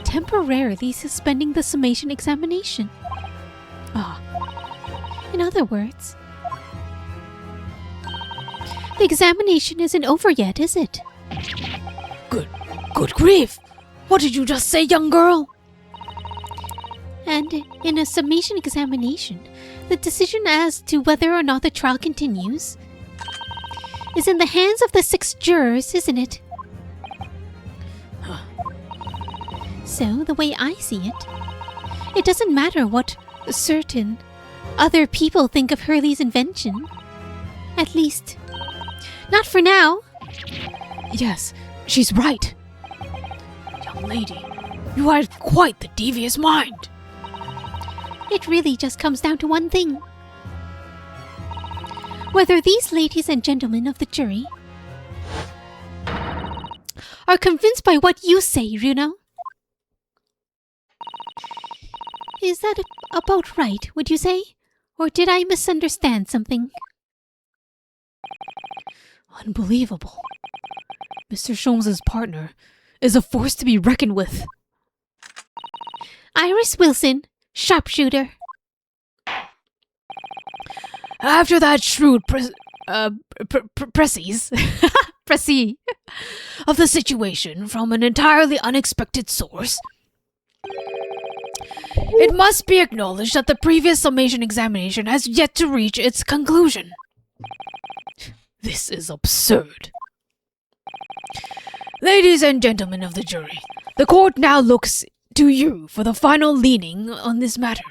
temporarily suspending the summation examination. In other words, the examination isn't over yet, is it? Good grief! What did you just say, young girl? And in a summation examination, the decision as to whether or not the trial continues is in the hands of the 6 jurors, isn't it? So, the way I see it, it doesn't matter what certain other people think of Hurley's invention. At least, not for now. Yes, she's right. Young lady, you have quite the devious mind. It really just comes down to one thing. Whether these ladies and gentlemen of the jury are convinced by what you say, Runo. Is that about right, would you say? Or did I misunderstand something? Unbelievable. Mr. Sholmes' partner is a force to be reckoned with. Iris Wilson, sharpshooter. After that shrewd précis of the situation from an entirely unexpected source, it must be acknowledged that the previous summation examination has yet to reach its conclusion. This is absurd. Ladies and gentlemen of the jury, the court now looks to you for the final leaning on this matter.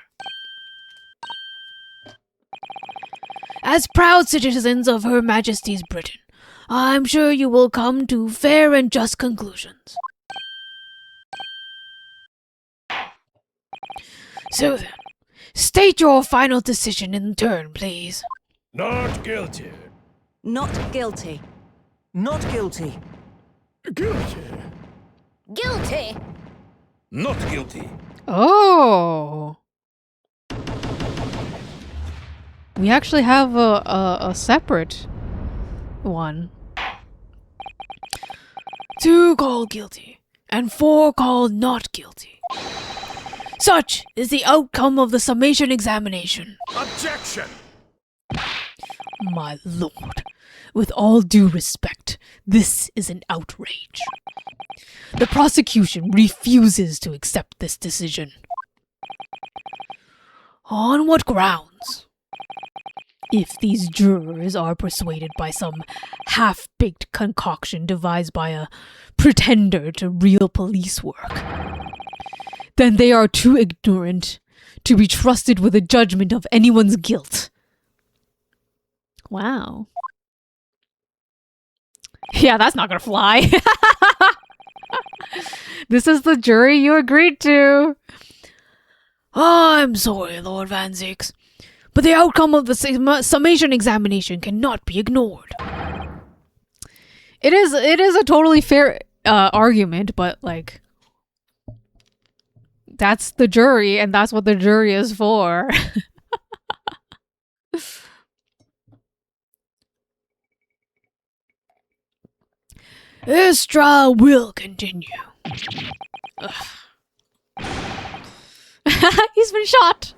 As proud citizens of Her Majesty's Britain, I'm sure you will come to fair and just conclusions. So then, state your final decision in turn, please. Not guilty. Not guilty. Not guilty. Guilty. Guilty. Not guilty. Oh. We actually have a separate one. 2 called guilty, and 4 called not guilty. Such is the outcome of the summation examination. Objection. My lord, with all due respect, this is an outrage. The prosecution refuses to accept this decision. On what grounds? If these jurors are persuaded by some half-baked concoction devised by a pretender to real police work, then they are too ignorant to be trusted with a judgment of anyone's guilt. Wow. Yeah, that's not gonna fly. This is the jury you agreed to. I'm sorry, Lord Van Zix, but the outcome of the summation examination cannot be ignored. It is a totally fair argument, but like that's the jury, and that's what the jury is for. This trial will continue. He's been shot.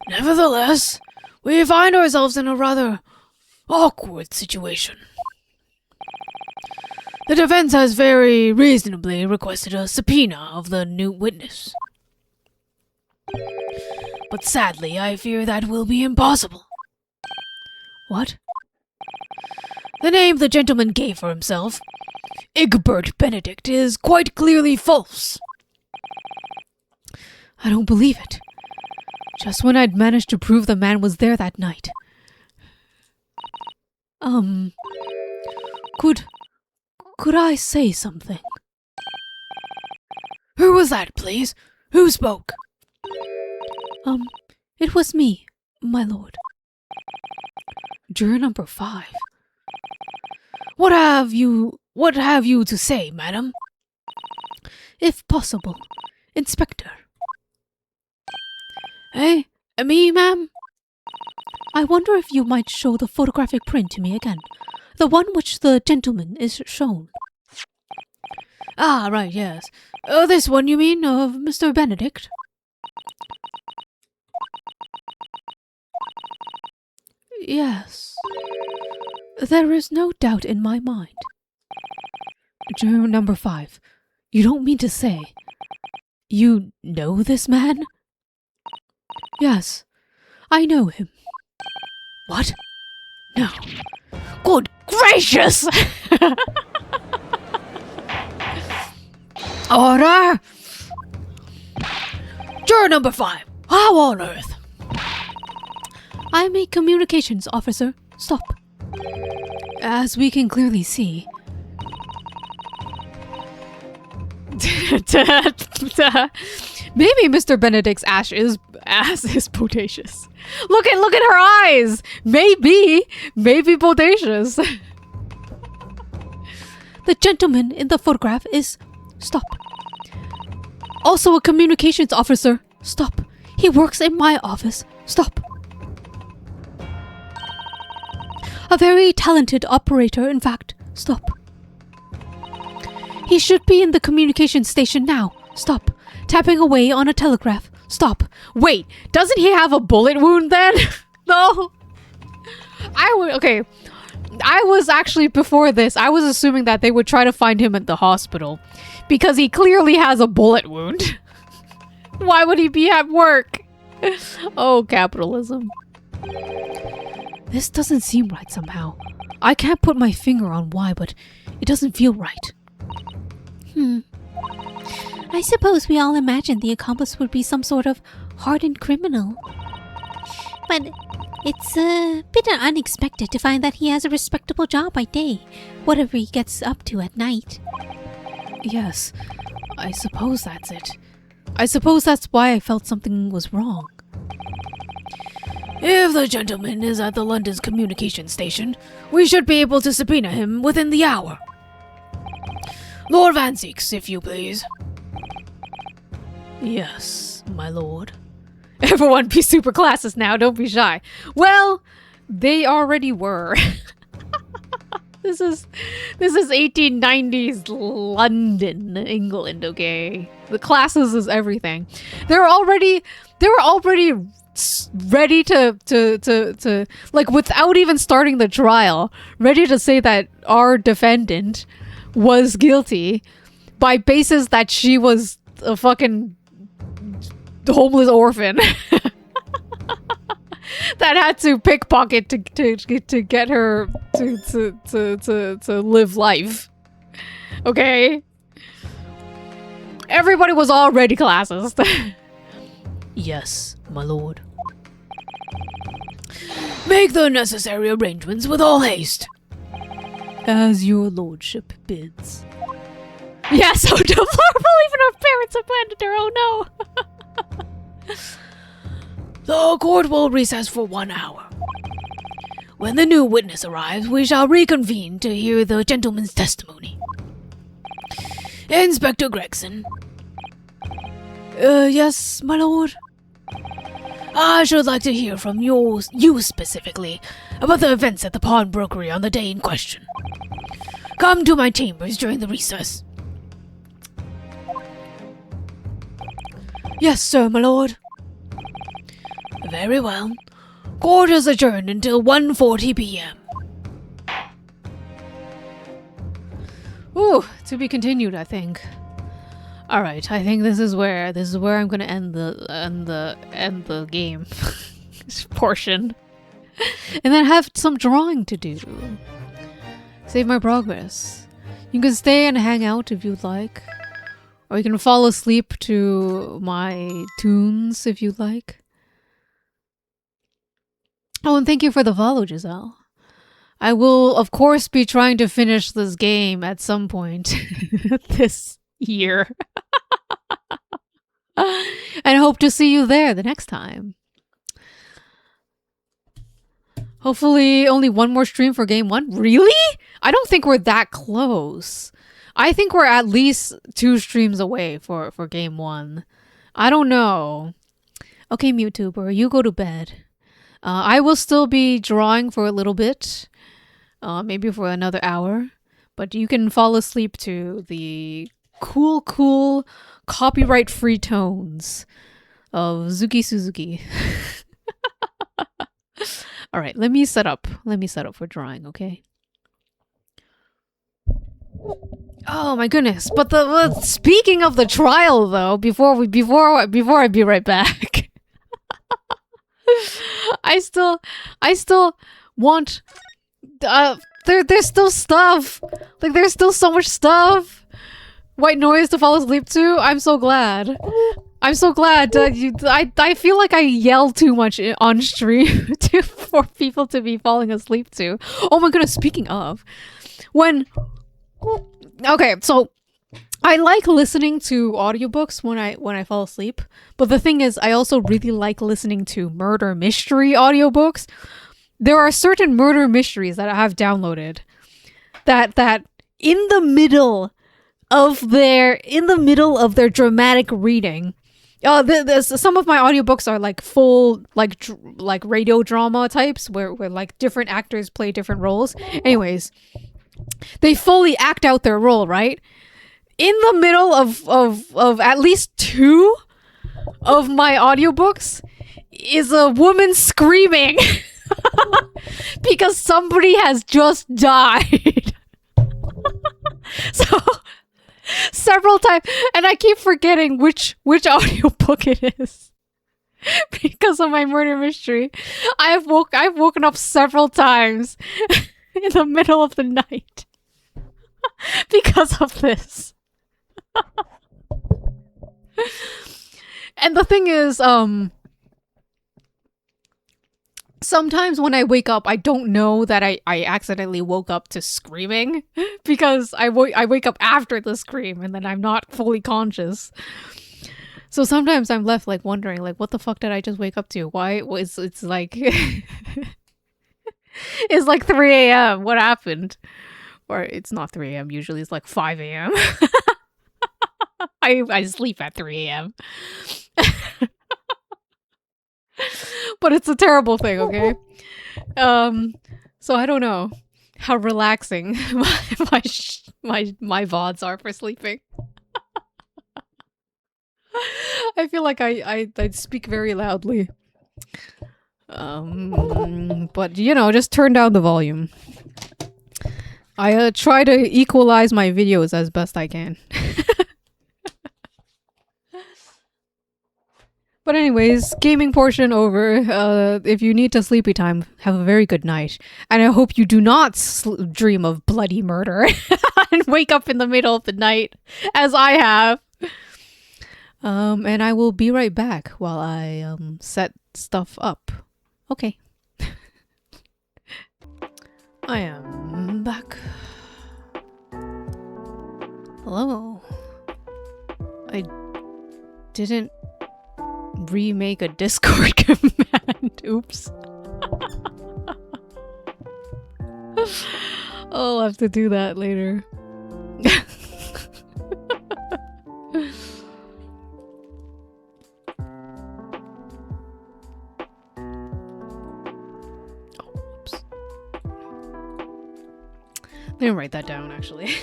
Nevertheless, we find ourselves in a rather awkward situation. The defense has very reasonably requested a subpoena of the new witness. But sadly, I fear that will be impossible. What? The name the gentleman gave for himself, Egbert Benedict, is quite clearly false. I don't believe it. Just when I'd managed to prove the man was there that night. Could I say something? Who was that, please? Who spoke? It was me, my lord. Juror number 5. What have you to say, madam? If possible, Inspector. Eh? Me, ma'am? I wonder if you might show the photographic print to me again. The one which the gentleman is shown. Ah, right, yes. This one, you mean, of Mr. Benedict? Yes. There is no doubt in my mind. Juror number 5. You don't mean to say you know this man? Yes, I know him. What? No. Good gracious! Order! Juror number 5. How on earth? I'm a communications officer. Stop. As we can clearly see... Maybe Mr. Benedict's ass is bodacious. Look at her eyes! Maybe bodacious. The gentleman in the photograph is... Stop. Also a communications officer. Stop. He works in my office. Stop. A very talented operator, in fact. Stop. He should be in the communication station now. Stop. Tapping away on a telegraph. Stop. Wait, doesn't he have a bullet wound then? No. Okay. I was actually, before this, I was assuming that they would try to find him at the hospital. Because he clearly has a bullet wound. Why would he be at work? Oh, capitalism. This doesn't seem right somehow. I can't put my finger on why, but it doesn't feel right. I suppose we all imagined the accomplice would be some sort of hardened criminal. But it's a bit unexpected to find that he has a respectable job by day, whatever he gets up to at night. Yes, I suppose that's it. I suppose that's why I felt something was wrong. If the gentleman is at the London's communication station, we should be able to subpoena him within the hour. Lord Van Zeeks, if you please. Yes, my lord. Everyone be super classes now, don't be shy. Well, they already were. This is 1890s London, England, okay? The classes is everything. They were already ready to like, without even starting the trial, ready to say that our defendant was guilty by basis that she was a fucking homeless orphan that had to pickpocket to get her to live life. Okay? Everybody was already classist. Yes, my lord. Make the necessary arrangements with all haste. As your lordship bids. Yeah, so deplorable, even our parents abandoned her, oh no! The court will recess for 1 hour. When the new witness arrives, we shall reconvene to hear the gentleman's testimony. Inspector Gregson. Yes, my lord? I should like to hear from you specifically about the events at the pawnbrokery on the day in question. Come to my chambers during the recess. Yes, sir, my lord. Very well. Court is adjourned until 1:40 p.m. Ooh, to be continued, I think. All right, I think this is where I'm gonna end the game portion, and then have some drawing to do. Save my progress. You can stay and hang out if you'd like, or you can fall asleep to my tunes if you'd like. Oh, and thank you for the follow, Giselle. I will, of course, be trying to finish this game at some point this year. And hope to see you there the next time. Hopefully only one more stream for game 1. Really? I don't think we're that close. I think we're at least 2 streams away for game 1. I don't know. Okay, MewTuber, you go to bed. I will still be drawing for a little bit. Maybe for another hour. But you can fall asleep to the cool copyright-free tones of Zuki Suzuki. All right, let me set up for drawing, okay? Oh my goodness! But speaking of the trial, though, before I be right back, I still want. There's still stuff. Like there's still so much stuff. White noise to fall asleep to. I'm so glad. I feel like I yell too much on stream for people to be falling asleep to. Oh my goodness, speaking of. Okay, so I like listening to audiobooks when I fall asleep. But the thing is, I also really like listening to murder mystery audiobooks. There are certain murder mysteries that I have downloaded that in the middle of their dramatic reading. Some of my audiobooks are like full like radio drama types where like different actors play different roles. Anyways, they fully act out their role, right? In the middle of at least 2 of my audiobooks is a woman screaming because somebody has just died. So several times, and I keep forgetting which audiobook it is because of my murder mystery. I've woken up several times in the middle of the night because of this. And the thing is, sometimes when I wake up, I don't know that I accidentally woke up to screaming because I wake up after the scream and then I'm not fully conscious. So sometimes I'm left like wondering like, what the fuck did I just wake up to? Why was it's like it's like 3 a.m. What happened? Or it's not 3 a.m. Usually it's like 5 a.m. I sleep at 3 a.m. But it's a terrible thing, okay? So I don't know how relaxing my VODs are for sleeping. I feel like I speak very loudly. But you know, just turn down the volume. I try to equalize my videos as best I can. But anyways, gaming portion over. If you need to sleepy time, have a very good night. And I hope you do not dream of bloody murder and wake up in the middle of the night, as I have. And I will be right back while I set stuff up. Okay. I am back. Hello. I didn't remake a Discord command. Oops. I'll have to do that later. Oops. Let me write that down, actually.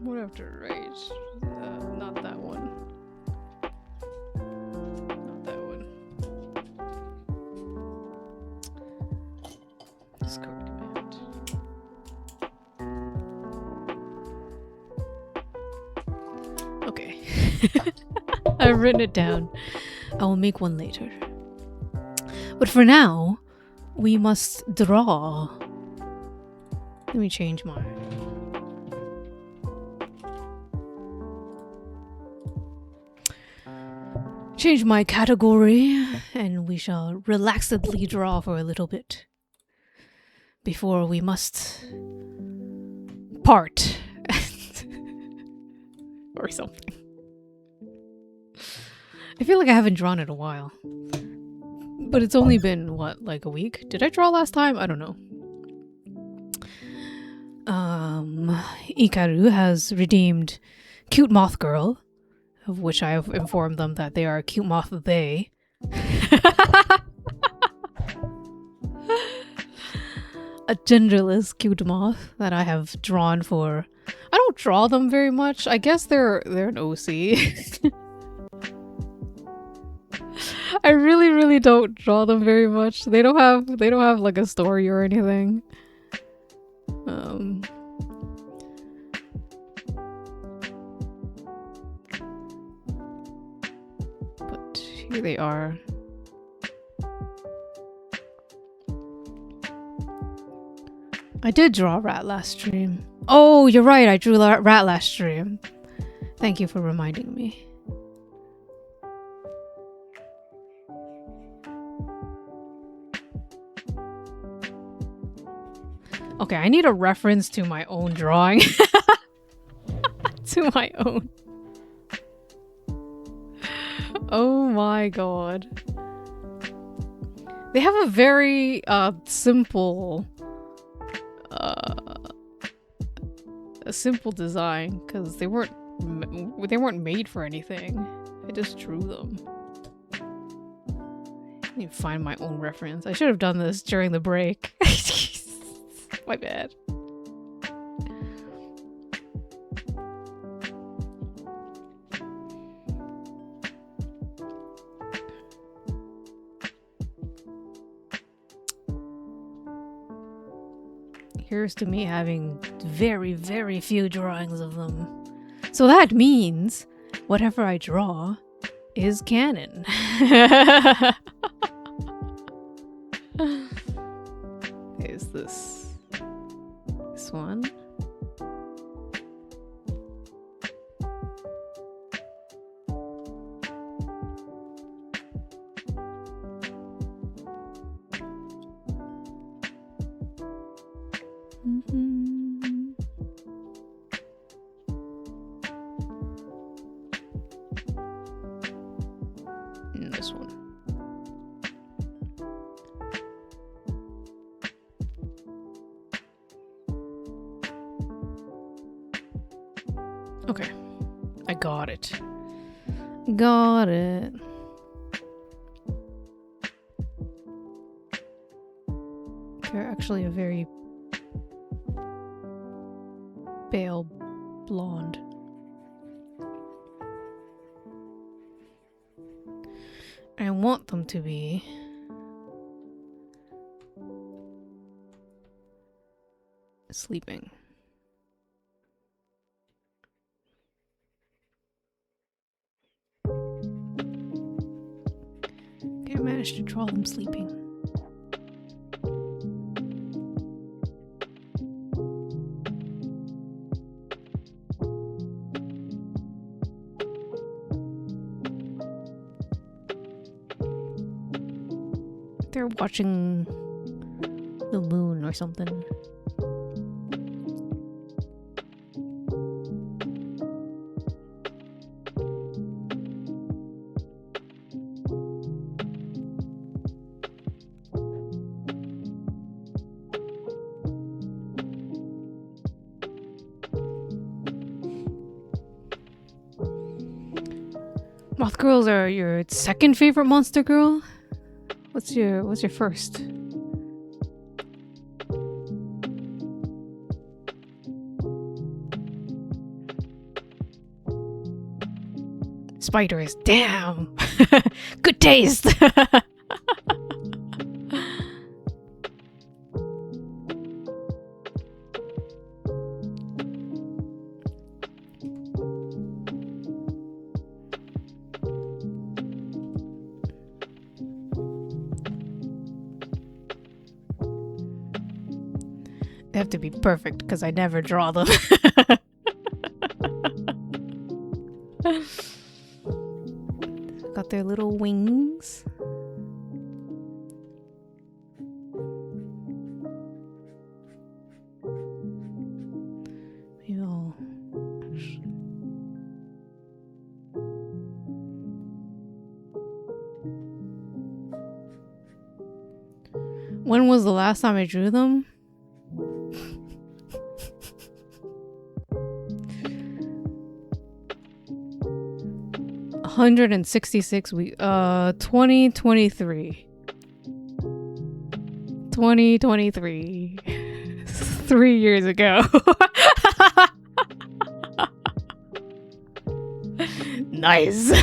What do I have to write? Not that one. Not that one. Discard command. Okay. I've written it down. I will make one later. But for now, we must draw. Let me change my... Change my category, and we shall relaxedly draw for a little bit. Before we must... part. Or something. I feel like I haven't drawn in a while. But it's only been, what, like a week? Did I draw last time? I don't know. Ikaru has redeemed Cute Moth Girl, of which I have informed them that they are Cute Moth They. A genderless Cute Moth that I have drawn for... I don't draw them very much. I guess they're an OC. I really don't draw them very much. They don't have like a story or anything. But here they are. I did draw a rat last stream. Oh, you're right. I drew a rat last stream. Thank you for reminding me. Okay, I need a reference to my own drawing. To my own. Oh my god. They have a very simple a simple design because they weren't made for anything. I just drew them. I need to find my own reference. I should have done this during the break. My bad. Here's to me having very few drawings of them. So that means whatever I draw is canon. Is this one? And this one. Okay, I got it. Got it. They're actually a very pale blonde. I want them to be sleeping. I managed to draw them sleeping. They're watching the moon or something. Moth girls are your second favorite monster girl? What's your first? Spiders, damn. Good taste. They have to be perfect because I never draw them. Got their little wings. Maybe I'll... When was the last time I drew them? 166 weeks. 2023. 2023. 3 years ago. Nice.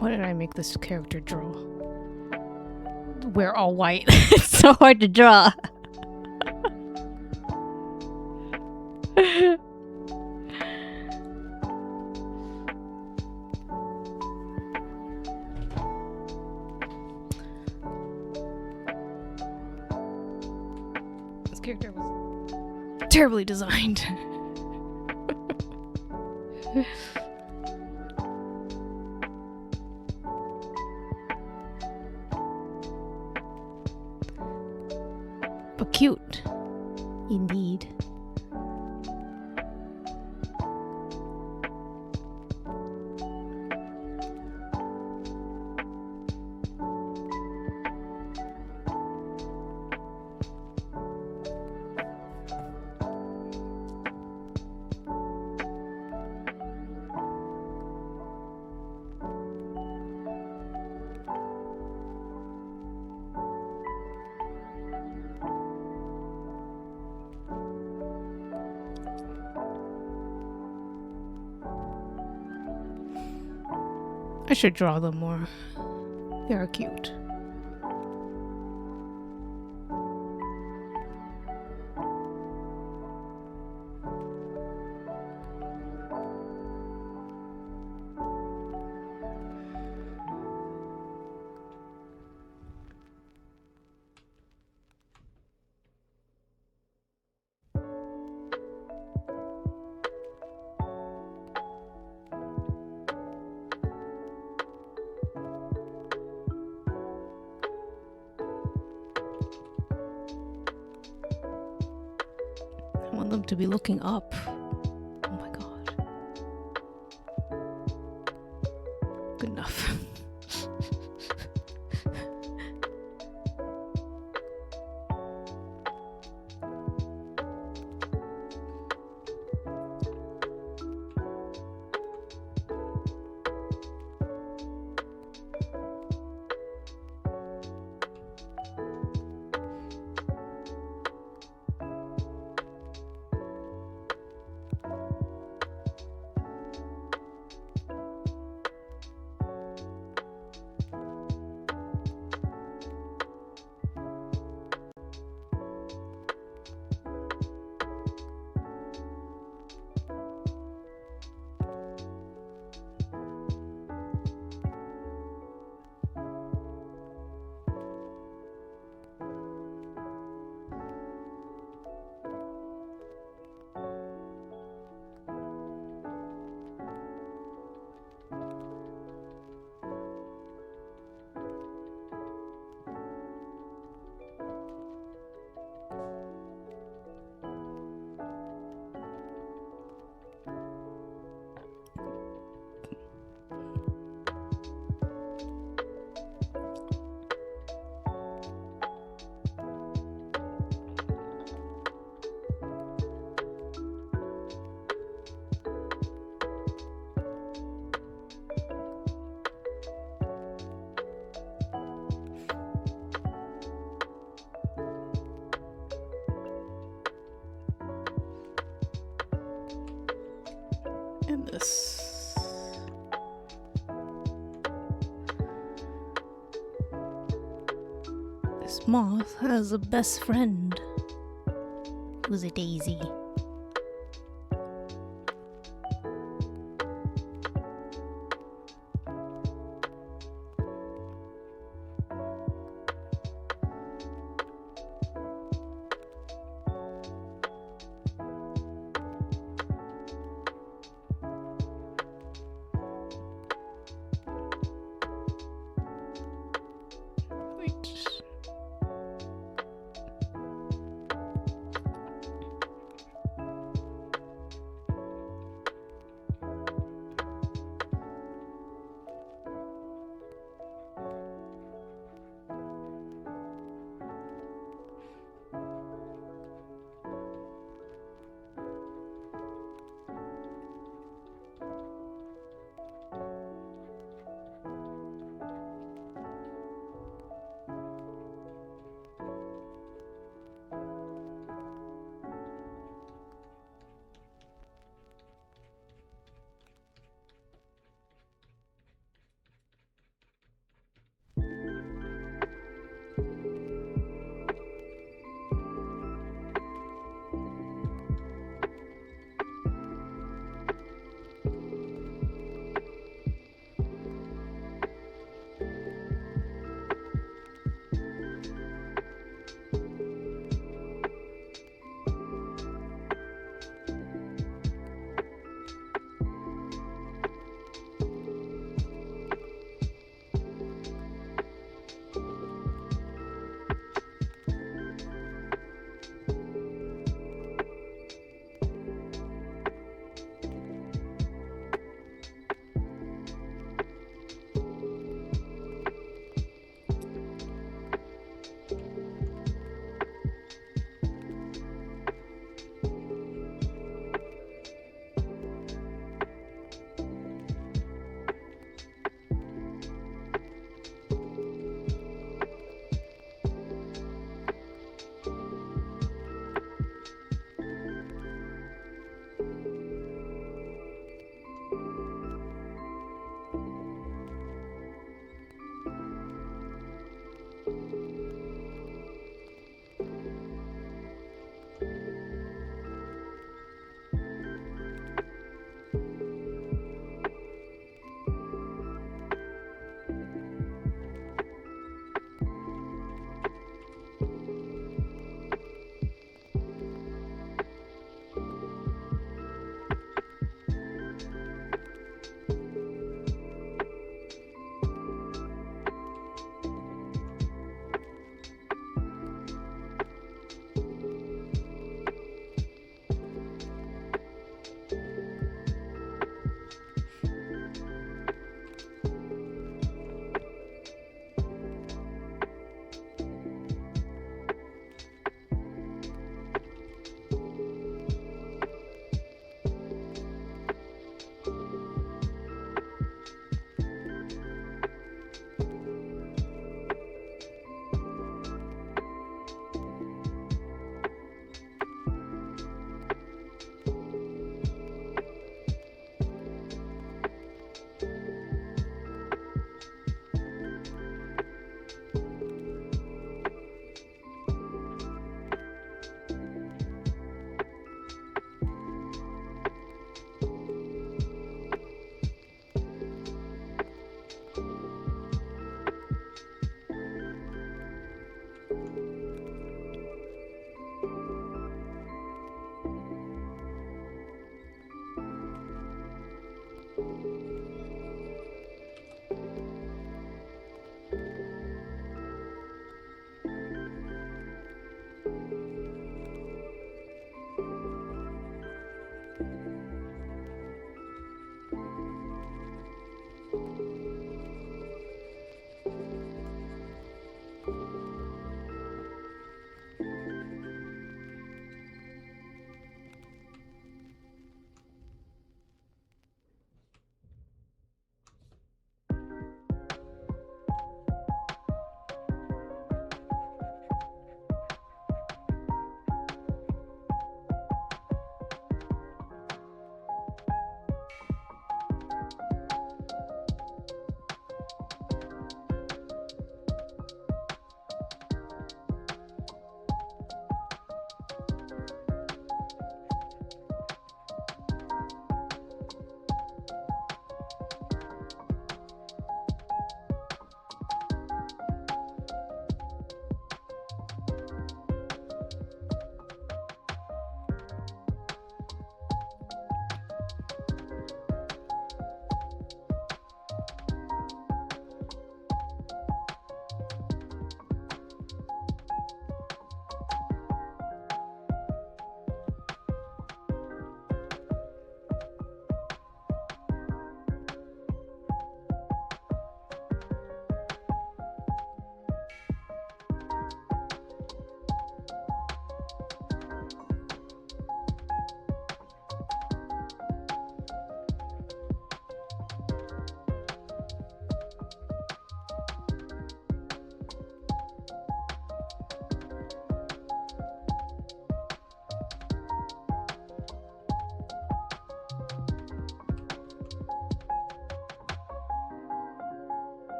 What did I make this character draw? We're all white. It's so hard to draw. This character was terribly designed. But cute. Indeed. I should draw them more. They are cute. I want them to be looking up. Oh my god. Good enough. And this. This moth has a best friend. Who's a daisy.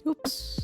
Oops.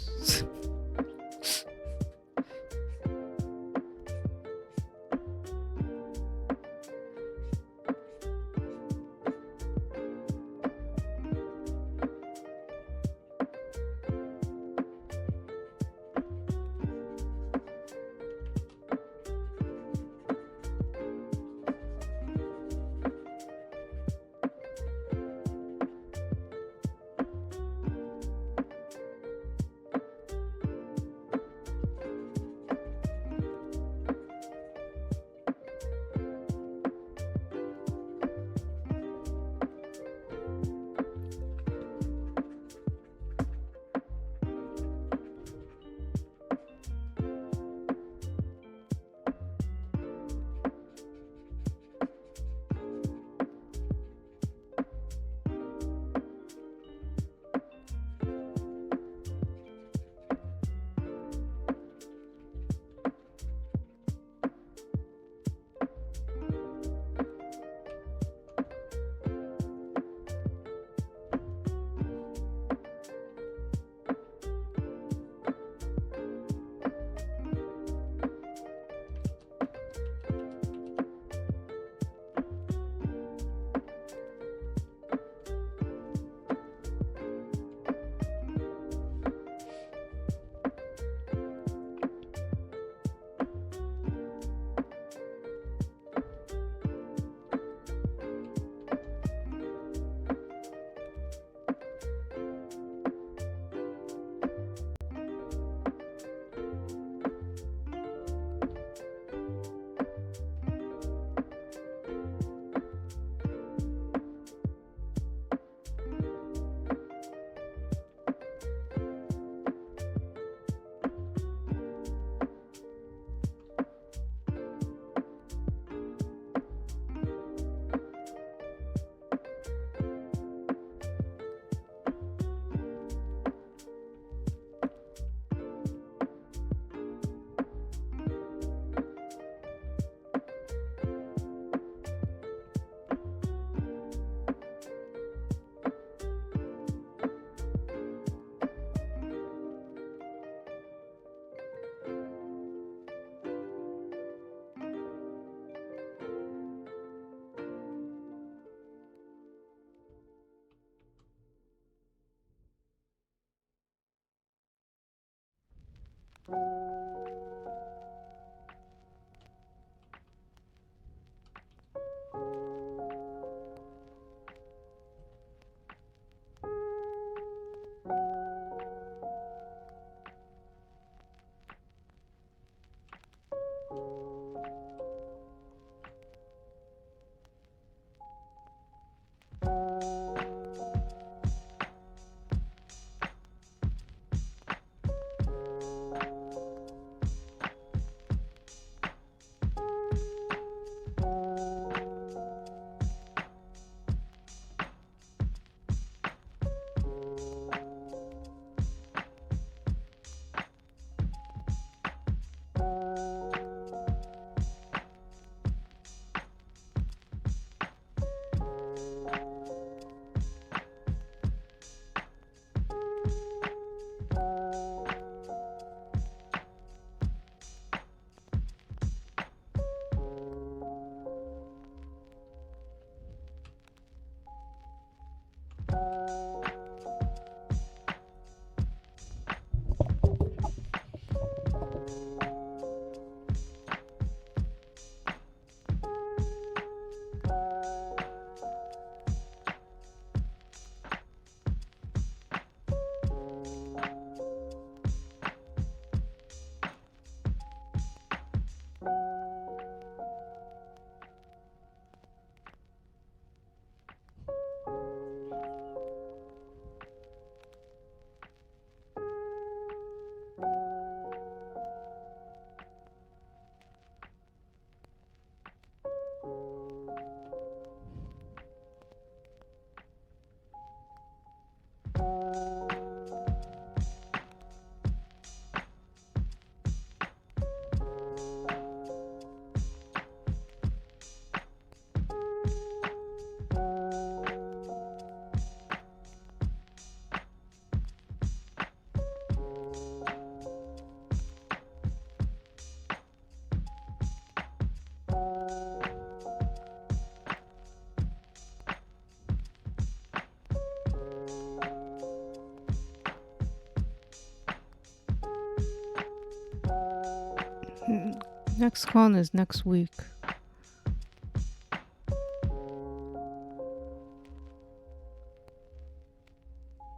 Next con is next week.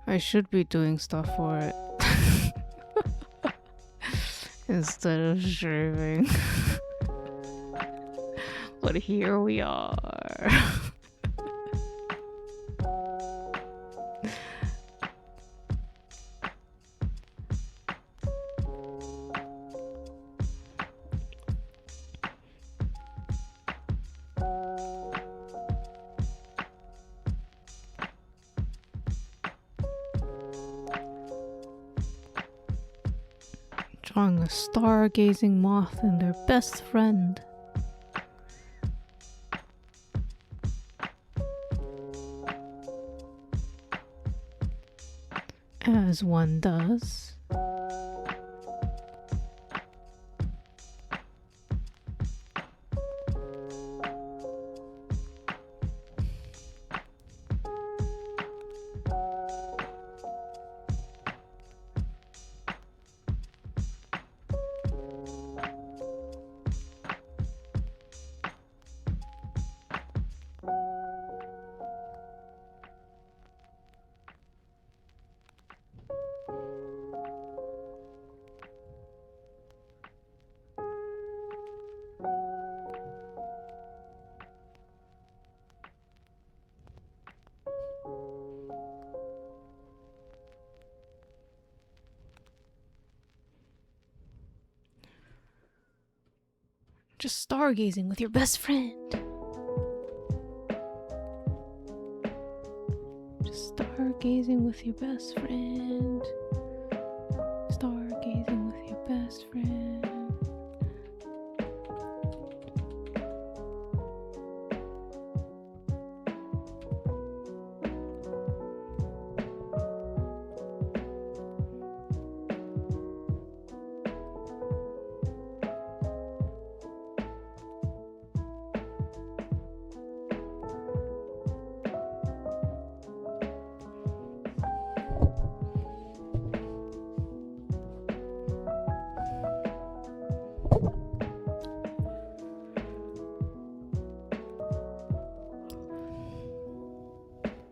I should be doing stuff for it instead of streaming. But here we are. Drawing a stargazing moth and their best friend. As one does. Just stargazing with your best friend. Just stargazing with your best friend. Stargazing with your best friend.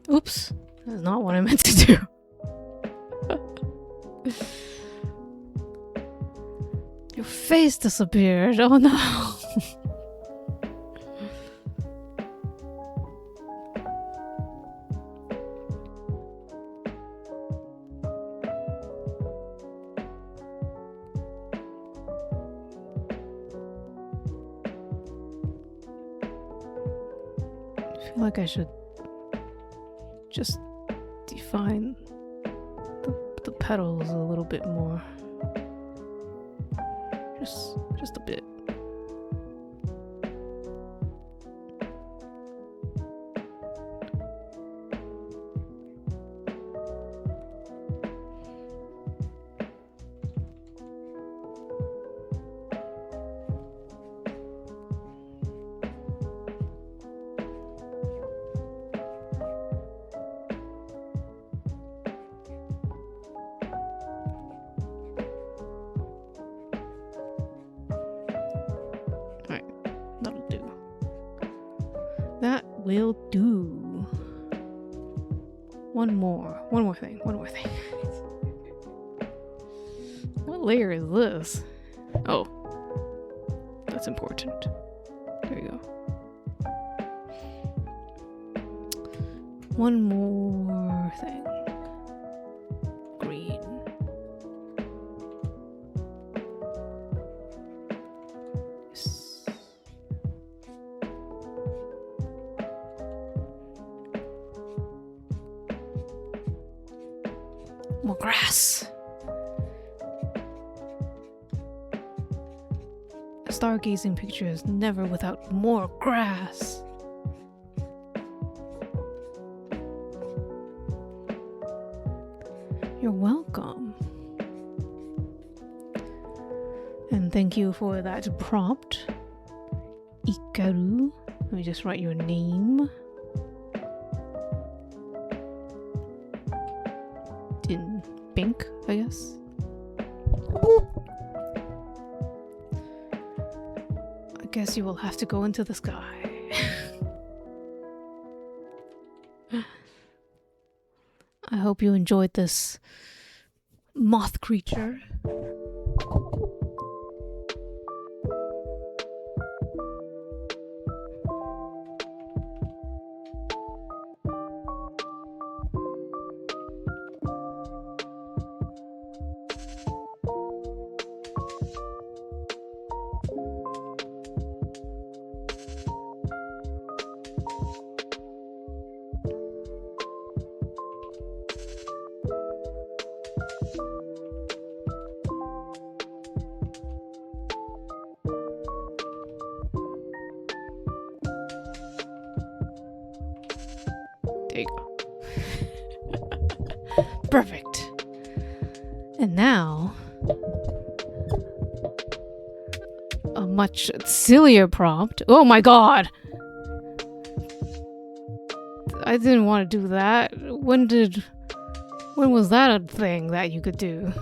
Oops. That's not what I meant to do. Your face disappeared. Oh no. I feel like I should just define the petals a little bit more. Just a bit. That'll do. That will do. One more thing. What layer is this? Oh. That's important. There you go. One more thing. Green. Yes. More grass. A stargazing picture is never without more grass. You're welcome. And thank you for that prompt. Ikaru. Let me just write your name. In pink, I guess. I guess you will have to go into the sky. I hope you enjoyed this moth creature. There you go. Perfect. And now, a much sillier prompt. Oh my god! I didn't want to do that. When was that a thing that you could do?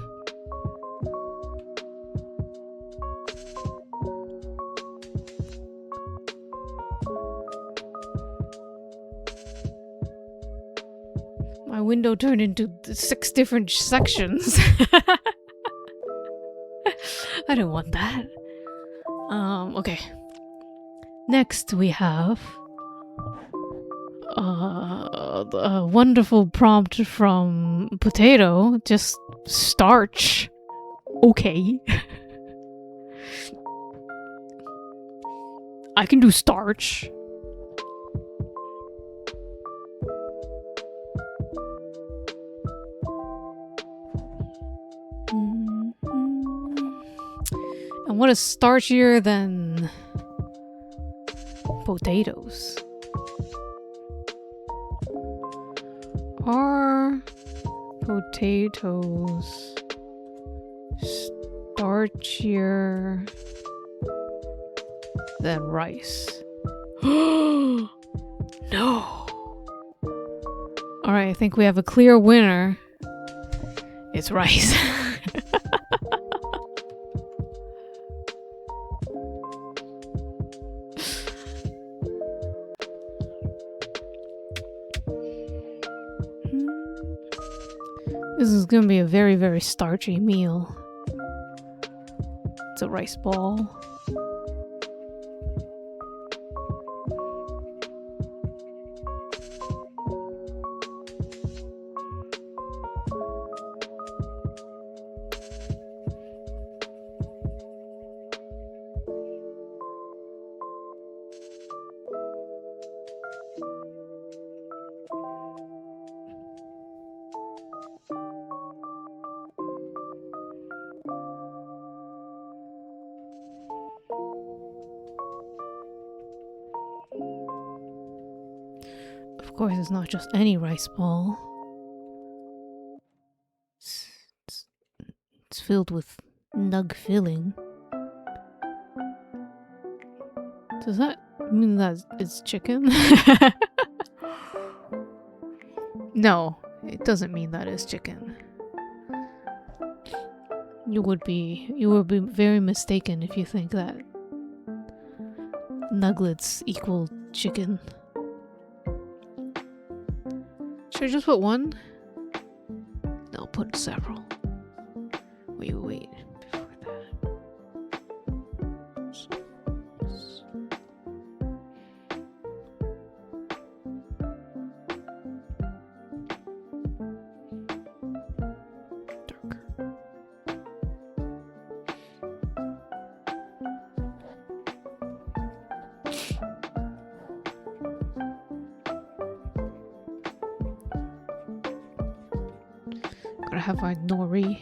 My window turned into 6 different sections. I don't want that. Okay. Next we have a wonderful prompt from Potato. Just starch. Okay. I can do starch. And what is starchier than potatoes? Are potatoes starchier than rice? No! Alright, I think we have a clear winner. It's rice. gonna be a very, very starchy meal. It's a rice ball. Of course, it's not just any rice ball. It's filled with nug filling. Does that mean that it's chicken? No, it doesn't mean that it's chicken. You would be very mistaken if you think that nuglets equal chicken. Should I just put one? No, put several. Wait. Before that. Darker. Gotta have my nori.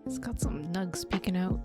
It's got some nugs peeking out.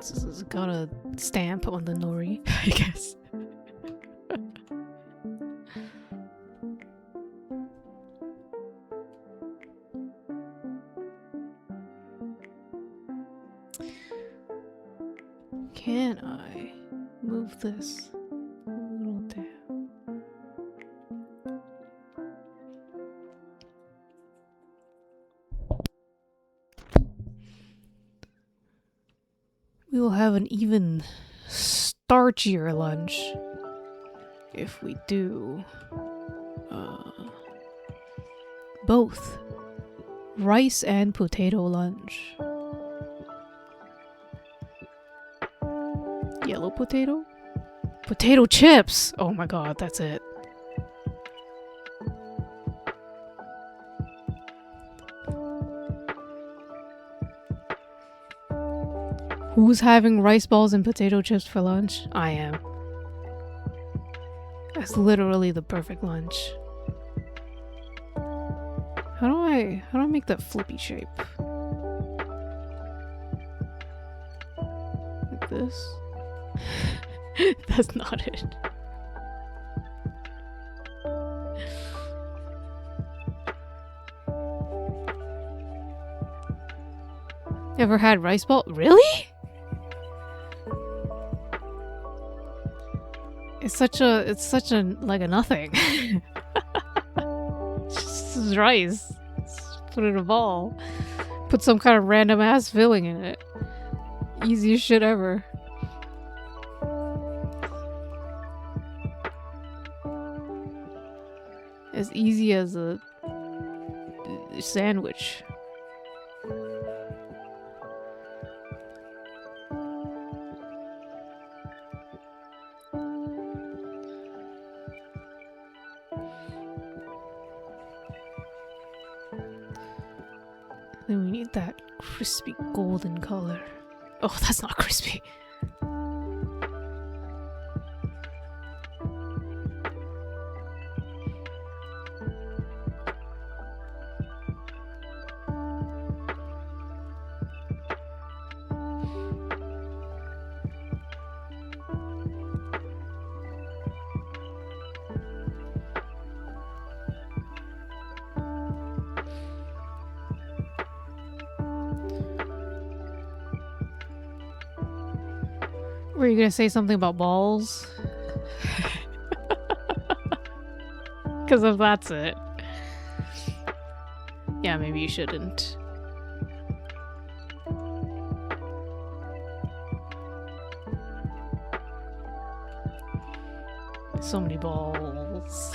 It's got a stamp on the nori, I guess. Can I move this a little down? We will have an even starchier lunch if we do both rice and potato lunch. Yellow potato? Potato chips! Oh my god, that's it. Who's having rice balls and potato chips for lunch? I am. That's literally the perfect lunch. How do I make that flippy shape? this. That's not it. Ever had rice ball? Really? It's such a like a nothing. It's just rice. Just put it in a ball. Put some kind of random ass filling in it. Easiest shit ever. As easy as a sandwich. Then we need that crispy golden color. Oh, that's not crispy. Were you gonna say something about balls? Because if that's it. Yeah, maybe you shouldn't. So many balls.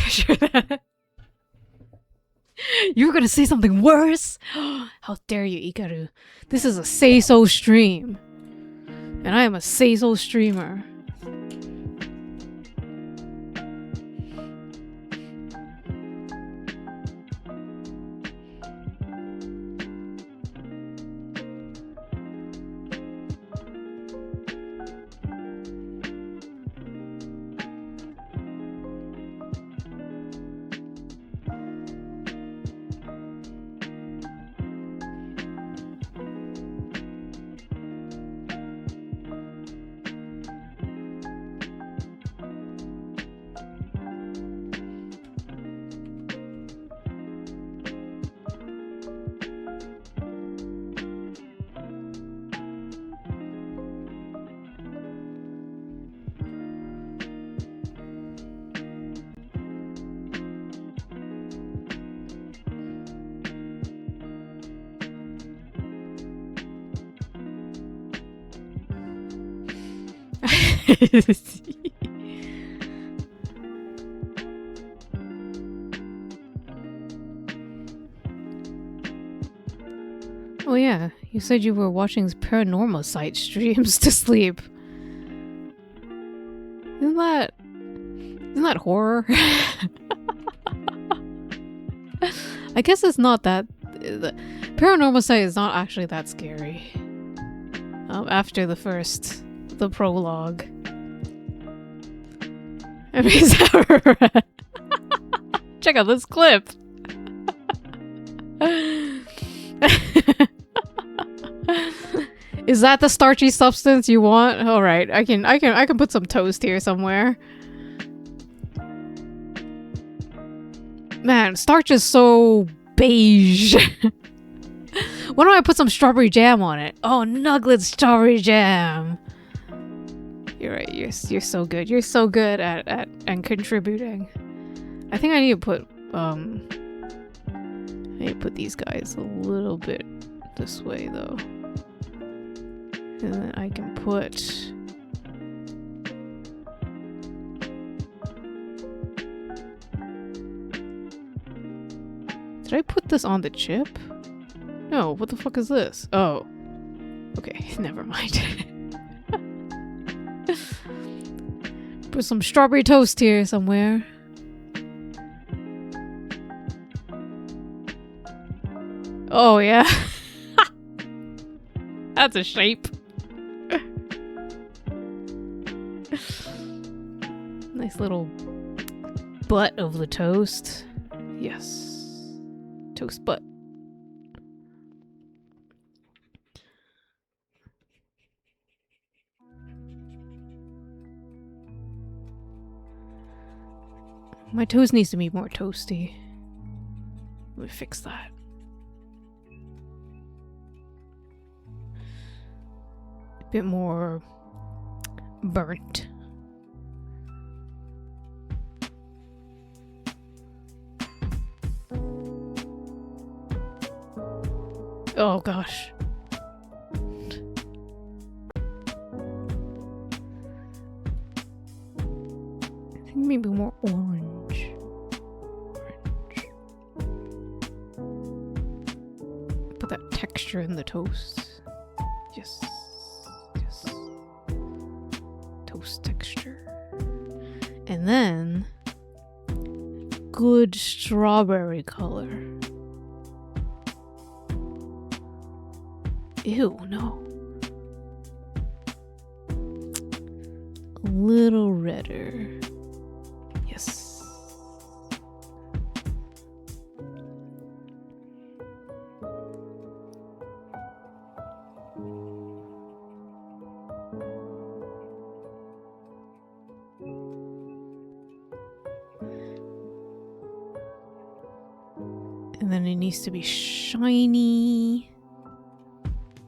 Sure that you were gonna say something worse? How dare you, Ikaru? This is a say-so stream. And I am a say-so streamer. Oh yeah, you said you were watching paranormal site streams to sleep. Isn't that horror? I guess it's not that. The paranormal site is not actually that scary. After the prologue. I mean, is that right? Check out this clip. Is that the starchy substance you want? All right, I can put some toast here somewhere. Man, starch is so beige. Why don't I put some strawberry jam on it? Oh, Nugget strawberry jam. You're right. You're so good. You're so good at contributing. I think I need to put these guys a little bit this way though. And then I can put Did I put this on the chip? No, what the fuck is this? Oh. Okay, never mind. Put some strawberry toast here somewhere. Oh, yeah. That's a shape. Nice little butt of the toast. Yes. Toast butt. My toast needs to be more toasty. Let me fix that. A bit more burnt. Oh gosh. I think maybe more orange. Put that texture in the toast. Yes. Yes. Toast texture. And then good strawberry color. Ew, no. A little redder. Yes. And then it needs to be shiny.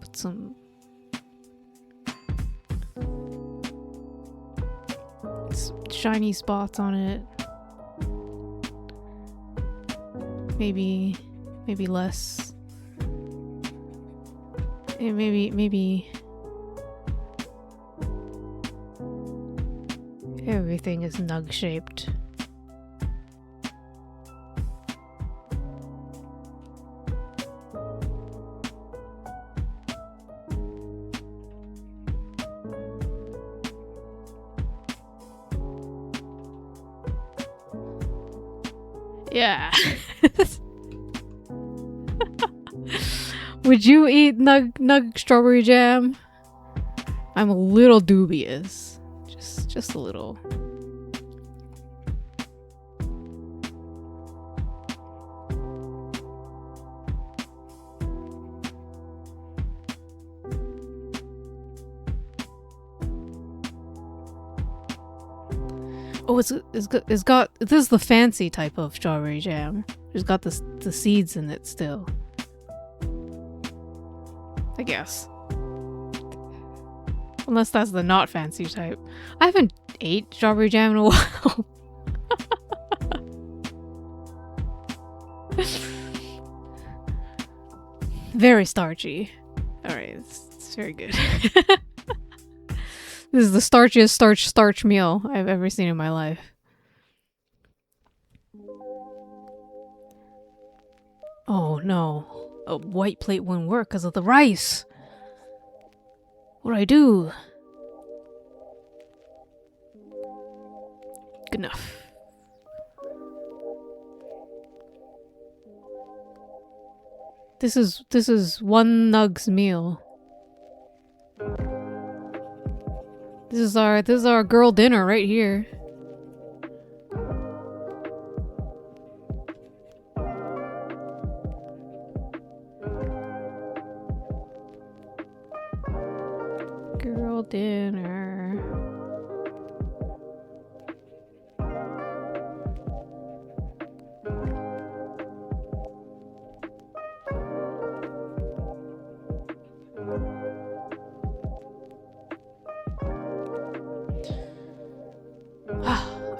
Put some shiny spots on it. Maybe less. And maybe everything is nug shaped. Yeah. Would you eat nug strawberry jam? I'm a little dubious. Just a little. Oh, it's got this is the fancy type of strawberry jam. It's got the seeds in it still. I guess. Unless that's the not fancy type. I haven't ate strawberry jam in a while. Very starchy. Alright, it's very good. This is the starchiest starch meal I've ever seen in my life. Oh no. A white plate wouldn't work because of the rice. What do I do? Good enough. This is one nug's meal. This is our girl dinner right here. Girl dinner.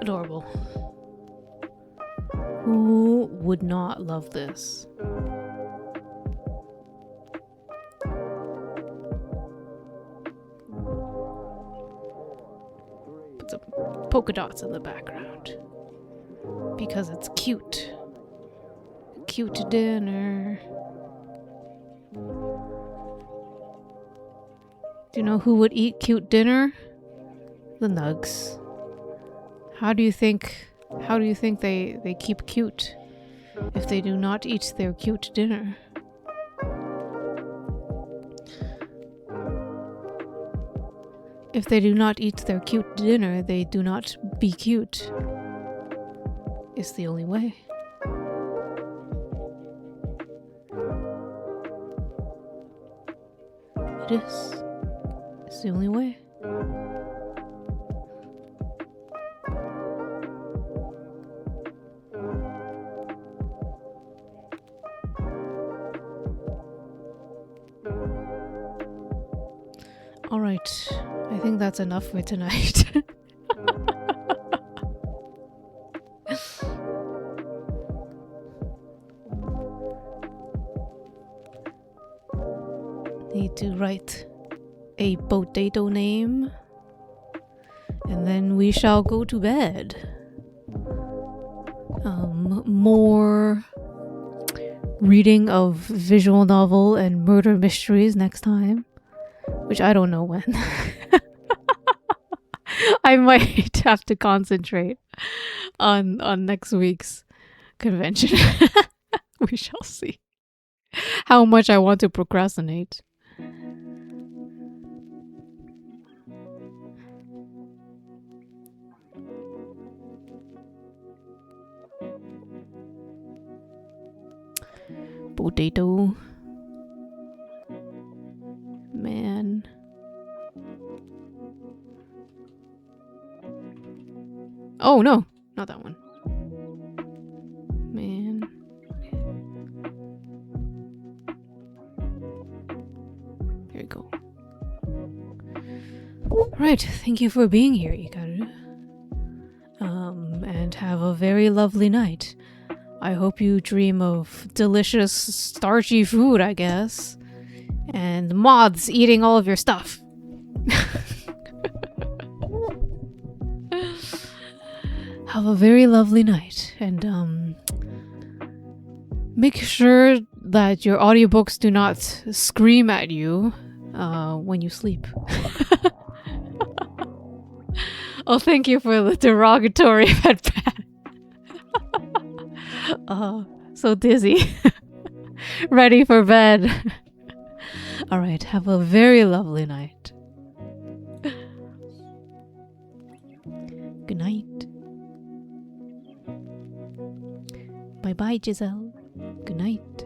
Adorable. Who would not love this? Put some polka dots in the background. Because it's cute. Cute dinner. Do you know who would eat cute dinner? The nugs. How do you think they keep cute if they do not eat their cute dinner? If they do not eat their cute dinner, they do not be cute. It's the only way. It is. It's the only way. Alright, I think that's enough for tonight. Need to write a potato name, and then we shall go to bed. More reading of visual novel and murder mysteries next time. Which I don't know when. I might have to concentrate on next week's convention. We shall see how much I want to procrastinate. Potato. Man. Oh no, not that one. Man. Here we go. Right, thank you for being here, Ikaru. And have a very lovely night. I hope you dream of delicious, starchy food, I guess. And moths eating all of your stuff. Have a very lovely night, and make sure that your audiobooks do not scream at you when you sleep. Oh, thank you for the derogatory pet pat. So dizzy. Ready for bed. Alright, have a very lovely night. Good night. Bye bye, Giselle. Good night.